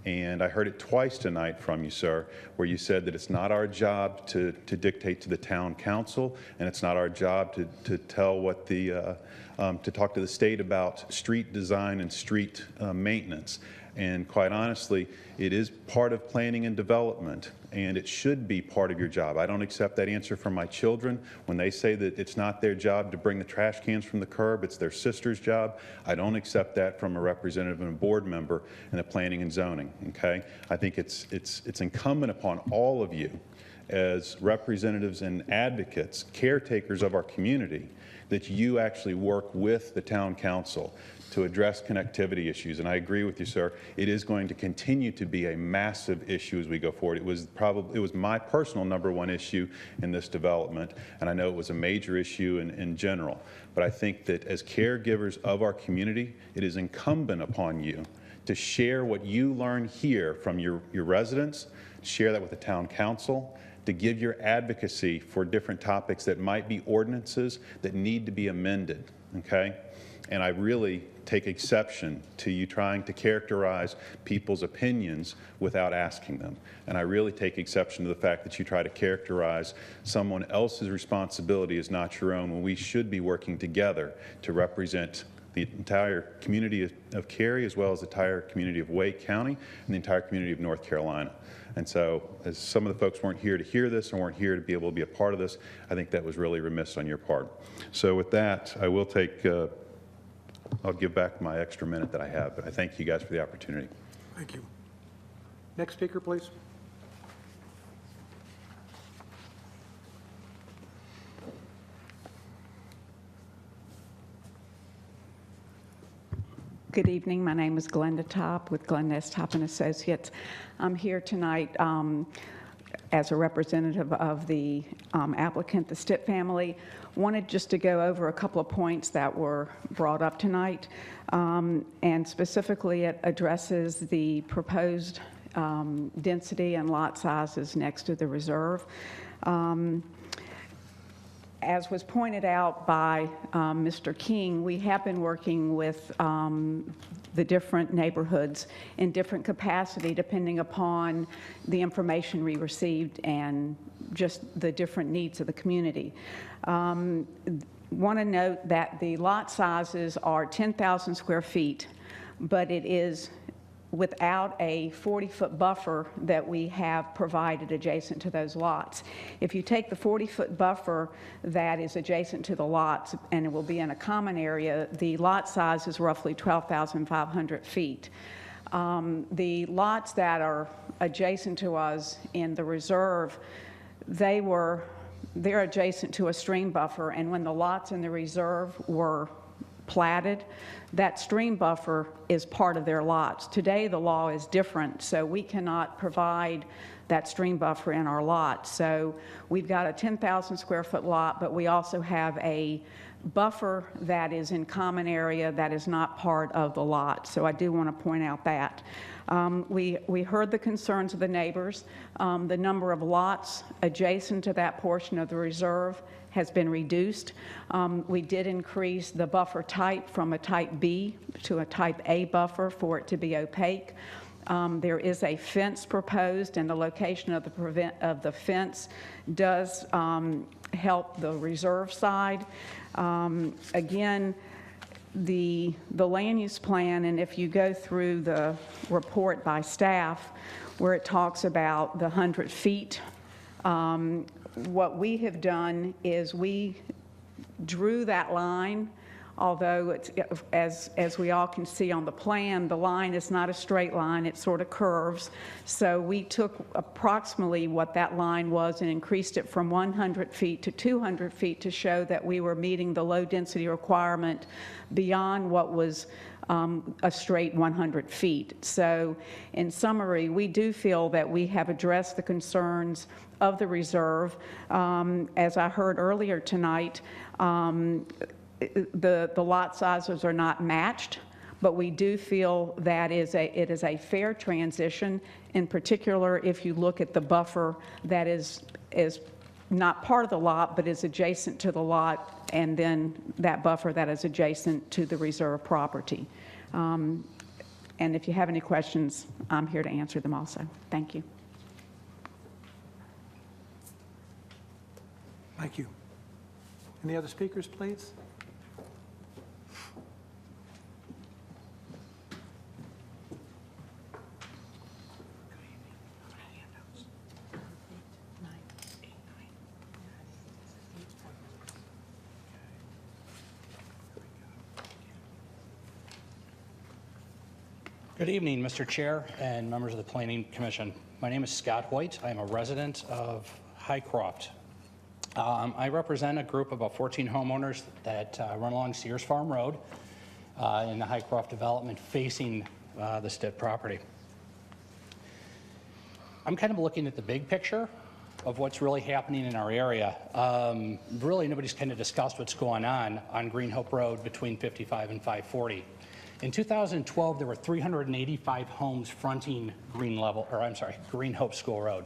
And I heard it twice tonight from you, sir, where you said that it's not our job to dictate to the town council, and it's not our job to tell what the, to talk to the state about street design and street maintenance. And quite honestly, it is part of planning and development, and it should be part of your job. I don't accept that answer from my children when they say that it's not their job to bring the trash cans from the curb, it's their sister's job. I don't accept that from a representative and a board member in the planning and zoning, okay? I think it's incumbent upon all of you as representatives and advocates, caretakers of our community, that you actually work with the town council to address connectivity issues. And I agree with you, sir. It is going to continue to be a massive issue as we go forward. It was my personal #1 issue in this development, and I know it was a major issue in general. But I think that as caregivers of our community, it is incumbent upon you to share what you learn here from your residents, share that with the town council, to give your advocacy for different topics that might be ordinances that need to be amended, okay? And I really take exception to you trying to characterize people's opinions without asking them. And I really take exception to the fact that you try to characterize someone else's responsibility as not your own, when we should be working together to represent the entire community of Cary, as well as the entire community of Wake County and the entire community of North Carolina. And so, as some of the folks weren't here to hear this and weren't here to be able to be a part of this, I think that was really remiss on your part. So with that, I will take, I'll give back my extra minute that I have, but I thank you guys for the opportunity. Thank you. Next speaker, please. Good evening. My name is Glenda Topp with Glenda S. Topp and Associates. I'm here tonight as a representative of the applicant, the Stitt family. Wanted just to go over a couple of points that were brought up tonight, and specifically it addresses the proposed density and lot sizes next to the reserve. As was pointed out by Mr. King, we have been working with the different neighborhoods in different capacity depending upon the information we received and just the different needs of the community. Want to note that the lot sizes are 10,000 square feet, but it is without a 40-foot buffer that we have provided adjacent to those lots. If you take the 40-foot buffer that is adjacent to the lots, and it will be in a common area, the lot size is roughly 12,500 feet. The lots that are adjacent to us in the reserve, they're adjacent to a stream buffer, and when the lots in the reserve were platted, that stream buffer is part of their lots. Today, the law is different, so we cannot provide that stream buffer in our lot. So we've got a 10,000 square foot lot, but we also have a buffer that is in common area that is not part of the lot. So I do want to point out that. We heard the concerns of the neighbors. The number of lots adjacent to that portion of the reserve has been reduced. We did increase the buffer type from a type B to a type A buffer for it to be opaque. There is a fence proposed, and the location of the fence does help the reserve side. Again, the land use plan, and if you go through the report by staff where it talks about the 100 feet, what we have done is we drew that line, although it's, as we all can see on the plan, the line is not a straight line, it sort of curves. So we took approximately what that line was and increased it from 100 feet to 200 feet to show that we were meeting the low density requirement beyond what was a straight 100 feet. So in summary, we do feel that we have addressed the concerns of the reserve. As I heard earlier tonight, the lot sizes are not matched, but we do feel that it is a fair transition, in particular if you look at the buffer that is not part of the lot but is adjacent to the lot, and then that buffer that is adjacent to the reserve property. And if you have any questions, I'm here to answer them also. Thank you. Thank you. Any other speakers, please? Good evening, Mr. Chair and members of the Planning Commission. My name is Scott Hoyt. I am a resident of Highcroft. I represent a group of about 14 homeowners that run along Sears Farm Road in the Highcroft development facing the Stitt property. I'm kind of looking at the big picture of what's really happening in our area. Really, nobody's kind of discussed what's going on Green Hope Road between 55 and 540. In 2012, there were 385 homes fronting Green Hope School Road.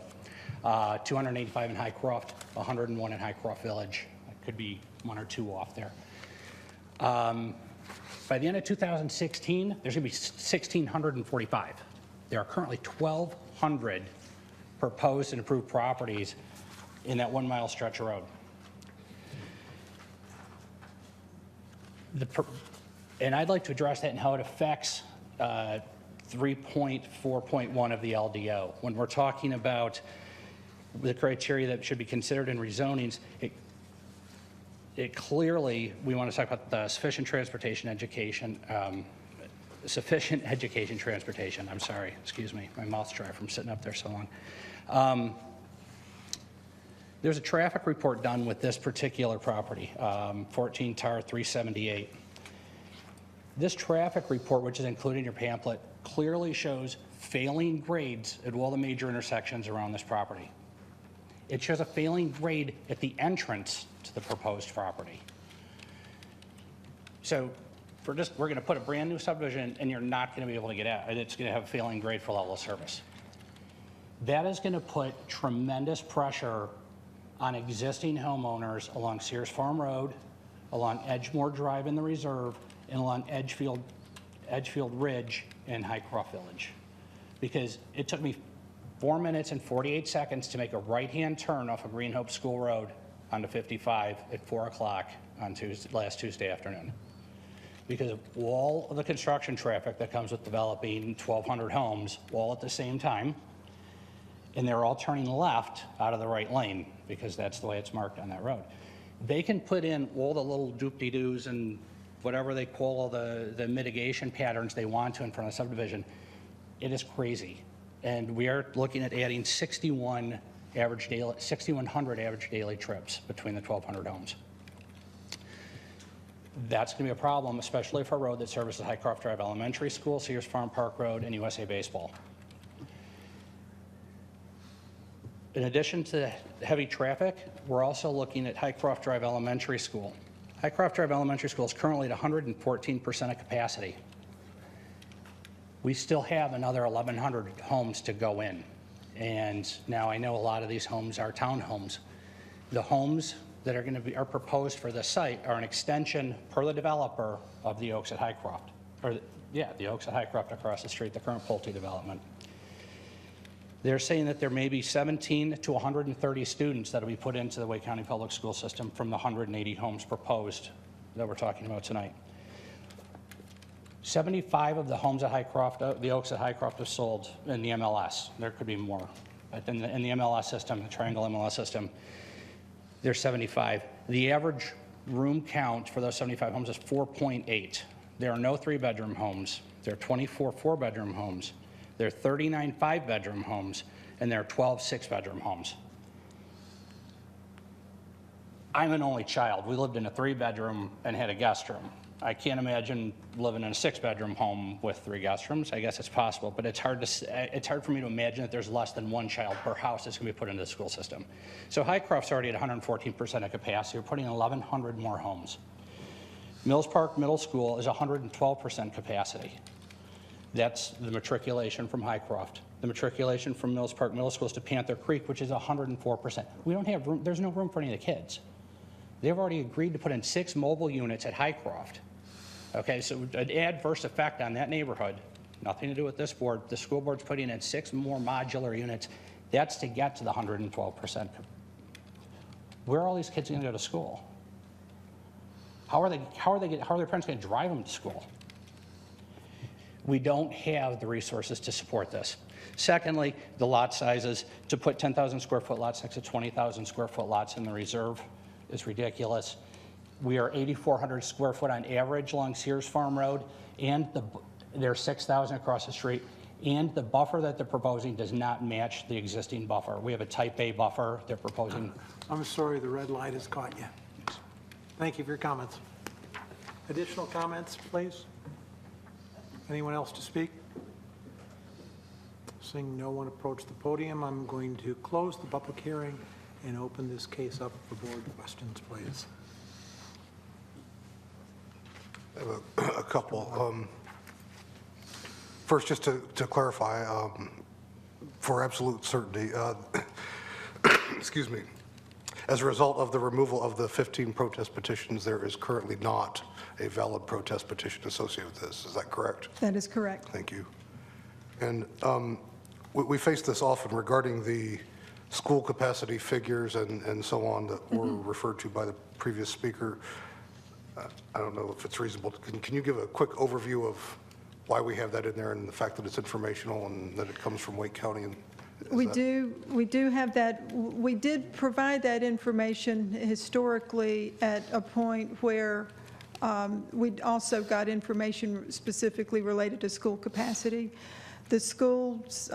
285 in Highcroft, 101 in Highcroft Village. It could be one or two off there. By the end of 2016, there's going to be 1,645. There are currently 1,200 proposed and approved properties in that 1 mile stretch of road. And I'd like to address that and how it affects 3.4.1 of the LDO. When we're talking about the criteria that should be considered in rezonings, it clearly, we want to talk about the sufficient transportation, transportation, I'm sorry, excuse me, my mouth's dry from sitting up there so long. There's a traffic report done with this particular property, 14 TAR 378. This traffic report, which is included in your pamphlet, clearly shows failing grades at all the major intersections around this property. It shows a failing grade at the entrance to the proposed property. So we're going to put a brand new subdivision and you're not going to be able to get out, and it's going to have a failing grade for level of service. That is going to put tremendous pressure on existing homeowners along Sears Farm Road, along Edgemore Drive in the reserve, and along Edgefield Ridge in Highcroft Village. Because it took me 4 minutes and 48 seconds to make a right-hand turn off of Green Hope School Road onto 55 at 4 o'clock on last Tuesday afternoon. Because of all of the construction traffic that comes with developing 1,200 homes all at the same time, and they're all turning left out of the right lane because that's the way it's marked on that road. They can put in all the little doop-de-doos and whatever they call the mitigation patterns they want to in front of the subdivision. It is crazy. And we are looking at adding 6,100 average daily trips between the 1,200 homes. That's going to be a problem, especially for a road that services Highcroft Drive Elementary School, Sears Farm Park Road, and USA Baseball. In addition to heavy traffic, we're also looking at Highcroft Drive Elementary School. Highcroft Drive Elementary School is currently at 114% of capacity. We still have another 1,100 homes to go in. And now I know a lot of these homes are townhomes. The homes that are proposed for the site are an extension, per the developer, of the Oaks at Highcroft. The Oaks at Highcroft across the street, the current Pulte development. They're saying that there may be 17 to 130 students that will be put into the Wake County Public School System from the 180 homes proposed that we're talking about tonight. 75 of the homes at Highcroft, the Oaks at Highcroft, are sold in the MLS. There could be more, but in the MLS system, the Triangle MLS system, there's 75. The average room count for those 75 homes is 4.8. There are no 3-bedroom homes. There are 24 4-bedroom homes. There are 39 5-bedroom homes, and there are 12 6-bedroom homes. I'm an only child. We lived in a 3-bedroom and had a guest room. I can't imagine living in a 6-bedroom home with 3 guest rooms. I guess it's possible, but it's hard for me to imagine that there's less than 1 child per house that's going to be put into the school system. So Highcroft's already at 114% of capacity. We're putting in 1,100 more homes. Mills Park Middle School is 112% capacity. That's the matriculation from Highcroft. The matriculation from Mills Park Middle School is to Panther Creek, which is 104%. We don't have room, there's no room for any of the kids. They've already agreed to put in 6 mobile units at Highcroft. Okay, so an adverse effect on that neighborhood, nothing to do with this board. The school board's putting in 6 more modular units. That's to get to the 112%. Where are all these kids going to go to school? How are their parents going to drive them to school? We don't have the resources to support this. Secondly, the lot sizes. To put 10,000 square foot lots next to 20,000 square foot lots in the reserve is ridiculous. We are 8,400 square foot on average along Sears Farm Road, and there's 6,000 across the street, and the buffer that they're proposing does not match the existing buffer. We have a type A buffer they're proposing. I'm sorry, the red light has caught you. Thank you for your comments. Additional comments, please? Anyone else to speak? Seeing no one approach the podium, I'm going to close the public hearing and open this case up for board questions, please. I have a couple. First, just to clarify, for absolute certainty, excuse me, as a result of the removal of the 15 protest petitions, there is currently not a valid protest petition associated with this. Is that correct? That is correct. Thank you. And we face this often regarding the school capacity figures and so on that were referred to by the previous speaker. I don't know if it's reasonable. Can you give a quick overview of why we have that in there and the fact that it's informational and that it comes from Wake County? And We do have that. We did provide that information historically at a point where we also got information specifically related to school capacity. The school's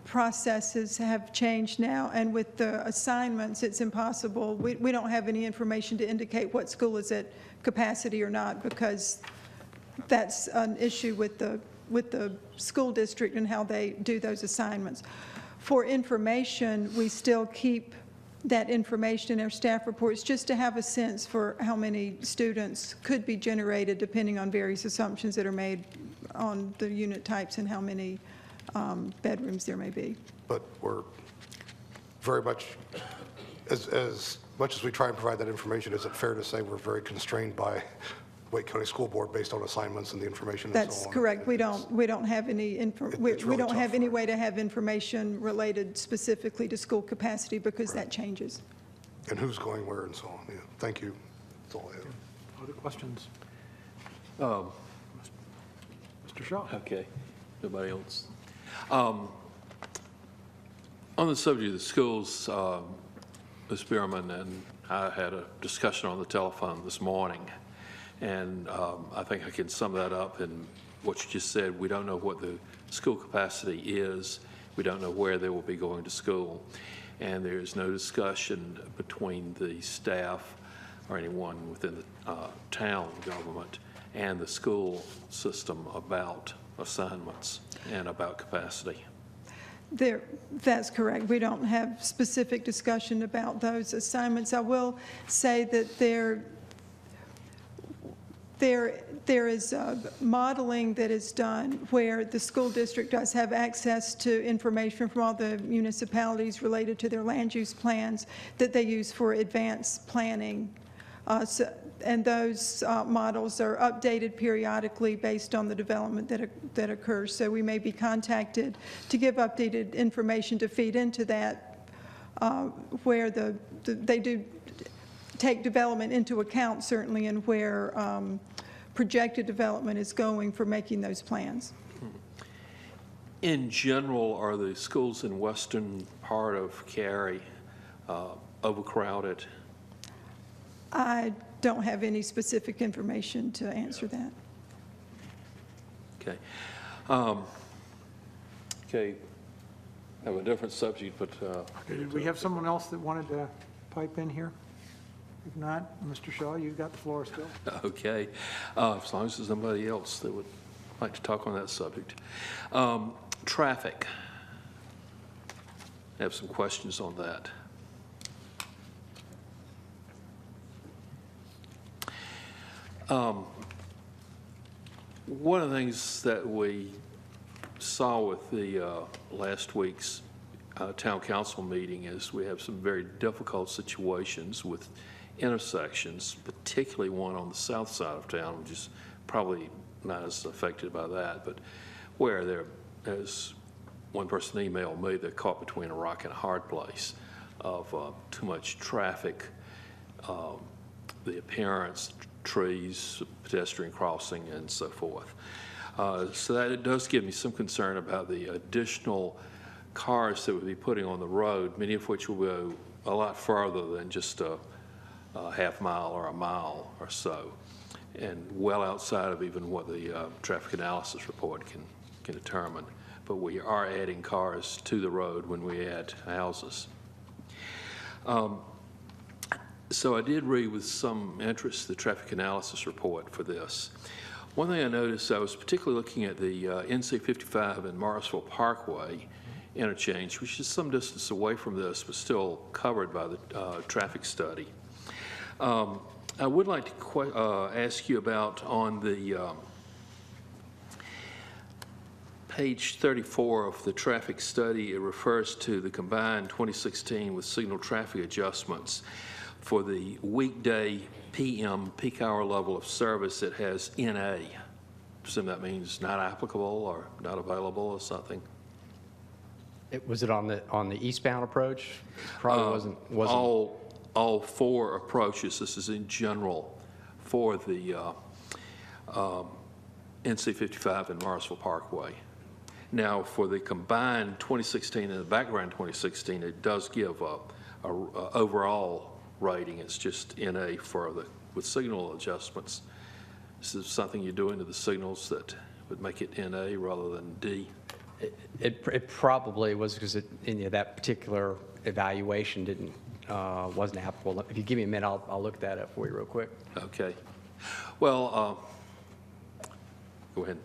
processes have changed now, and with the assignments, it's impossible. We don't have any information to indicate what school is at capacity or not, because that's an issue with the school district and how they do those assignments. For information, we still keep that information in our staff reports just to have a sense for how many students could be generated depending on various assumptions that are made on the unit types and how many bedrooms there may be. But we're very much, as much as we try and provide that information, is it fair to say we're very constrained by Wake County School Board based on assignments and the information and so on? That's correct. We don't have any we don't have any way to have information related specifically to school capacity because that changes. And who's going where and so on. Yeah. Thank you. That's all I have. Other questions? Mr. Shaw. Okay. Nobody else? On the subject of the schools, Ms. Bierman and I had a discussion on the telephone this morning, and I think I can sum that up in what you just said. We don't know what the school capacity is. We don't know where they will be going to school. And there's no discussion between the staff or anyone within the town government and the school system about assignments and about capacity. That's correct. We don't have specific discussion about those assignments. I will say that there is modeling that is done where the school district does have access to information from all the municipalities related to their land use plans that they use for advanced planning. And those models are updated periodically based on the development that occurs. So we may be contacted to give updated information to feed into that, where they do take development into account, certainly, and where projected development is going for making those plans. In general, are the schools in western part of Cary overcrowded? I don't have any specific information to answer that. Okay. Okay. I have a different subject, but... Did we have someone else that wanted to pipe in here? If not, Mr. Shaw, you've got the floor still. Okay. As long as there's somebody else that would like to talk on that subject. Traffic. I have some questions on that. One of the things that we saw with the last week's town council meeting is we have some very difficult situations with intersections, particularly one on the south side of town, which is probably not as affected by that, but where there, as one person emailed me, they're caught between a rock and a hard place of too much traffic, the appearance, trees, pedestrian crossing, and so forth. So that it does give me some concern about the additional cars that we'll be putting on the road, many of which will go a lot further than just a half mile or a mile or so, and well outside of even what the traffic analysis report can determine. But we are adding cars to the road when we add houses. So I did read with some interest the traffic analysis report for this. One thing I noticed, I was particularly looking at the NC 55 and Morrisville Parkway interchange, which is some distance away from this, but still covered by the traffic study. I would like to ask you about on the page 34 of the traffic study, it refers to the combined 2016 with signal traffic adjustments for the weekday PM peak hour level of service that has NA. I presume that means not applicable or not available or something. Was it on the eastbound approach? Probably wasn't. All four approaches. This is in general for the NC 55 and Morrisville Parkway. Now, for the combined 2016 and the background 2016, it does give a overall rating. It's just NA with signal adjustments. Is this something you do into the signals that would make it NA rather than D? It probably was because that particular evaluation wasn't applicable. If you give me a minute, I'll look that up for you real quick. Okay. Well, go ahead.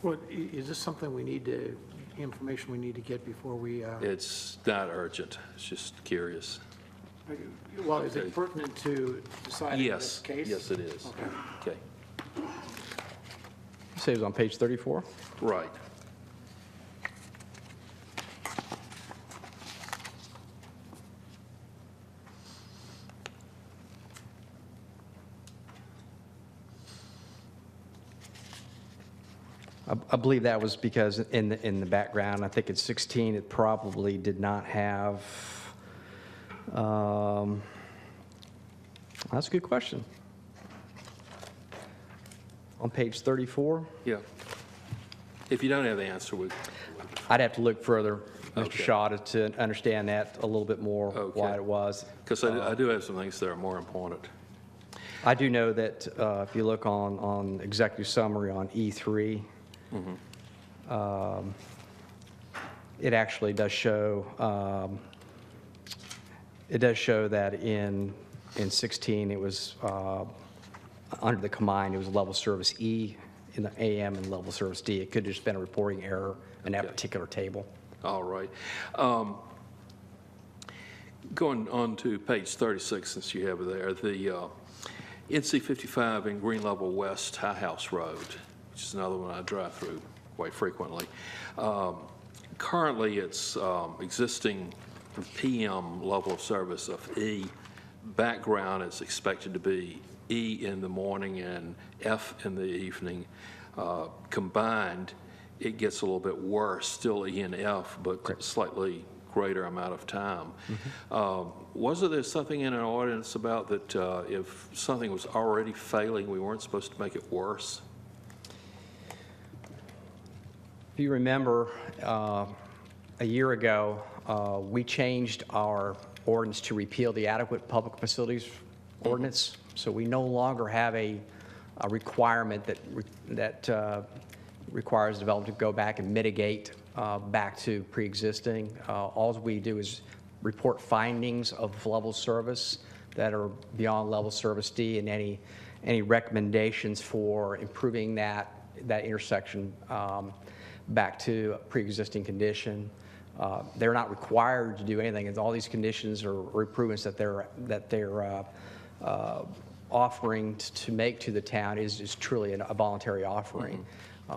Well, is this something we need to, information we need to get before we? It's not urgent. It's just curious. Well, is it pertinent to deciding this case? Yes, it is. Okay. You say it was on page 34? Right. I believe that was because in the background, I think it's 16, it probably did not have, that's a good question. On page 34? Yeah. If you don't have the answer, I'd have to look further, Mr. Okay. Shaw, to understand that a little bit more, why it was. Because I do have some things that are more important. I do know that if you look on executive summary on E3, It actually does show, that in 16, it was, under the combined, it was level service E in the AM and level service D. It could have just been a reporting error in that particular table. All right. Going on to page 36, since you have it there, the NC 55 in Green Level West High House Road, which is another one I drive through quite frequently. Currently, it's existing PM level of service of E. Background is expected to be E in the morning and F in the evening. Combined, it gets a little bit worse, still E and F, but slightly greater amount of time. Wasn't there something in our ordinance about that if something was already failing, we weren't supposed to make it worse? If you remember, a year ago, we changed our ordinance to repeal the adequate public facilities ordinance. So we no longer have a requirement that requires development to go back and mitigate back to pre-existing. All we do is report findings of level service that are beyond level service D, and any recommendations for improving that intersection back to a pre-existing condition. They're not required to do anything, and all these conditions or improvements that they're offering to make to the town is truly a voluntary offering.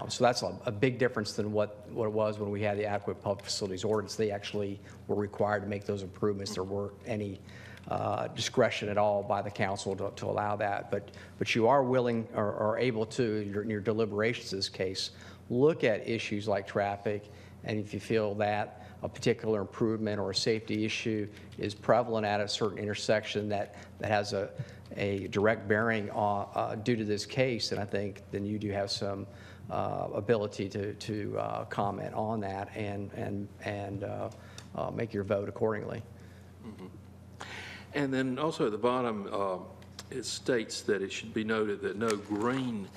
So that's a big difference than what it was when we had the adequate public facilities ordinance. They actually were required to make those improvements. There weren't any discretion at all by the council to allow that. But you are willing or able to, in your deliberations in this case, look at issues like traffic, and if you feel that a particular improvement or a safety issue is prevalent at a certain intersection that has a direct bearing on, due to this case, then I think then you do have some ability to comment on that and make your vote accordingly. And then also at the bottom, it states that it should be noted that no green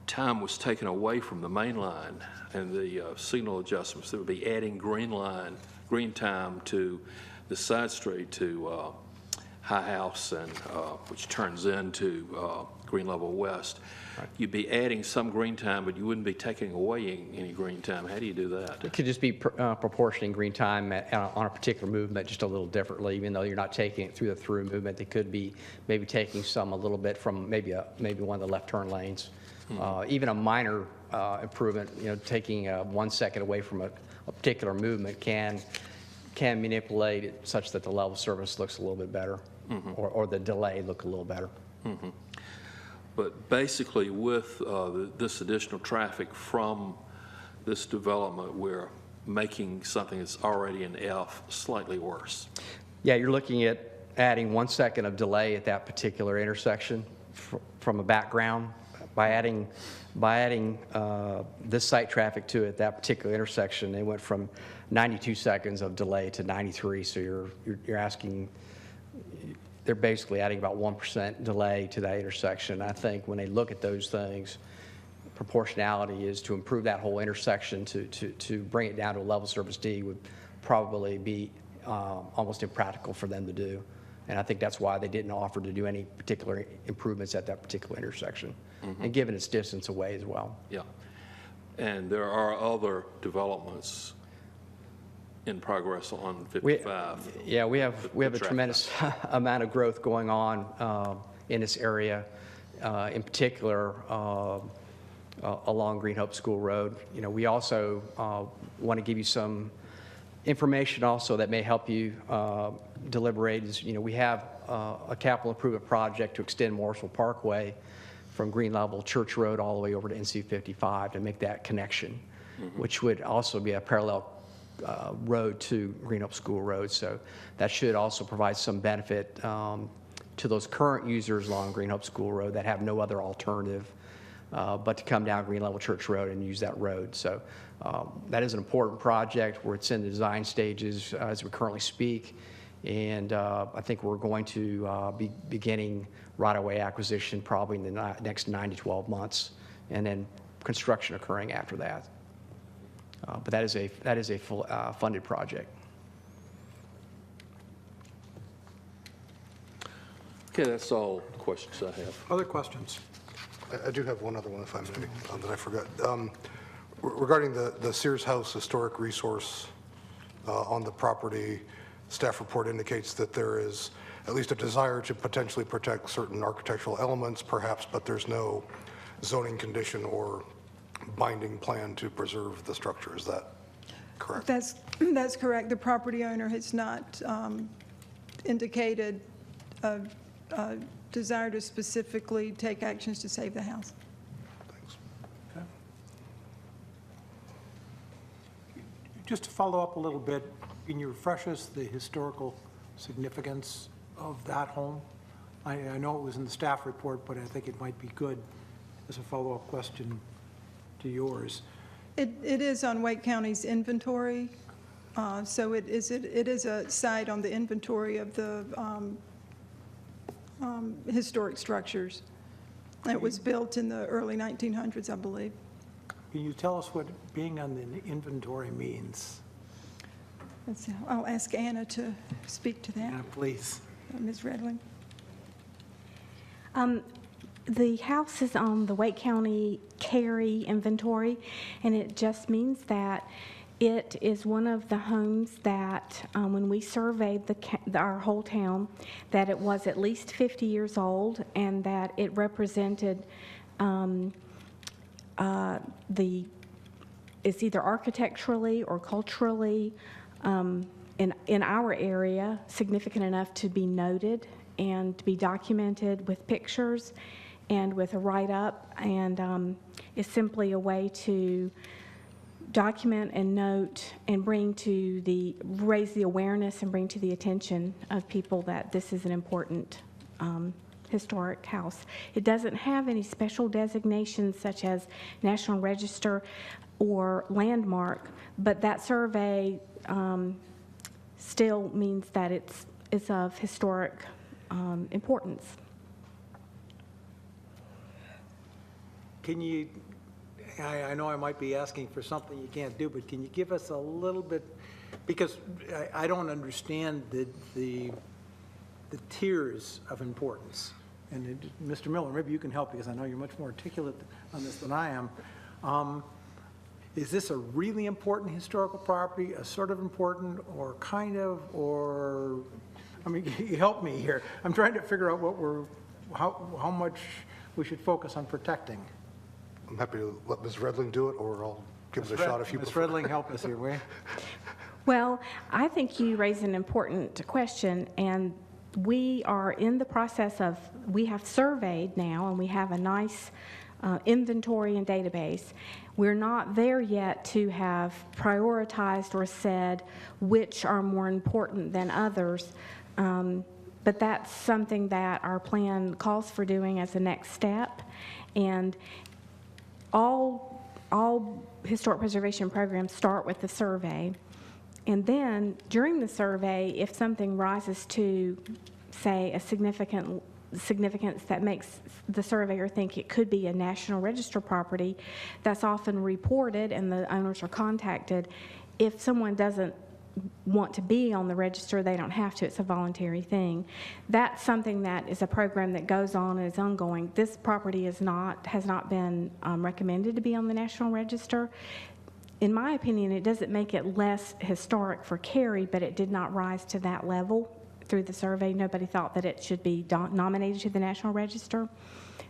time was taken away from the main line and the signal adjustments. That would be adding green time to the side street to High House, and which turns into Green Level West. Right. You'd be adding some green time, but you wouldn't be taking away any green time. How do you do that? It could just be proportioning green time on a particular movement just a little differently, even though you're not taking it through the through movement. They could be maybe taking some a little bit from maybe one of the left turn lanes. Even a minor improvement, taking 1 second away from a particular movement can manipulate it such that the level of service looks a little bit better, or the delay look a little better. But basically, with this additional traffic from this development, we're making something that's already in F slightly worse. Yeah, you're looking at adding 1 second of delay at that particular intersection from a background. By adding this site traffic to it, that particular intersection, they went from 92 seconds of delay to 93. So you're asking. They're basically adding about 1% delay to that intersection. I think when they look at those things, proportionality is to improve that whole intersection to bring it down to a level service D would probably be almost impractical for them to do. And I think that's why they didn't offer to do any particular improvements at that particular intersection, and given its distance away as well. Yeah. And there are other developments in progress on 55. We have a tremendous amount of growth going on in this area, in particular along Green Hope School Road. We also want to give you some information also that may help you deliberate. We have a capital improvement project to extend Morrisville Parkway from Green Level Church Road all the way over to NC 55 to make that connection, which would also be a parallel road to Green Hope School Road. So that should also provide some benefit to those current users along Green Hope School Road that have no other alternative but to come down Green Level Church Road and use that road. So that is an important project where it's in the design stages as we currently speak. And I think we're going to be beginning right-of-way acquisition probably in the next 9 to 12 months, and then construction occurring after that. But that is a full funded project. Okay, that's all the questions I have. Other questions? I do have one other one, if I may, that I forgot. Regarding the Sears House historic resource on the property, staff report indicates that there is at least a desire to potentially protect certain architectural elements, perhaps, but there's no zoning condition or binding plan to preserve the structure. Is that correct? That's correct. The property owner has not indicated a desire to specifically take actions to save the house. Thanks. Okay. Just to follow up a little bit, can you refresh us the historical significance of that home? I know it was in the staff report, but I think it might be good as a follow-up question to yours. It is on Wake County's inventory, so it is a site on the inventory of the historic structures. It was built in the early 1900s, I believe. Can you tell us what being on the inventory means? I'll ask Anna to speak to that. Anna, please. Ms. Redling. The house is on the Wake County Cary inventory, and it just means that it is one of the homes that, when we surveyed our whole town, that it was at least 50 years old, and that it represented it's either architecturally or culturally in our area significant enough to be noted and to be documented with pictures and with a write-up, and it's simply a way to document and note and raise the awareness and bring to the attention of people that this is an important historic house. It doesn't have any special designations such as National Register or landmark, but that survey still means that it's of historic importance. Can you, I know I might be asking for something you can't do, but can you give us a little bit, because I don't understand the tiers of importance. And Mr. Miller, maybe you can help, because I know you're much more articulate on this than I am. Is this a really important historical property, a sort of important, or kind of, or, I mean, you help me here. I'm trying to figure out how much we should focus on protecting. I'm happy to let Ms. Redling do it, or I'll give it a shot if you Ms. prefer. Redling, help us here, will you? Well, I think you raise an important question, and we are in the process of, we have surveyed now, and we have a nice inventory and database. We're not there yet to have prioritized or said which are more important than others, but that's something that our plan calls for doing as a next step. And all historic preservation programs start with the survey. And then during the survey, if something rises to, say, a significance that makes the surveyor think it could be a National Register property, that's often reported and the owners are contacted. If someone doesn't want to be on the register, they don't have to. It's a voluntary thing. That's something that is a program that goes on and is ongoing. This property has not been recommended to be on the National Register. In my opinion, it doesn't make it less historic for Cary, but it did not rise to that level through the survey. Nobody thought that it should be nominated to the National Register.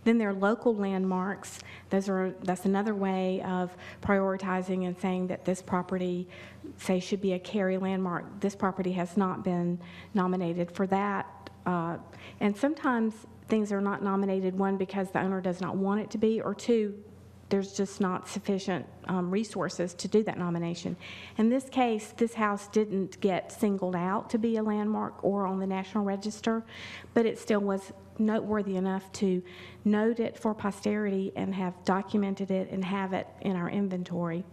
Then there are local landmarks. That's another way of prioritizing and saying that this property, say, should be a Cary landmark. This property has not been nominated for that. And sometimes things are not nominated, one, because the owner does not want it to be, or two, there's just not sufficient resources to do that nomination. In this case, this house didn't get singled out to be a landmark or on the National Register, but it still was noteworthy enough to note it for posterity and have documented it and have it in our inventory.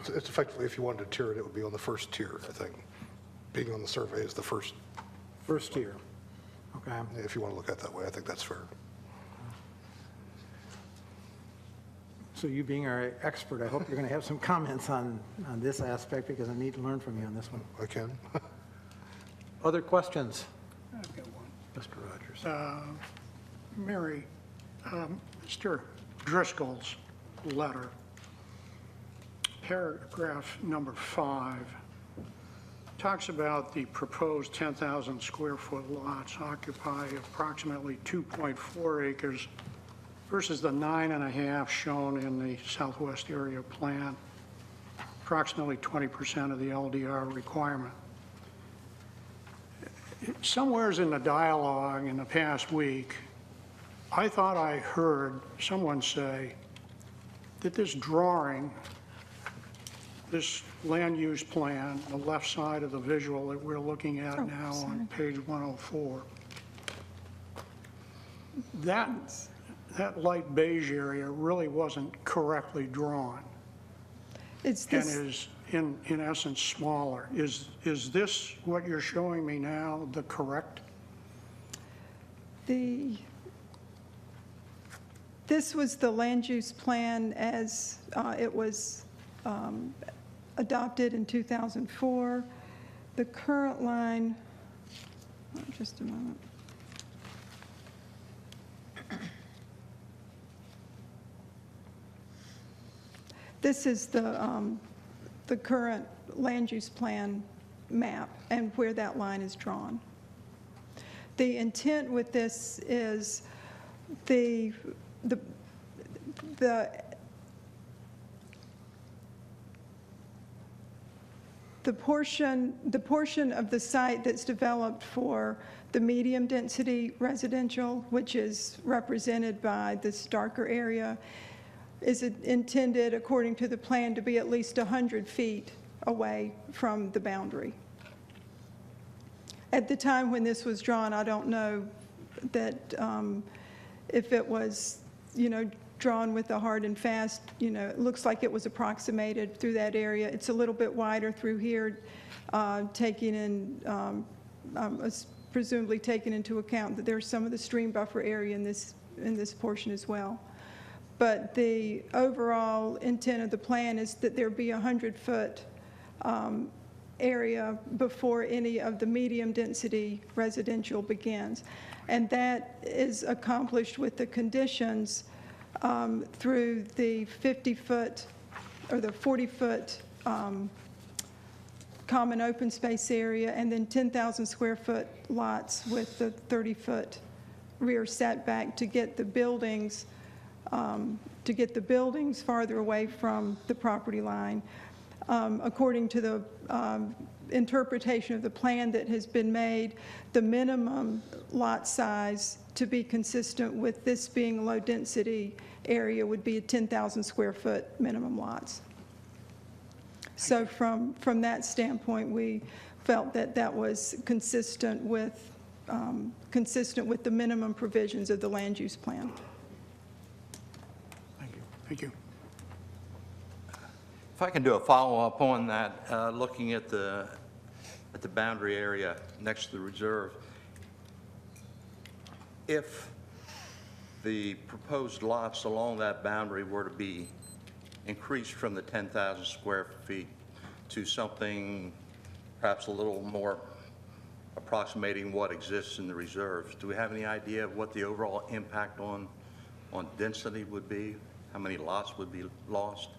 It's effectively, if you wanted to tier it, it would be on the first tier, I think. Being on the survey is the first. First tier. Okay. If you want to look at it that way, I think that's fair. So you being our expert, I hope you're going to have some comments on this aspect, because I need to learn from you on this one. I can. Other questions? I've got one. Mr. Rogers. Mary, Mr. Driscoll's letter, paragraph number 5, talks about the proposed 10,000 square foot lots occupy approximately 2.4 acres versus the 9.5 shown in the Southwest area plan, approximately 20% of the LDR requirement. Somewheres in the dialogue in the past week, I thought I heard someone say that this drawing, this land use plan, the left side of the visual that we're looking at now on page 104, that light beige area really wasn't correctly drawn. It's this. And is in essence smaller. Is this what you're showing me now, the correct? This was the land use plan as it was adopted in 2004. The current line, just a moment. This is the current land use plan map and where that line is drawn. The intent with this is the portion of the site that's developed for the medium density residential, which is represented by this darker area, is intended, according to the plan, to be at least 100 feet away from the boundary. At the time when this was drawn, I don't know that if it was, drawn with a hard and fast, it looks like it was approximated through that area. It's a little bit wider through here, taking in, presumably taking into account that there's some of the stream buffer area in this portion as well. But the overall intent of the plan is that there be a 100-foot area before any of the medium density residential begins. And that is accomplished with the conditions through the 50-foot or the 40-foot common open space area, and then 10,000 square foot lots with the 30-foot rear setback to get the buildings farther away from the property line. According to the interpretation of the plan that has been made, the minimum lot size to be consistent with this being a low density area would be a 10,000 square foot minimum lots. So from that standpoint, we felt that that was consistent with the minimum provisions of the land use plan. Thank you. If I can do a follow-up on that, looking at the boundary area next to the reserve, if the proposed lots along that boundary were to be increased from the 10,000 square feet to something perhaps a little more approximating what exists in the reserves, do we have any idea of what the overall impact on density would be? How many lots would be lost?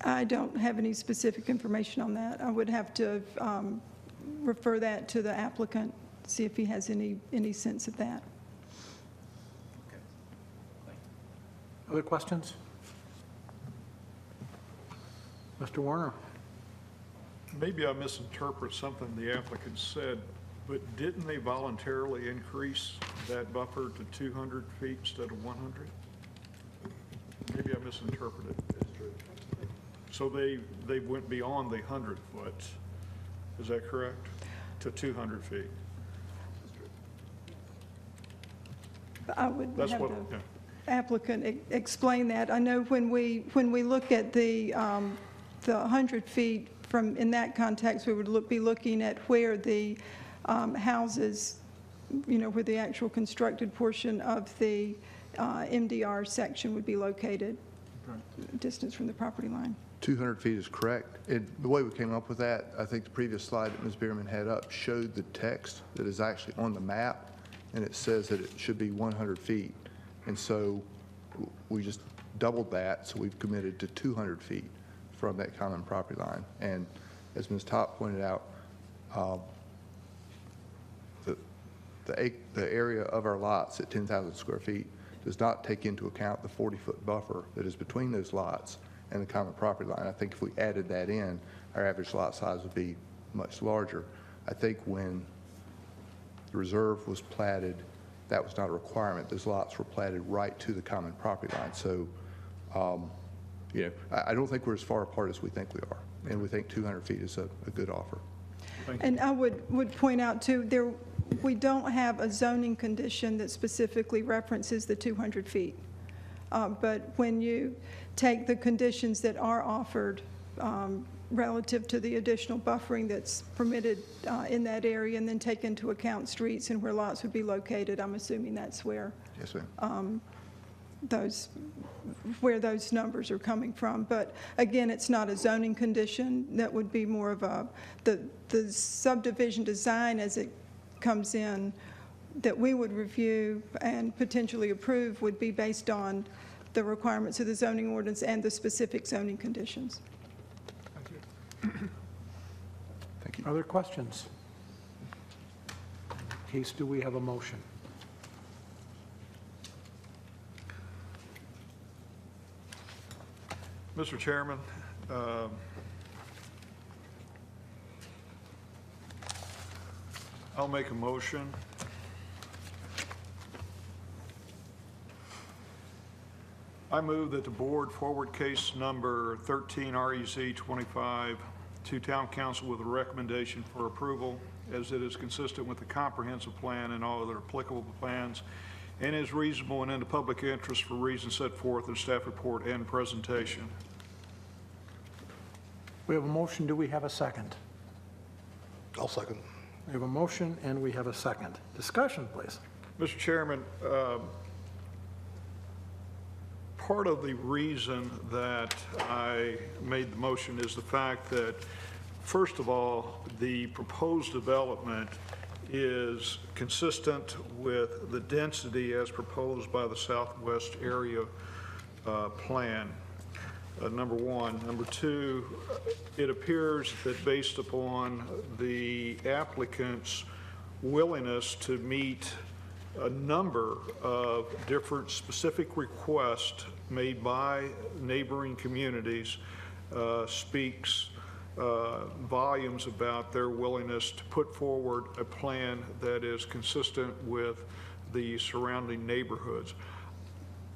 I don't have any specific information on that. I would have to refer that to the applicant, see if he has any sense of that. Okay. Thank you. Other questions? Mr. Warner? Maybe I misinterpret something the applicant said, but didn't they voluntarily increase that buffer to 200 feet instead of 100? Maybe I misinterpreted. So they went beyond the 100 foot, is that correct? To 200 feet? I would That's have what, the yeah. applicant explain that. I know when we look at the 100 feet from, in that context, we would be looking at where the houses, where the actual constructed portion of the MDR section would be located. distance from the property line. 200 feet is correct. The way we came up with that, I think the previous slide that Ms. Bierman had up showed the text that is actually on the map, and it says that it should be 100 feet. And so we just doubled that, so we've committed to 200 feet from that common property line. And as Ms. Top pointed out, the area of our lots at 10,000 square feet does not take into account the 40-foot buffer that is between those lots and the common property line. I think if we added that in, our average lot size would be much larger. I think when the reserve was platted, that was not a requirement. Those lots were platted right to the common property line. So, you know, I don't think we're as far apart as we think we are, and we think 200 feet is a good offer. And I would point out too, we don't have a zoning condition that specifically references the 200 feet. But when you take the conditions that are offered relative to the additional buffering that's permitted in that area, and then take into account streets and where lots would be located, I'm assuming that's where Yes, ma'am. where those numbers are coming from. But again, it's not a zoning condition. That would be more of the subdivision design as it comes in that we would review and potentially approve would be based on the requirements of the zoning ordinance and the specific zoning conditions. Thank you. Other questions? In that case, do we have a motion? Mr. Chairman, I'll make a motion I move that the board forward case number 13 REZ 25 to Town Council with a recommendation for approval as it is consistent with the comprehensive plan and all other applicable plans and is reasonable and in the public interest for reasons set forth in staff report and presentation. We have a motion. Do we have a second? I'll second. We have a motion and we have a second. Discussion, please. Mr. Chairman, part of the reason that I made the motion is the fact that, first of all, the proposed development is consistent with the density as proposed by the Southwest Area Plan, number one. Number two, it appears that based upon the applicant's willingness to meet a number of different specific requests made by neighboring communities speaks volumes about their willingness to put forward a plan that is consistent with the surrounding neighborhoods.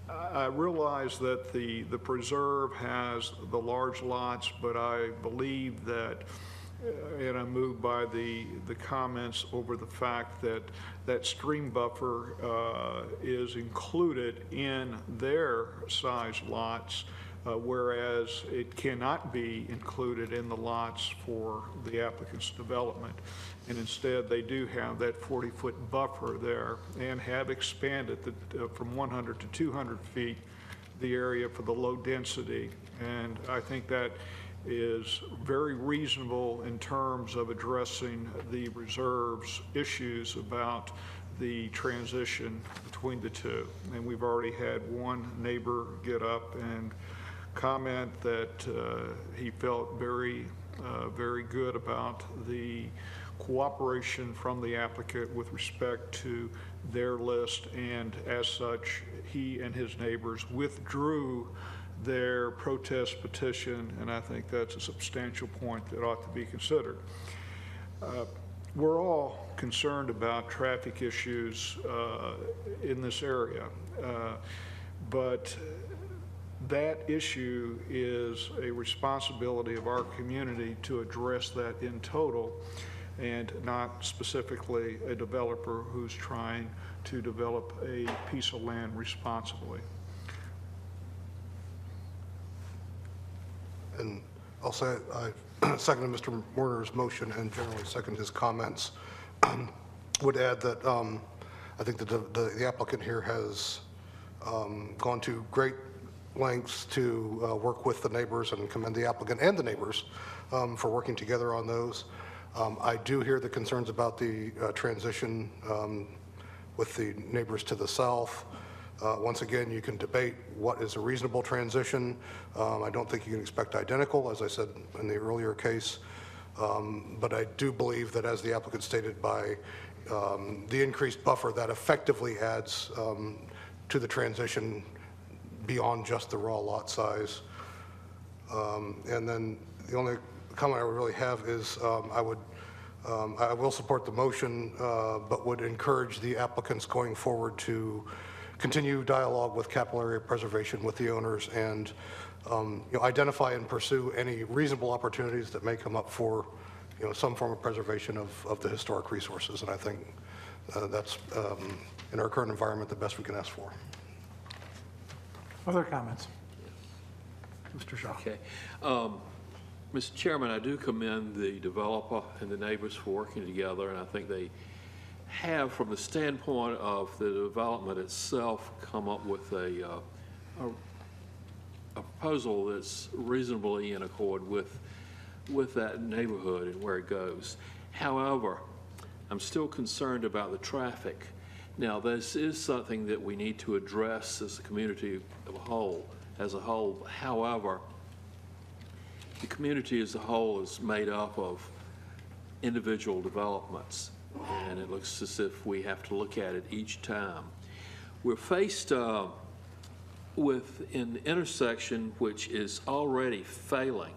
I realize that the preserve has the large lots, but I believe that, and I'm moved by the comments over the fact that that stream buffer is included in their size lots, whereas it cannot be included in the lots for the applicant's development. And instead, they do have that 40-foot buffer there and have expanded from 100 to 200 feet the area for the low density. And I think that is very reasonable in terms of addressing the reserve's issues about the transition between the two. And we've already had one neighbor get up and comment that he felt very good about the cooperation from the applicant with respect to their list, and as such, he and his neighbors withdrew their protest petition, and I think that's a substantial point that ought to be considered. We're all concerned about traffic issues in this area, but that issue is a responsibility of our community to address that in total, and not specifically a developer who's trying to develop a piece of land responsibly. And I'll say I second Mr. Werner's motion and generally second his comments. Would add that I think that the applicant here has gone to great lengths to work with the neighbors and commend the applicant and the neighbors for working together on those. I do hear the concerns about the transition with the neighbors to the south. Once again, you can debate what is a reasonable transition. I don't think you can expect identical, as I said in the earlier case. But I do believe that, as the applicant stated, by the increased buffer, that effectively adds to the transition beyond just the raw lot size. And then the only comment I would really have is I will support the motion, but would encourage the applicants going forward to continue dialogue with capital area preservation with the owners and identify and pursue any reasonable opportunities that may come up for some form of preservation of the historic resources. And I think that's, in our current environment, the best we can ask for. Other comments? Mr. Shaw. Okay. Mr. Chairman, I do commend the developer and the neighbors for working together, and I think they have, from the standpoint of the development itself, come up with a proposal that's reasonably in accord with that neighborhood and where it goes. However, I'm still concerned about the traffic. Now, this is something that we need to address as a community as a whole. However, the community as a whole is made up of individual developments, and it looks as if we have to look at it each time. We're faced with an intersection which is already failing.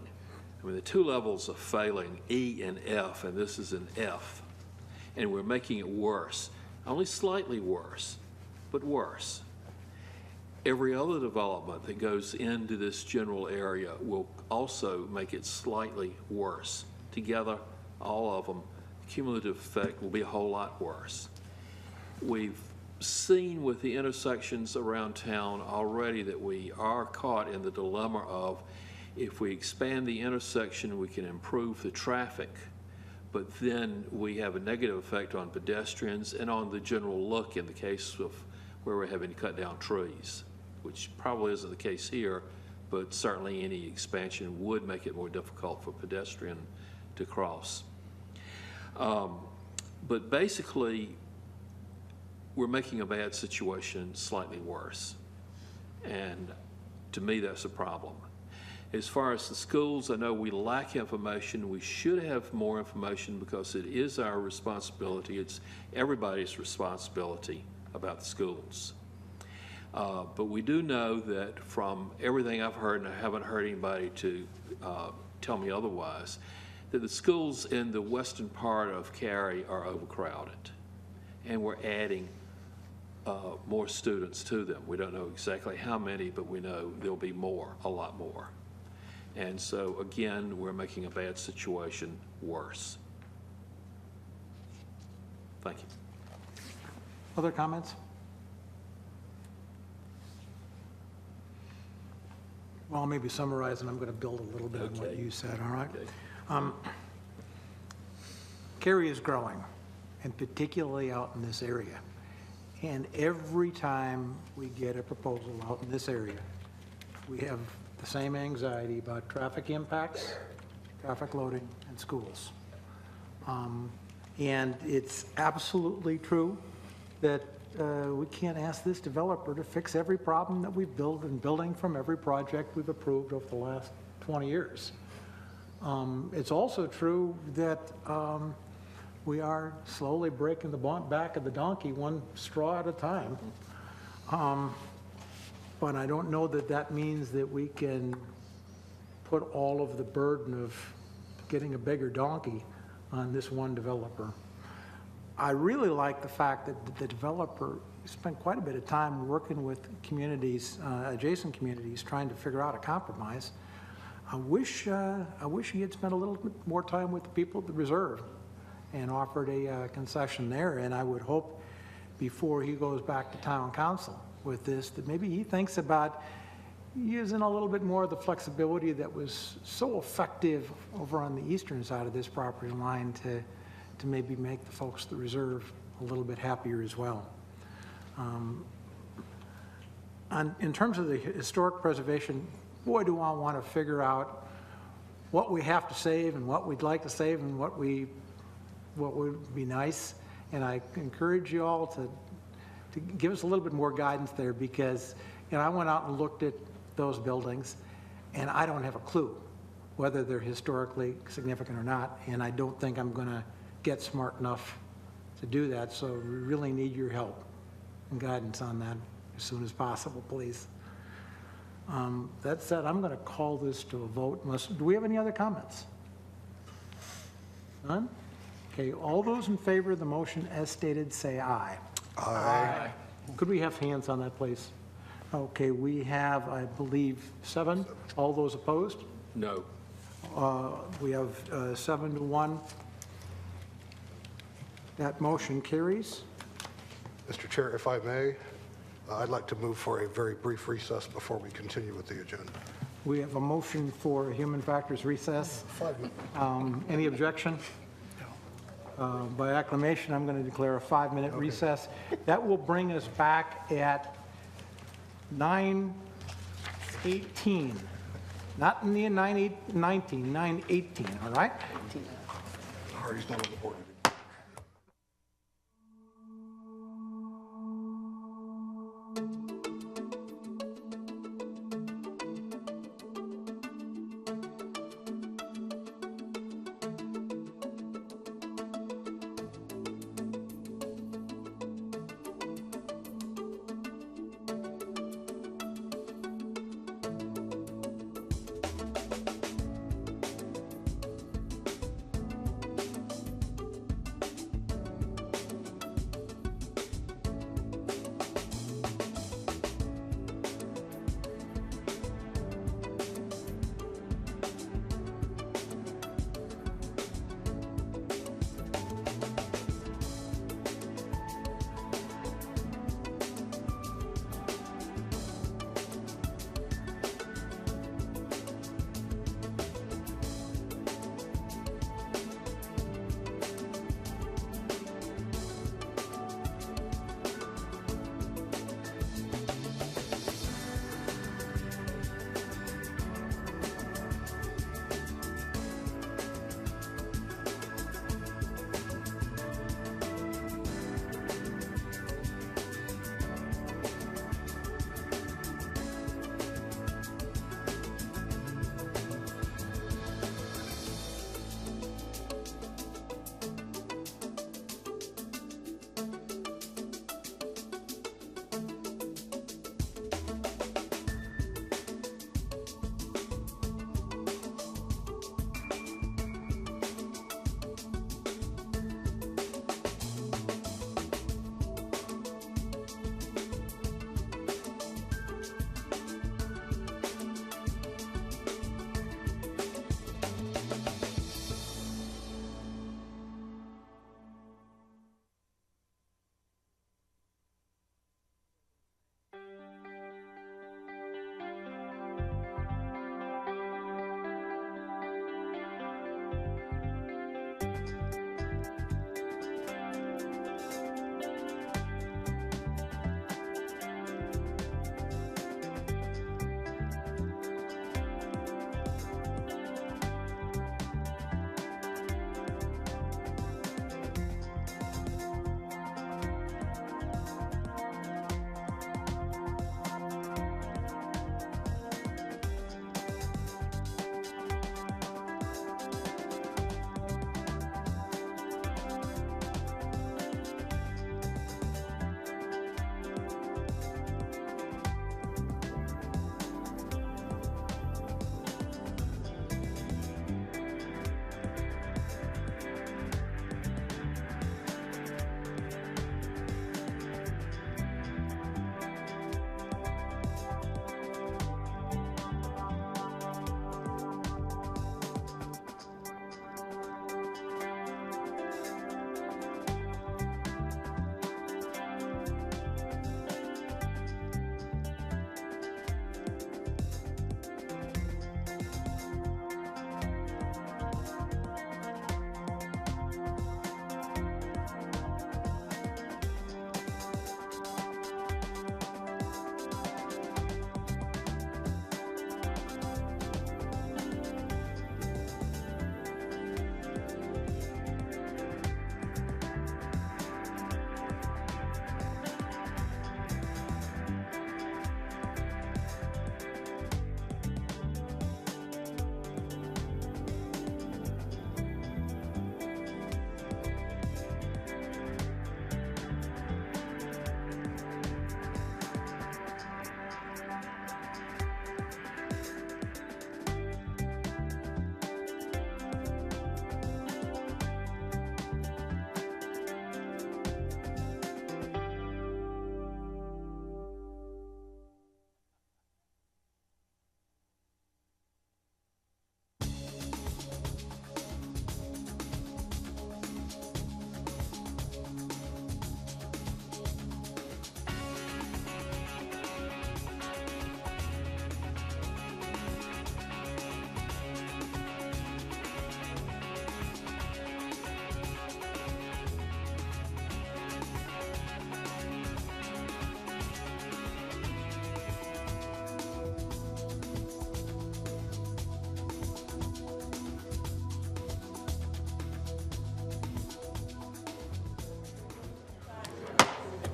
I mean, the two levels of failing, E and F, and this is an F, and we're making it worse. Only slightly worse, but worse. Every other development that goes into this general area will also make it slightly worse. Together, all of them, the cumulative effect will be a whole lot worse. We've seen with the intersections around town already that we are caught in the dilemma of, if we expand the intersection, we can improve the traffic, but then we have a negative effect on pedestrians and on the general look in the case of where we're having to cut down trees, which probably isn't the case here, but certainly any expansion would make it more difficult for pedestrian to cross. But basically, we're making a bad situation slightly worse, and to me, that's a problem. As far as the schools, I know we lack information. We should have more information because it is our responsibility. It's everybody's responsibility about the schools. But we do know that from everything I've heard, and I haven't heard anybody to tell me otherwise, that the schools in the western part of Cary are overcrowded, and we're adding more students to them. We don't know exactly how many, but we know there'll be more, a lot more. And so, again, we're making a bad situation worse. Thank you. Other comments? Well, I'll maybe summarize, and I'm going to build a little bit on what you said, all right? Okay. Cary is growing, and particularly out in this area. And every time we get a proposal out in this area, we have the same anxiety about traffic impacts, traffic loading, and schools. And it's absolutely true that we can't ask this developer to fix every problem that we've built and building from every project we've approved over the last 20 years. It's also true that we are slowly breaking the back of the donkey one straw at a time. But I don't know that that means that we can put all of the burden of getting a bigger donkey on this one developer. I really like the fact that the developer spent quite a bit of time working with communities, adjacent communities, trying to figure out a compromise. I wish he had spent a little bit more time with the people at the reserve and offered a concession there. And I would hope before he goes back to town council with this, that maybe he thinks about using a little bit more of the flexibility that was so effective over on the eastern side of this property line to maybe make the folks at the reserve a little bit happier as well. in terms of the historic preservation, boy, do I want to figure out what we have to save and what we'd like to save and what would be nice. And I encourage you all to give us a little bit more guidance there, because, you know, I went out and looked at those buildings, and I don't have a clue whether they're historically significant or not, and I don't think I'm going to get smart enough to do that, so we really need your help and guidance on that as soon as possible, please. That said, I'm going to call this to a vote. Do we have any other comments? None? Okay, all those in favor of the motion as stated, say aye. Aye. Could we have hands on that, please? Okay, we have, I believe, 7. All those opposed? No. We have 7 to 1. That motion carries. Mr. Chair, if I may, I'd like to move for a very brief recess before we continue with the agenda. We have a motion for human factors recess. 5 minutes. Any objection? By acclamation, I'm going to declare a 5-minute recess. That will bring us back at 9:18. Not in the 9:19, 9:18, all right? Hardy's not on the board.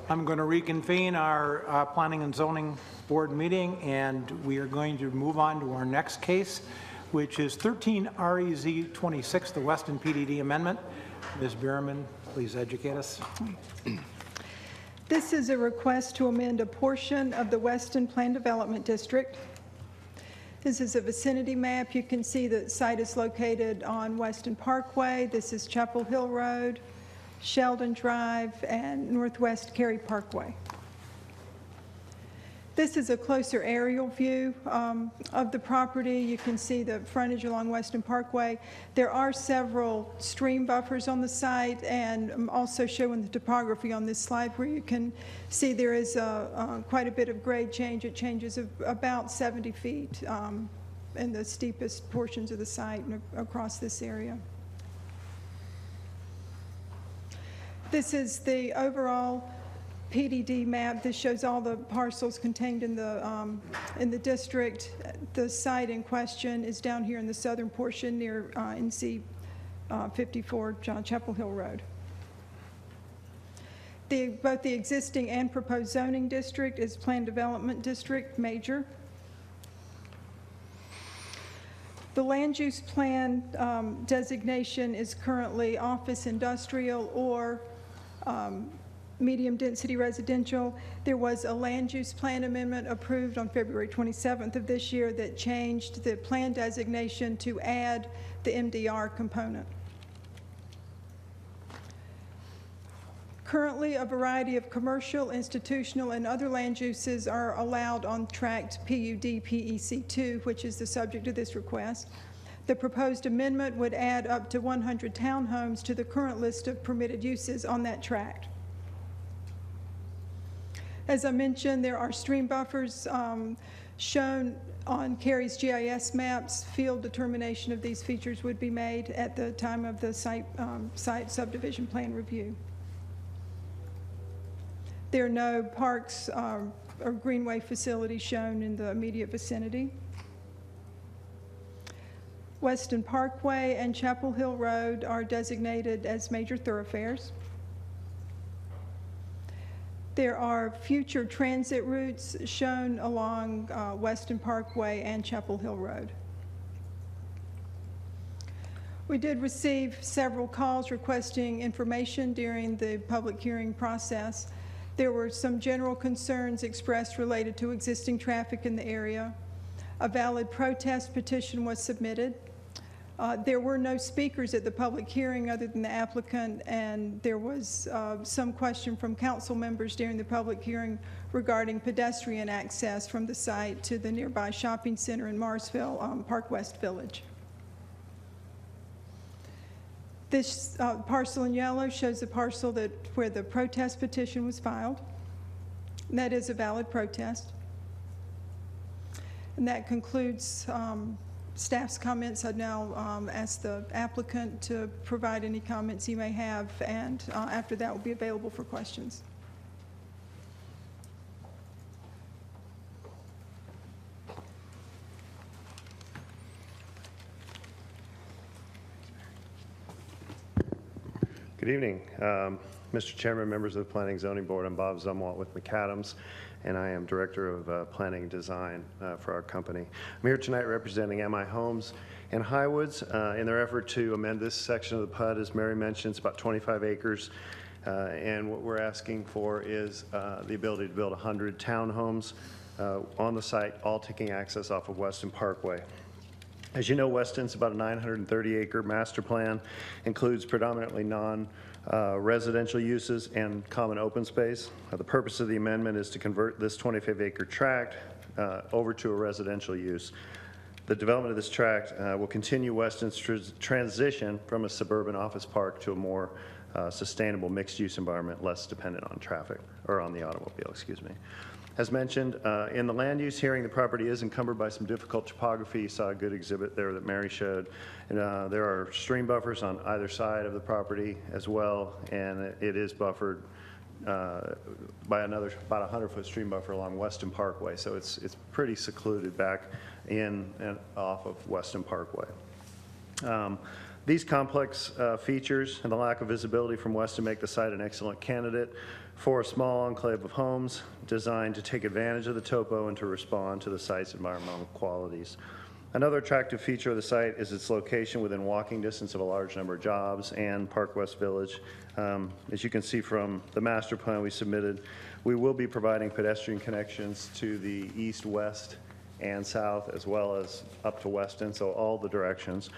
I'm going to reconvene our Planning and Zoning Board meeting, and we are going to move on to our next case, which is 13 REZ 26, the Weston PDD amendment. Ms. Bierman, please educate us. This is a request to amend a portion of the Weston Plan Development District. This is a vicinity map. You can see the site is located on Weston Parkway. This is Chapel Hill Road, Sheldon Drive, and Northwest Cary Parkway. This is a closer aerial view of the property. You can see the frontage along Weston Parkway. There are several stream buffers on the site, and I'm also showing the topography on this slide where you can see there is quite a bit of grade change. It changes about 70 feet in the steepest portions of the site and across this area. This is the overall PDD map. This shows all the parcels contained in the district. The site in question is down here in the southern portion near NC 54 Chapel Hill Road. Both the existing and proposed zoning district is Planned Development District Major. The land use plan designation is currently office industrial or medium-density residential. There was a land use plan amendment approved on February 27th of this year that changed the plan designation to add the MDR component. Currently, a variety of commercial, institutional, and other land uses are allowed on tract PUD PEC2, which is the subject of this request. The proposed amendment would add up to 100 townhomes to the current list of permitted uses on that tract. As I mentioned, there are stream buffers shown on Cary's GIS maps. Field determination of these features would be made at the time of the site subdivision plan review. There are no parks or greenway facilities shown in the immediate vicinity. Weston Parkway and Chapel Hill Road are designated as major thoroughfares. There are future transit routes shown along Weston Parkway and Chapel Hill Road. We did receive several calls requesting information during the public hearing process. There were some general concerns expressed related to existing traffic in the area. A valid protest petition was submitted. There were no speakers at the public hearing other than the applicant, and there was some question from council members during the public hearing regarding pedestrian access from the site to the nearby shopping center in Marsville, Park West Village. This parcel in yellow shows the parcel where the protest petition was filed. And that is a valid protest. And that concludes staff's comments. I'd now ask the applicant to provide any comments he may have, and after that, will be available for questions. Good evening. Mr. Chairman, members of the Planning and Zoning Board, I'm Bob Zumwalt with McAdams, and I am Director of Planning and Design for our company. I'm here tonight representing MI Homes and Highwoods in their effort to amend this section of the PUD. As Mary mentioned, it's about 25 acres, and what we're asking for is the ability to build 100 townhomes on the site, all taking access off of Weston Parkway. As you know, Weston's about a 930-acre master plan, includes predominantly non-residential uses and common open space. The purpose of the amendment is to convert this 25-acre tract over to a residential use. The development of this tract will continue Weston's transition from a suburban office park to a more sustainable mixed-use environment, less dependent on traffic, or on the automobile, excuse me. As mentioned, in the land use hearing, the property is encumbered by some difficult topography. You saw a good exhibit there that Mary showed. And, there are stream buffers on either side of the property as well, and it is buffered by another about 100-foot stream buffer along Weston Parkway. So it's pretty secluded back in and off of Weston Parkway. These complex features and the lack of visibility from Weston make the site an excellent candidate for a small enclave of homes designed to take advantage of the topo and to respond to the site's environmental qualities. Another attractive feature of the site is its location within walking distance of a large number of jobs and Park West Village. As you can see from the master plan we submitted, we will be providing pedestrian connections to the east, west, and south, as well as up to Weston, so all the directions.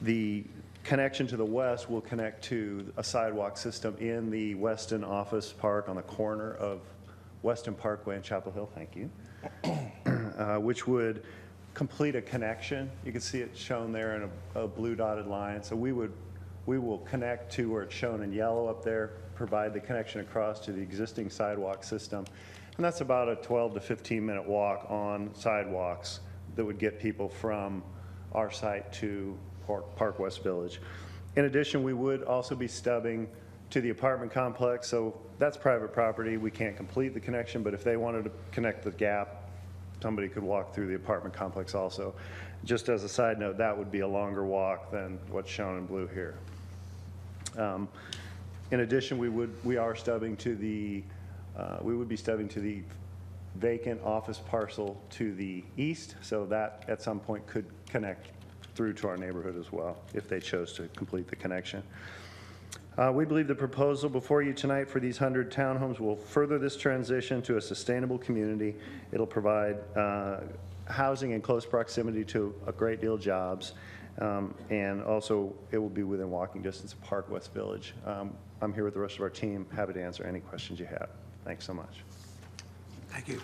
The connection to the west will connect to a sidewalk system in the Weston Office Park on the corner of Weston Parkway and Chapel Hill, thank you, which would complete a connection. You can see it shown there in a blue dotted line. So we will connect to where it's shown in yellow up there, provide the connection across to the existing sidewalk system. And that's about a 12 to 15 minute walk on sidewalks that would get people from our site to Park West Village. In addition, we would also be stubbing to the apartment complex. So that's private property. We can't complete the connection, but if they wanted to connect the gap, somebody could walk through the apartment complex also. Just as a side note, that would be a longer walk than what's shown in blue here. In addition, we would be stubbing to the vacant office parcel to the east, so that at some point could connect through to our neighborhood as well, if they chose to complete the connection. We believe the proposal before you tonight for these 100 townhomes will further this transition to a sustainable community. It'll provide housing in close proximity to a great deal of jobs, and also it will be within walking distance of Park West Village. I'm here with the rest of our team, happy to answer any questions you have. Thanks so much. Thank you.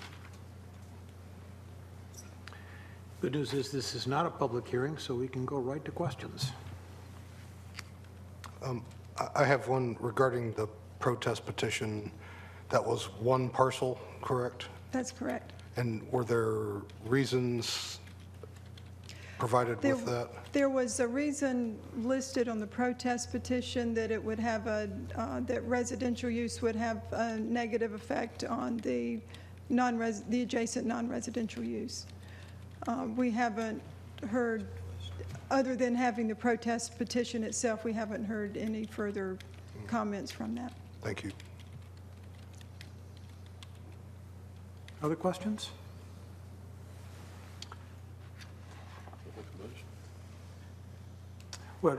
Good news is this is not a public hearing, so we can go right to questions. I have one regarding the protest petition. That was one parcel, correct? That's correct. And were there reasons provided with that? There was a reason listed on the protest petition that it would have that residential use would have a negative effect on the adjacent non-residential use. We haven't heard, other than having the protest petition itself, we haven't heard any further comments from that. Thank you. Other questions? Well,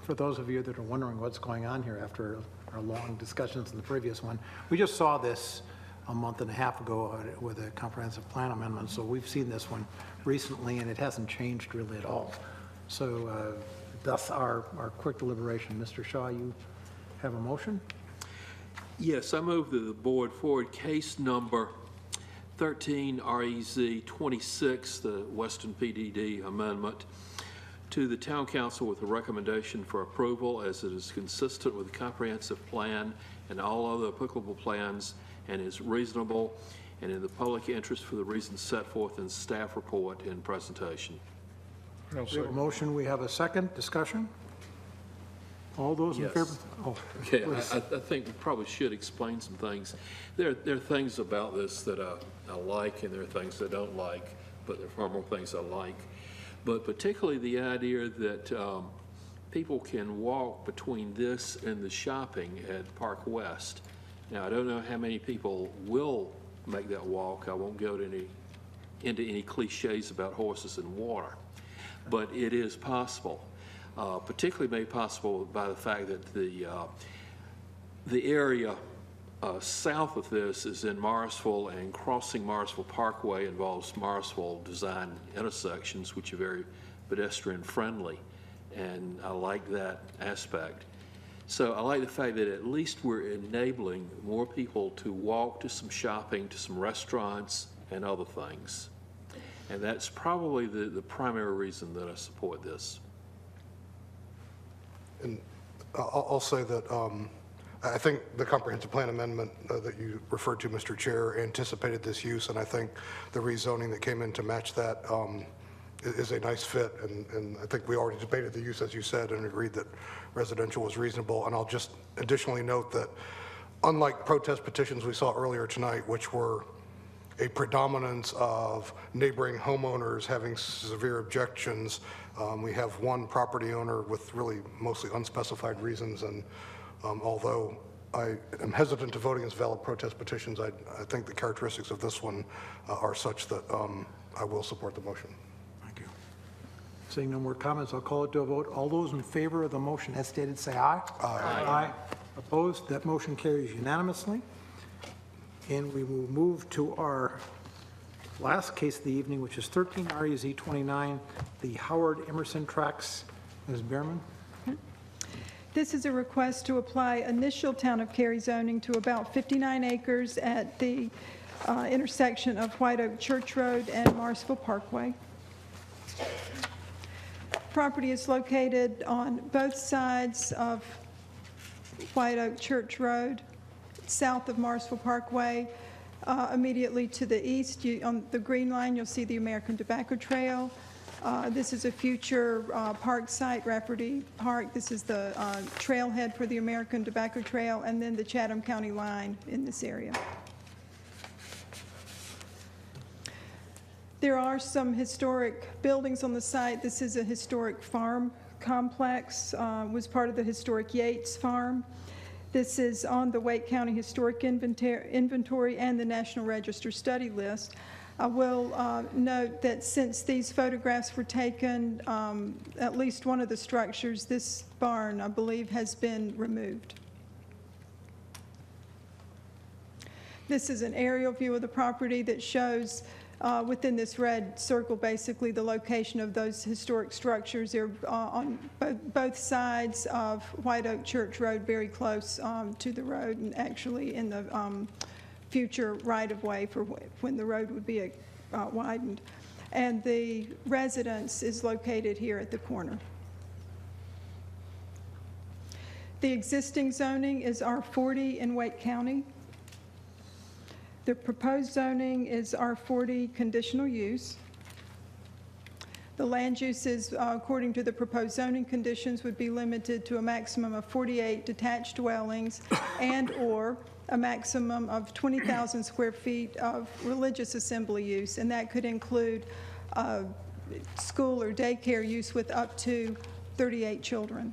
for those of you that are wondering what's going on here after our long discussions in the previous one, we just saw this a month and a half ago with a comprehensive plan amendment, so we've seen this one recently and it hasn't changed really at all. So thus our quick deliberation. Mr. Shaw, you have a motion? Yes, I move that the board forward case number 13 REZ 26, the Weston PDD amendment, to the Town Council with a recommendation for approval as it is consistent with the comprehensive plan and all other applicable plans and is reasonable and in the public interest for the reasons set forth in staff report and presentation. We have a motion, we have a second. Discussion? All those in Yes. favor? Oh, Okay, please. I think we probably should explain some things. There are things about this that I like, and there are things I don't like, but there are far more things I like. But particularly the idea that people can walk between this and the shopping at Park West. Now, I don't know how many people will make that walk. I won't go into any cliches about horses and water, but it is possible. Particularly made possible by the fact that the area south of this is in Morrisville, and crossing Morrisville Parkway involves Morrisville design intersections, which are very pedestrian friendly, and I like that aspect. So I like the fact that at least we're enabling more people to walk to some shopping, to some restaurants, and other things. And that's probably the primary reason that I support this. And I'll say that I think the comprehensive plan amendment that you referred to, Mr. Chair, anticipated this use, and I think the rezoning that came in to match that is a nice fit, and I think we already debated the use, as you said, and agreed that residential was reasonable. And I'll just additionally note that unlike protest petitions we saw earlier tonight, which were a predominance of neighboring homeowners having severe objections. We have one property owner with really mostly unspecified reasons, and although I am hesitant to vote against valid protest petitions, I think the characteristics of this one are such that I will support the motion. Thank you. Seeing no more comments, I'll call it to a vote. All those in favor of the motion as stated, say aye. Aye. Aye. Opposed? That motion carries unanimously. And we will move to our last case of the evening, which is 13 REZ 29, the Howard Emerson tracks. Ms. Bierman? This is a request to apply initial town of Cary zoning to about 59 acres at the intersection of White Oak Church Road and Morrisville Parkway. Property is located on both sides of White Oak Church Road, south of Morrisville Parkway. Immediately to the east, on the green line, you'll see the American Tobacco Trail. This is a future park site, Rafferty Park. This is the trailhead for the American Tobacco Trail, and then the Chatham County line in this area. There are some historic buildings on the site. This is a historic farm complex, was part of the historic Yates Farm. This is on the Wake County Historic Inventory and the National Register Study List. I will note that since these photographs were taken, at least one of the structures, this barn, I believe, has been removed. This is an aerial view of the property that shows within this red circle, basically, the location of those historic structures. They're on both sides of White Oak Church Road, very close to the road, and actually in the future right-of-way for when the road would be widened. And the residence is located here at the corner. The existing zoning is R40 in Wake County. The proposed zoning is R40 conditional use. The land uses, according to the proposed zoning conditions, would be limited to a maximum of 48 detached dwellings and/or a maximum of 20,000 square feet of religious assembly use, and that could include school or daycare use with up to 38 children.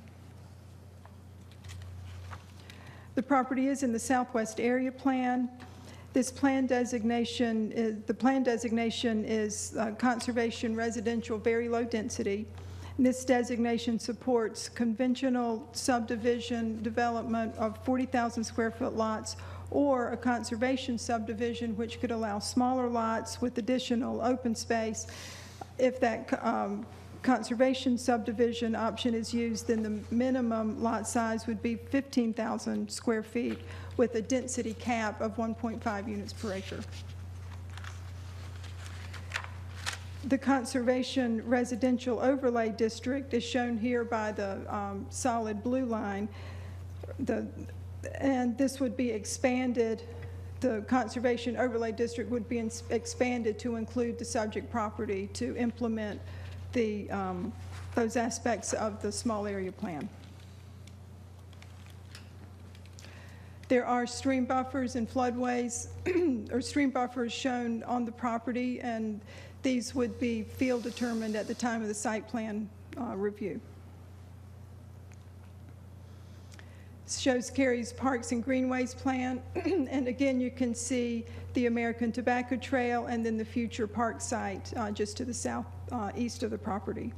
The property is in the Southwest Area Plan. This plan designation is conservation residential, very low density. And this designation supports conventional subdivision development of 40,000 square foot lots or a conservation subdivision which could allow smaller lots with additional open space. If that conservation subdivision option is used, then the minimum lot size would be 15,000 square feet with a density cap of 1.5 units per acre. The Conservation Residential Overlay District is shown here by the solid blue line. And this would be expanded. The Conservation Overlay District would be expanded to include the subject property to implement those aspects of the small area plan. There are stream buffers and floodways, or stream buffers shown on the property, and these would be field determined at the time of the site plan review. This shows Cary's Parks and Greenways plan, and again you can see the American Tobacco Trail and then the future park site just to the south east of the property.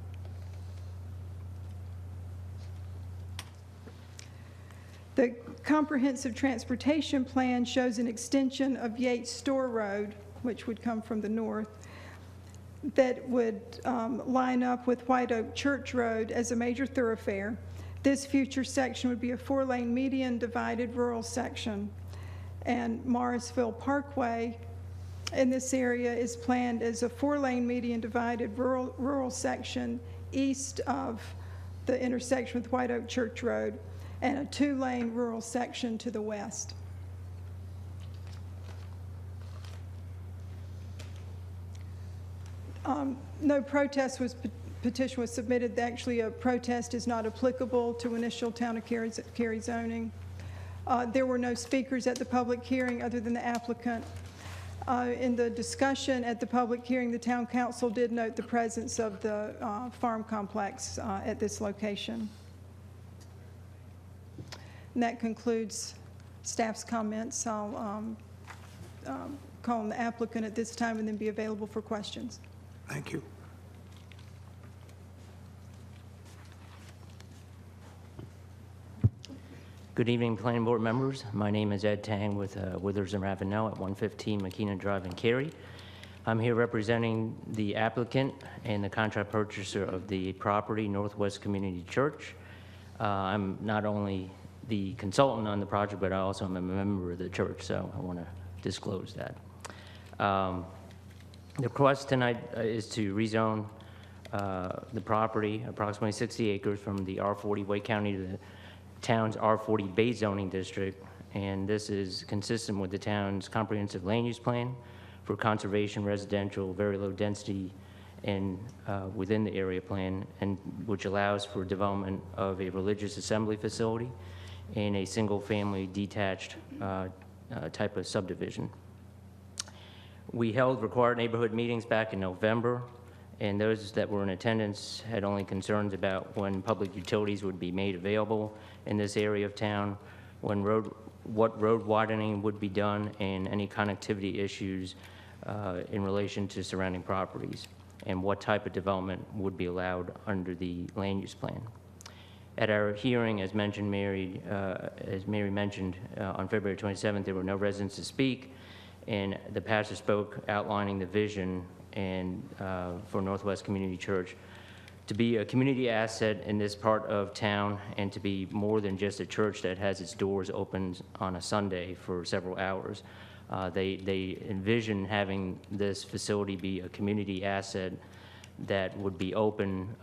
The comprehensive transportation plan shows an extension of Yates Store Road, which would come from the north, that would line up with White Oak Church Road as a major thoroughfare. This future section would be a 4-lane median divided rural section. And Morrisville Parkway in this area is planned as a 4-lane median divided rural section east of the intersection with White Oak Church Road, and a 2-lane rural section to the west. No protest petition was submitted. Actually, a protest is not applicable to initial town of Cary zoning. There were no speakers at the public hearing other than the applicant. In the discussion at the public hearing, the town council did note the presence of the farm complex at this location. And that concludes staff's comments. I'll call on the applicant at this time and then be available for questions. Thank you. Good evening, planning board members. My name is Ed Tang with Withers and Ravenel at 115 McKenna Drive in Cary. I'm here representing the applicant and the contract purchaser of the property, Northwest Community Church. I'm not only the consultant on the project, but I also am a member of the church, so I want to disclose that. The request tonight is to rezone the property, approximately 60 acres, from the R40 Wake County to the town's R40 Bay zoning district, and this is consistent with the town's comprehensive land use plan for conservation, residential, very low density, and within the area plan, and which allows for development of a religious assembly facility and a single-family detached type of subdivision. We held required neighborhood meetings back in November, and those that were in attendance had only concerns about when public utilities would be made available in this area of town, what road widening would be done, and any connectivity issues in relation to surrounding properties, and what type of development would be allowed under the land use plan. At our hearing, as Mary mentioned, on February 27th, there were no residents to speak, and the pastor spoke outlining the vision and for Northwest Community Church to be a community asset in this part of town, and to be more than just a church that has its doors open on a Sunday for several hours. They envision having this facility be a community asset that would be open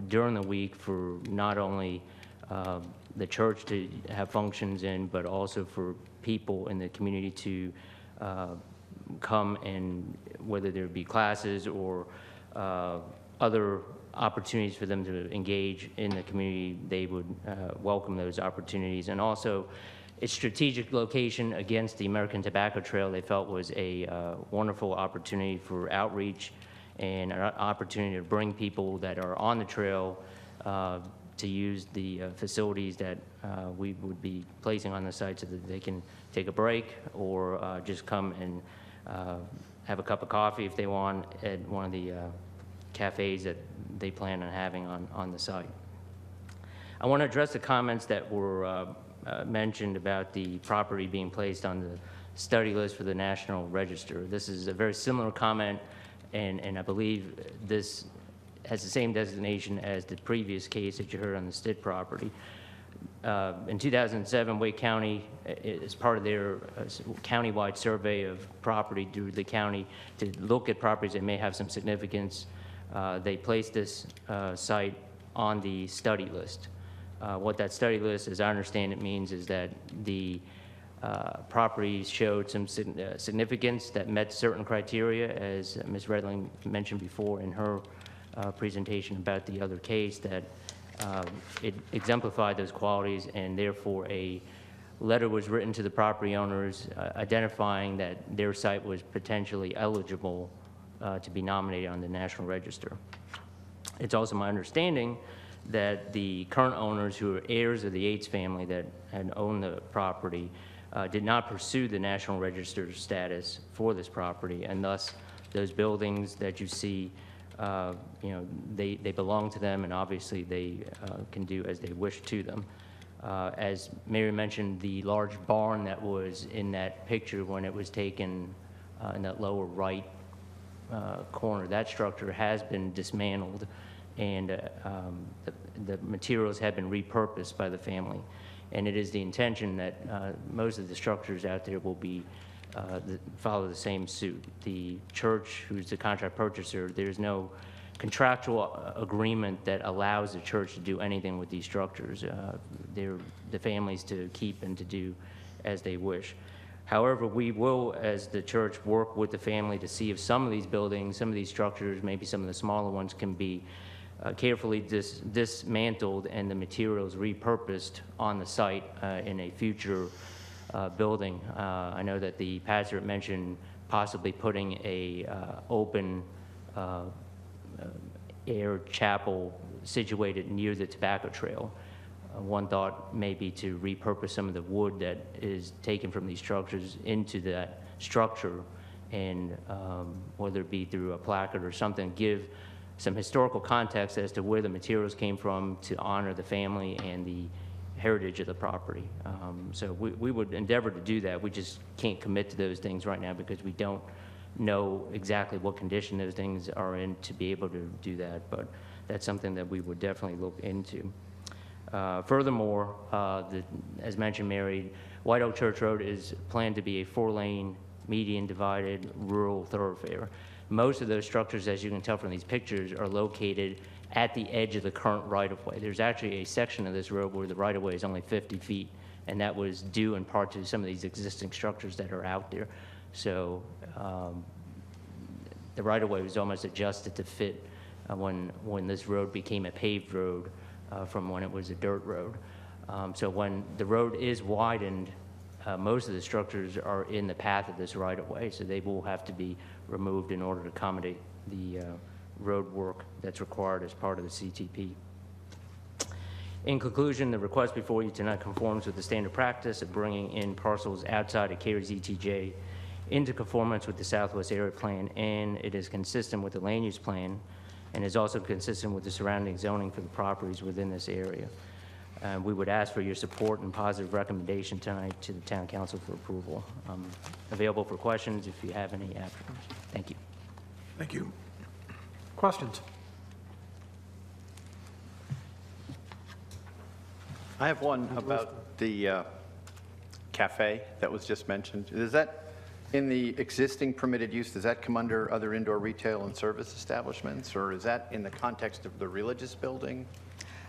during the week for not only the church to have functions in, but also for people in the community to come, and whether there be classes or other opportunities for them to engage in the community, they would welcome those opportunities. And also, its strategic location against the American Tobacco Trail, they felt was a wonderful opportunity for outreach and an opportunity to bring people that are on the trail to use the facilities that we would be placing on the site, so that they can take a break or just come and have a cup of coffee if they want at one of the cafes that they plan on having on the site. I want to address the comments that were mentioned about the property being placed on the study list for the National Register. This is a very similar comment, and I believe this has the same designation as the previous case that you heard on the Stitt property. In 2007, Wake County, as part of their county-wide survey of property through the county to look at properties that may have some significance, they placed this site on the study list. What that study list, as I understand it, means is that the property showed some significance that met certain criteria, as Ms. Redling mentioned before in her presentation about the other case, that it exemplified those qualities, and therefore a letter was written to the property owners identifying that their site was potentially eligible to be nominated on the National Register. It's also my understanding that the current owners, who are heirs of the Yates family that had owned the property, did not pursue the National Register status for this property, and thus those buildings that you see, they belong to them, and obviously they can do as they wish to them. As Mary mentioned, the large barn that was in that picture when it was taken in that lower right corner, that structure has been dismantled, and the materials have been repurposed by the family. And it is the intention that most of the structures out there will be follow the same suit. The church, who's the contract purchaser, there's no contractual agreement that allows the church to do anything with these structures. They're the families to keep and to do as they wish. However, we will, as the church, work with the family to see if some of these buildings, some of these structures, maybe some of the smaller ones, can be carefully dismantled and the materials repurposed on the site in a future building. I know that the pastor mentioned possibly putting a open air chapel situated near the tobacco trail. One thought may be to repurpose some of the wood that is taken from these structures into that structure, and whether it be through a placard or something, give some historical context as to where the materials came from to honor the family and the heritage of the property. So we would endeavor to do that. We just can't commit to those things right now because we don't know exactly what condition those things are in to be able to do that, but that's something that we would definitely look into. Furthermore, as mentioned, Mary, White Oak Church Road is planned to be a 4-lane median divided rural thoroughfare. Most of those structures, as you can tell from these pictures, are located at the edge of the current right-of-way. There's actually a section of this road where the right-of-way is only 50 feet, and that was due in part to some of these existing structures that are out there. So the right-of-way was almost adjusted to fit when this road became a paved road from when it was a dirt road. So when the road is widened, most of the structures are in the path of this right-of-way, so they will have to be removed in order to accommodate the road work that's required as part of the CTP. In conclusion, the request before you tonight conforms with the standard practice of bringing in parcels outside of Cary's ETJ into conformance with the Southwest Area Plan, and it is consistent with the land use plan and is also consistent with the surrounding zoning for the properties within this area. We would ask for your support and positive recommendation tonight to the Town Council for approval. Available for questions if you have any afterwards. Thank you. Thank you. Questions? I have one about the cafe that was just mentioned. Is that in the existing permitted use, does that come under other indoor retail and service establishments, or is that in the context of the religious building?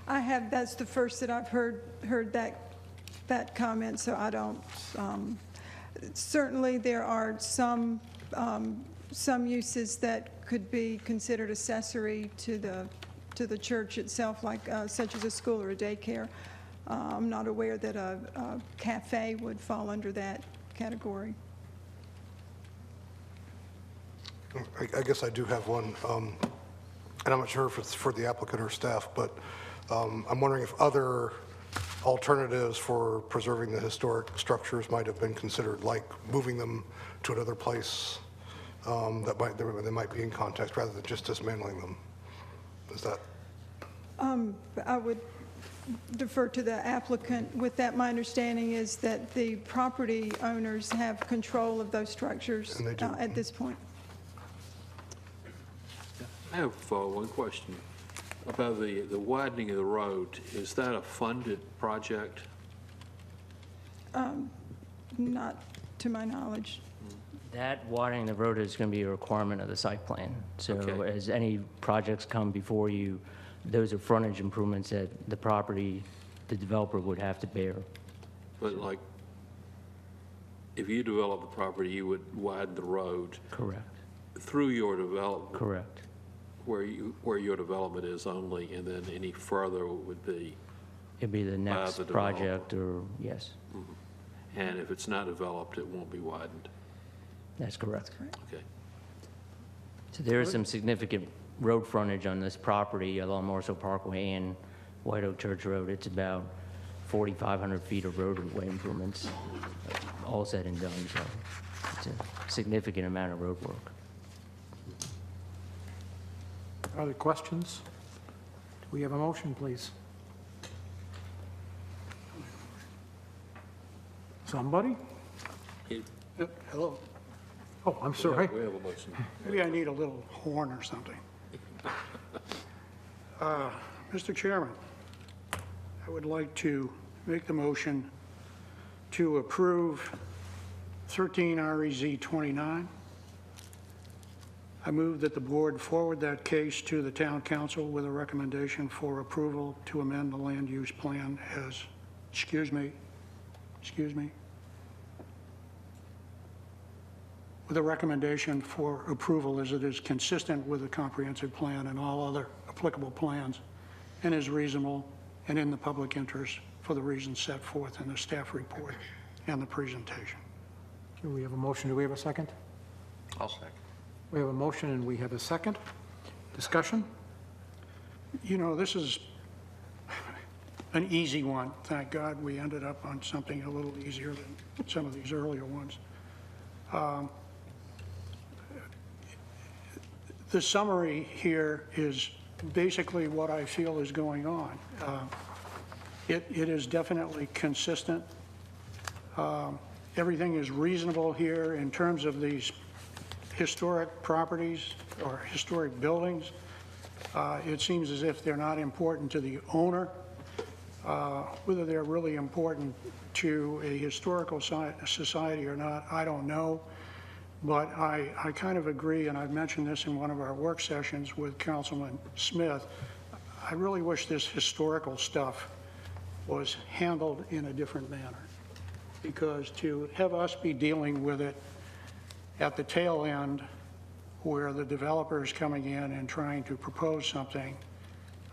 That's the first that I've heard that comment, so I don't, certainly there are some uses that could be considered accessory to the church itself, like such as a school or a daycare. I'm not aware that a cafe would fall under that category. I guess I do have one, and I'm not sure if it's for the applicant or staff, but I'm wondering if other alternatives for preserving the historic structures might have been considered, like moving them to another place they might be in context rather than just dismantling them. Is that? I would defer to the applicant. With that, my understanding is that the property owners have control of those structures at this point. I have one question about the widening of the road. Is that a funded project? Not to my knowledge. That widening the road is going to be a requirement of the site plan. So Okay. as any projects come before you, those are frontage improvements that the developer would have to bear. But like, if you develop the property, you would widen the road Correct. through your development. Correct. Where your development is only, and then any further would be. It'd be the next the project, or yes, And if it's not developed, it won't be widened. that's correct. Okay. So there is some significant road frontage on this property along Morrisville Parkway and White Oak Church Road. It's about 4,500 feet of roadway improvements, all said and done, so it's a significant amount of road work. Other questions? Do we have a motion, please? Somebody? Yep, hello. Oh, I'm sorry. We have a motion. Maybe I need a little horn or something. Mr. Chairman, I would like to make the motion to approve 13 REZ 29. I move that the board forward that case to the town council with a recommendation for approval to amend the land use plan as, excuse me, with a recommendation for approval as it is consistent with the comprehensive plan and all other applicable plans, and is reasonable and in the public interest for the reasons set forth in the staff report and the presentation. Do we have a motion? Do we have a second? I'll second. We have a motion and we have a second. Discussion? You know, this is an easy one. Thank God we ended up on something a little easier than some of these earlier ones. The summary here is basically what I feel is going on. It is definitely consistent. Everything is reasonable here in terms of these historic properties or historic buildings. It seems as if they're not important to the owner. Whether they're really important to a historical society or not, I don't know. But I kind of agree, and I've mentioned this in one of our work sessions with Councilman Smith. I really wish this historical stuff was handled in a different manner, because to have us be dealing with it at the tail end where the developer is coming in and trying to propose something,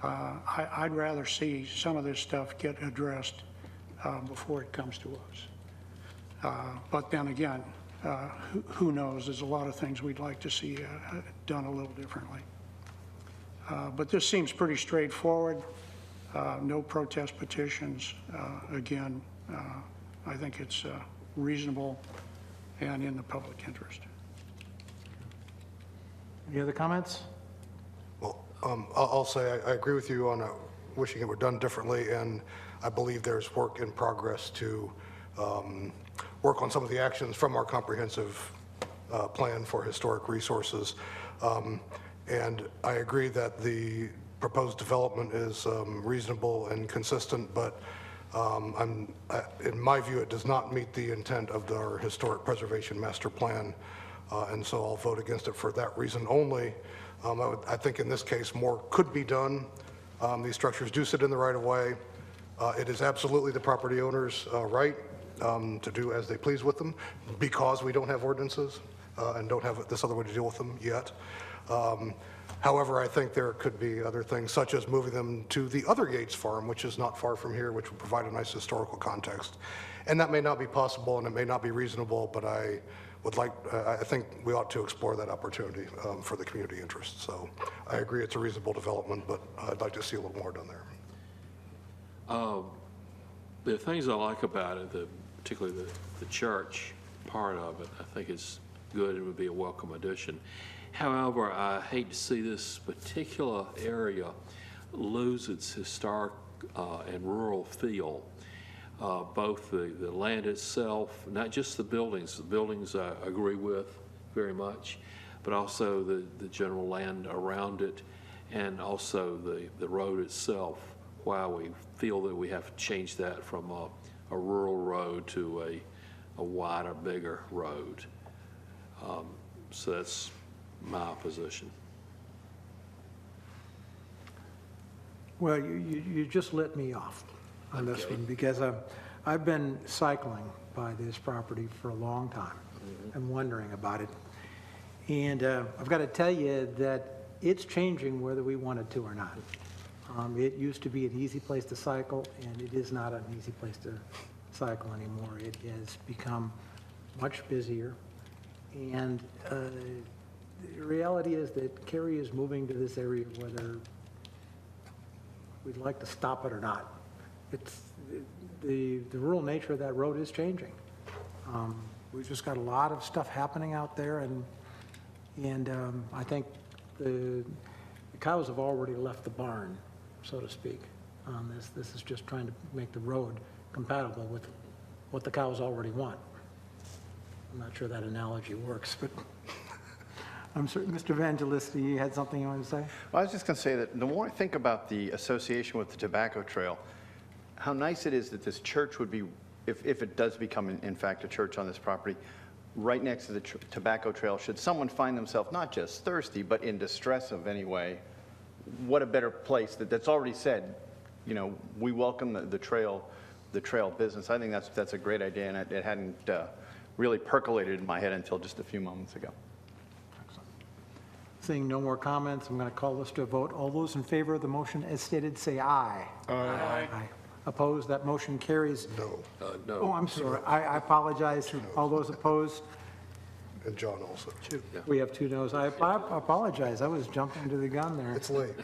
I'd rather see some of this stuff get addressed before it comes to us. But then again, who knows? There's a lot of things we'd like to see done a little differently. But this seems pretty straightforward. No protest petitions. Again, I think it's reasonable and in the public interest. Any other comments? Well, I'll say I agree with you on wishing it were done differently, and I believe there's work in progress to work on some of the actions from our comprehensive plan for historic resources. And I agree that the proposed development is reasonable and consistent, but in my view, it does not meet the intent of our historic preservation master plan, and so I'll vote against it for that reason only. I think in this case, more could be done. These structures do sit in the right-of-way. It is absolutely the property owner's right to do as they please with them, because we don't have ordinances and don't have this other way to deal with them yet. However, I think there could be other things, such as moving them to the other Yates farm, which is not far from here, which would provide a nice historical context. And that may not be possible and it may not be reasonable, but I think we ought to explore that opportunity for the community interest. So I agree it's a reasonable development, but I'd like to see a little more done there. The things I like about it, particularly the church part of it, I think is good and would be a welcome addition. However, I hate to see this particular area lose its historic and rural feel. Both the land itself, not just the buildings I agree with very much, but also the general land around it, and also the road itself, why we feel that we have to change that from a rural road to a wider, bigger road. So that's my position. Well, you just lit me off on this one, because I've been cycling by this property for a long time and wondering about it. And I've got to tell you that it's changing whether we want it to or not. It used to be an easy place to cycle, and it is not an easy place to cycle anymore. It has become much busier. And the reality is that Cary is moving to this area whether we'd like to stop it or not. It's the rural nature of that road is changing. We've just got a lot of stuff happening out there, and I think the cows have already left the barn, so to speak, on this. This is just trying to make the road compatible with what the cows already want. I'm not sure that analogy works, but I'm certain, Mr. Evangelista, you had something you wanted to say? Well, I was just going to say that the more I think about the association with the tobacco trail, how nice it is that this church would be, if it does become in fact a church on this property, right next to the tobacco trail. Should someone find themselves not just thirsty, but in distress of any way, what a better place that's already said, you know, we welcome the trail business. I think that's a great idea, and it hadn't really percolated in my head until just a few moments ago. Seeing no more comments, I'm going to call this to a vote. All those in favor of the motion as stated, say aye. Aye. Aye. Opposed? That motion carries. No. No. Oh, I'm sorry. I apologize. All those opposed? and John also. We have 2 noes. I apologize, I was jumping to the gun there. It's late.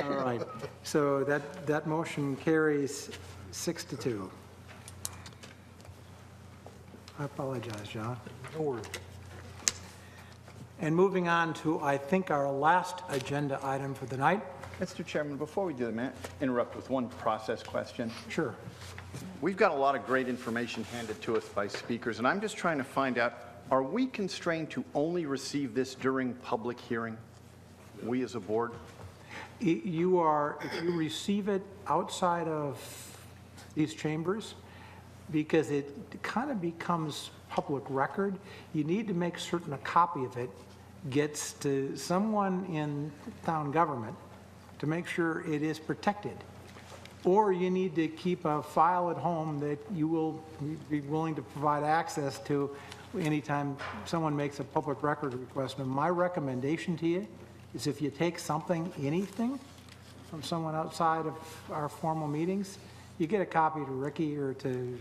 All right, so that motion carries 6-2. I apologize, John. No worries. And moving on to, I think, our last agenda item for the night. Mr. Chairman, before we do that, may I interrupt with one process question? Sure. We've got a lot of great information handed to us by speakers, and I'm just trying to find out, are we constrained to only receive this during public hearing, we as a board? You are, if you receive it outside of these chambers, because it kind of becomes public record, you need to make certain a copy of it gets to someone in town government to make sure it is protected. Or you need to keep a file at home that you will be willing to provide access to anytime someone makes a public record request. And my recommendation to you is if you take something, anything, from someone outside of our formal meetings, you get a copy to Ricky or to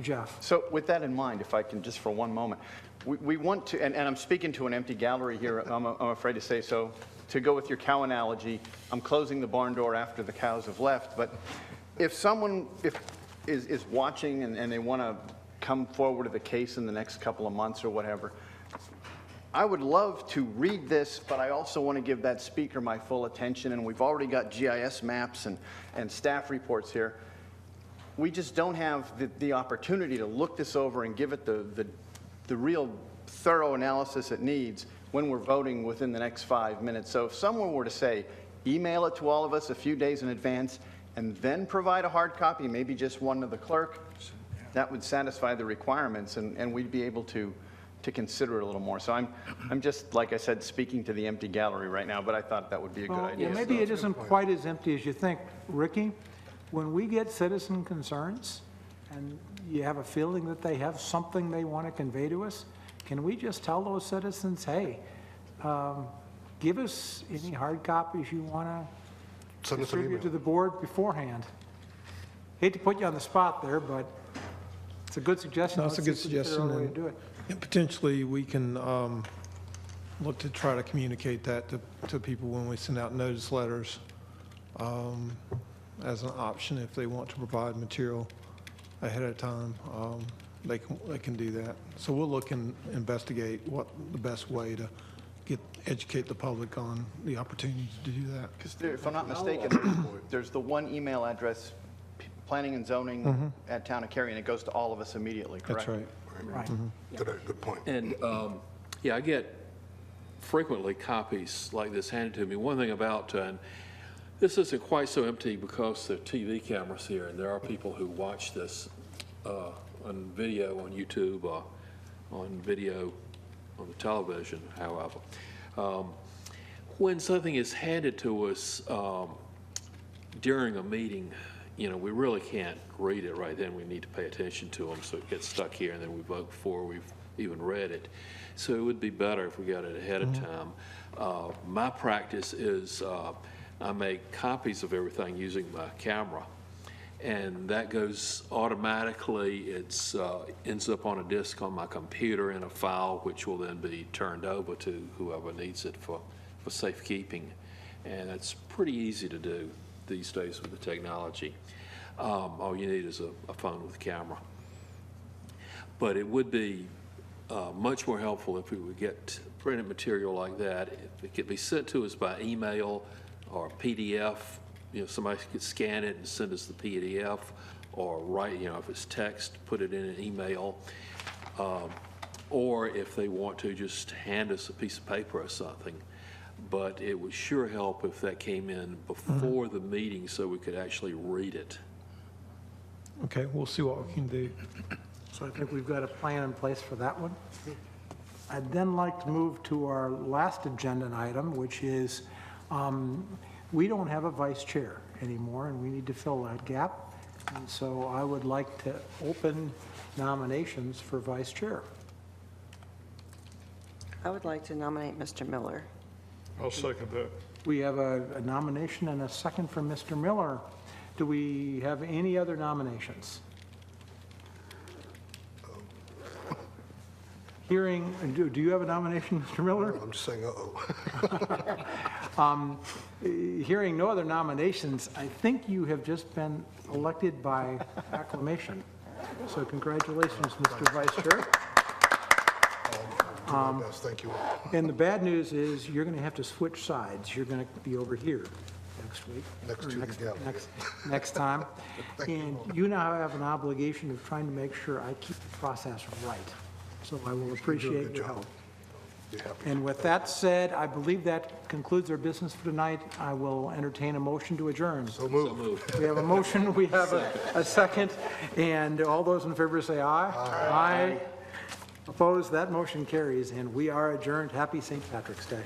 Jeff. So with that in mind, if I can just for one moment, we want to, and I'm speaking to an empty gallery here, I'm afraid to say so, to go with your cow analogy, I'm closing the barn door after the cows have left, but if someone is watching and they want to come forward with a case in the next couple of months or whatever, I would love to read this, but I also want to give that speaker my full attention, and we've already got GIS maps and staff reports here. We just don't have the opportunity to look this over and give it the real thorough analysis it needs when we're voting within the next 5 minutes. So if someone were to say, email it to all of us a few days in advance, and then provide a hard copy, maybe just one to the clerk, that would satisfy the requirements, and we'd be able to consider it a little more. So I'm just, like I said, speaking to the empty gallery right now, but I thought that would be a good idea. Yeah, maybe it isn't quite as empty as you think. Ricky, when we get citizen concerns, and you have a feeling that they have something they want to convey to us, can we just tell those citizens, hey, give us any hard copies you want to distribute to the board beforehand? Hate to put you on the spot there, but it's a good suggestion. No, it's a good suggestion. Way to do it. And potentially, we can look to try to communicate that to people when we send out notice letters as an option if they want to provide material ahead of time. They can do that. So we'll look and investigate what the best way to educate the public on the opportunity to do that. Because if I'm not mistaken, there's the one email address, planning and zoning at Town of Cary, and it goes to all of us immediately, correct? That's right. Right. Good point. And, yeah, I get frequently copies like this handed to me. One thing about, and this isn't quite so empty because there are TV cameras here, and there are people who watch this on video on YouTube or on video on the television, however. When something is handed to us during a meeting, you know, we really can't read it right then. We need to pay attention to them, so it gets stuck here, and then we vote before we've even read it. So it would be better if we got it ahead of time. My practice is I make copies of everything using my camera, and that goes automatically. It's ends up on a disk on my computer in a file, which will then be turned over to whoever needs it for safekeeping. And it's pretty easy to do these days with the technology. All you need is a phone with a camera. But it would be much more helpful if we would get printed material like that. If it could be sent to us by email or PDF, you know, somebody could scan it and send us the PDF, or write, you know, if it's text, put it in an email. Or if they want to, just hand us a piece of paper or something. But it would sure help if that came in before the meeting so we could actually read it. Okay, we'll see what we can do. So I think we've got a plan in place for that one. I'd then like to move to our last agenda item, which is we don't have a vice chair anymore, and we need to fill that gap. And so I would like to open nominations for vice chair. I would like to nominate Mr. Miller. I'll second that. We have a nomination and a second for Mr. Miller. Do we have any other nominations? Hearing, do you have a nomination, Mr. Miller? I'm just saying, uh-oh. Hearing no other nominations, I think you have just been elected by acclamation. So congratulations, Mr. Vice Chair. Yes, thank you. And the bad news is you're going to have to switch sides. You're going to be over here next week. Next time. And you now have an obligation of trying to make sure I keep the process right. So I will appreciate your help. And with that said, I believe that concludes our business for tonight. I will entertain a motion to adjourn. So moved. We have a motion, we have a second, and all those in favor say aye. Aye. Opposed, that motion carries, and we are adjourned. Happy St. Patrick's Day.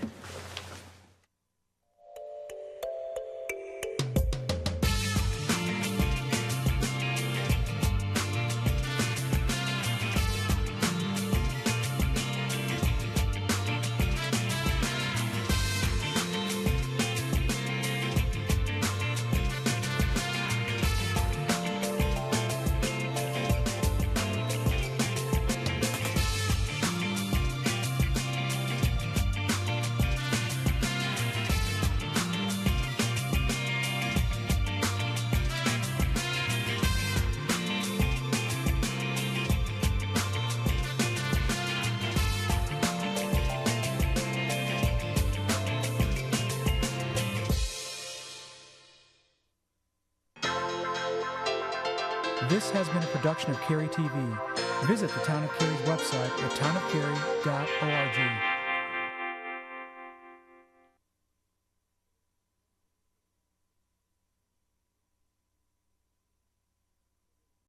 This has been a production of Cary TV. Visit the Town of Cary's website at townofcary.org.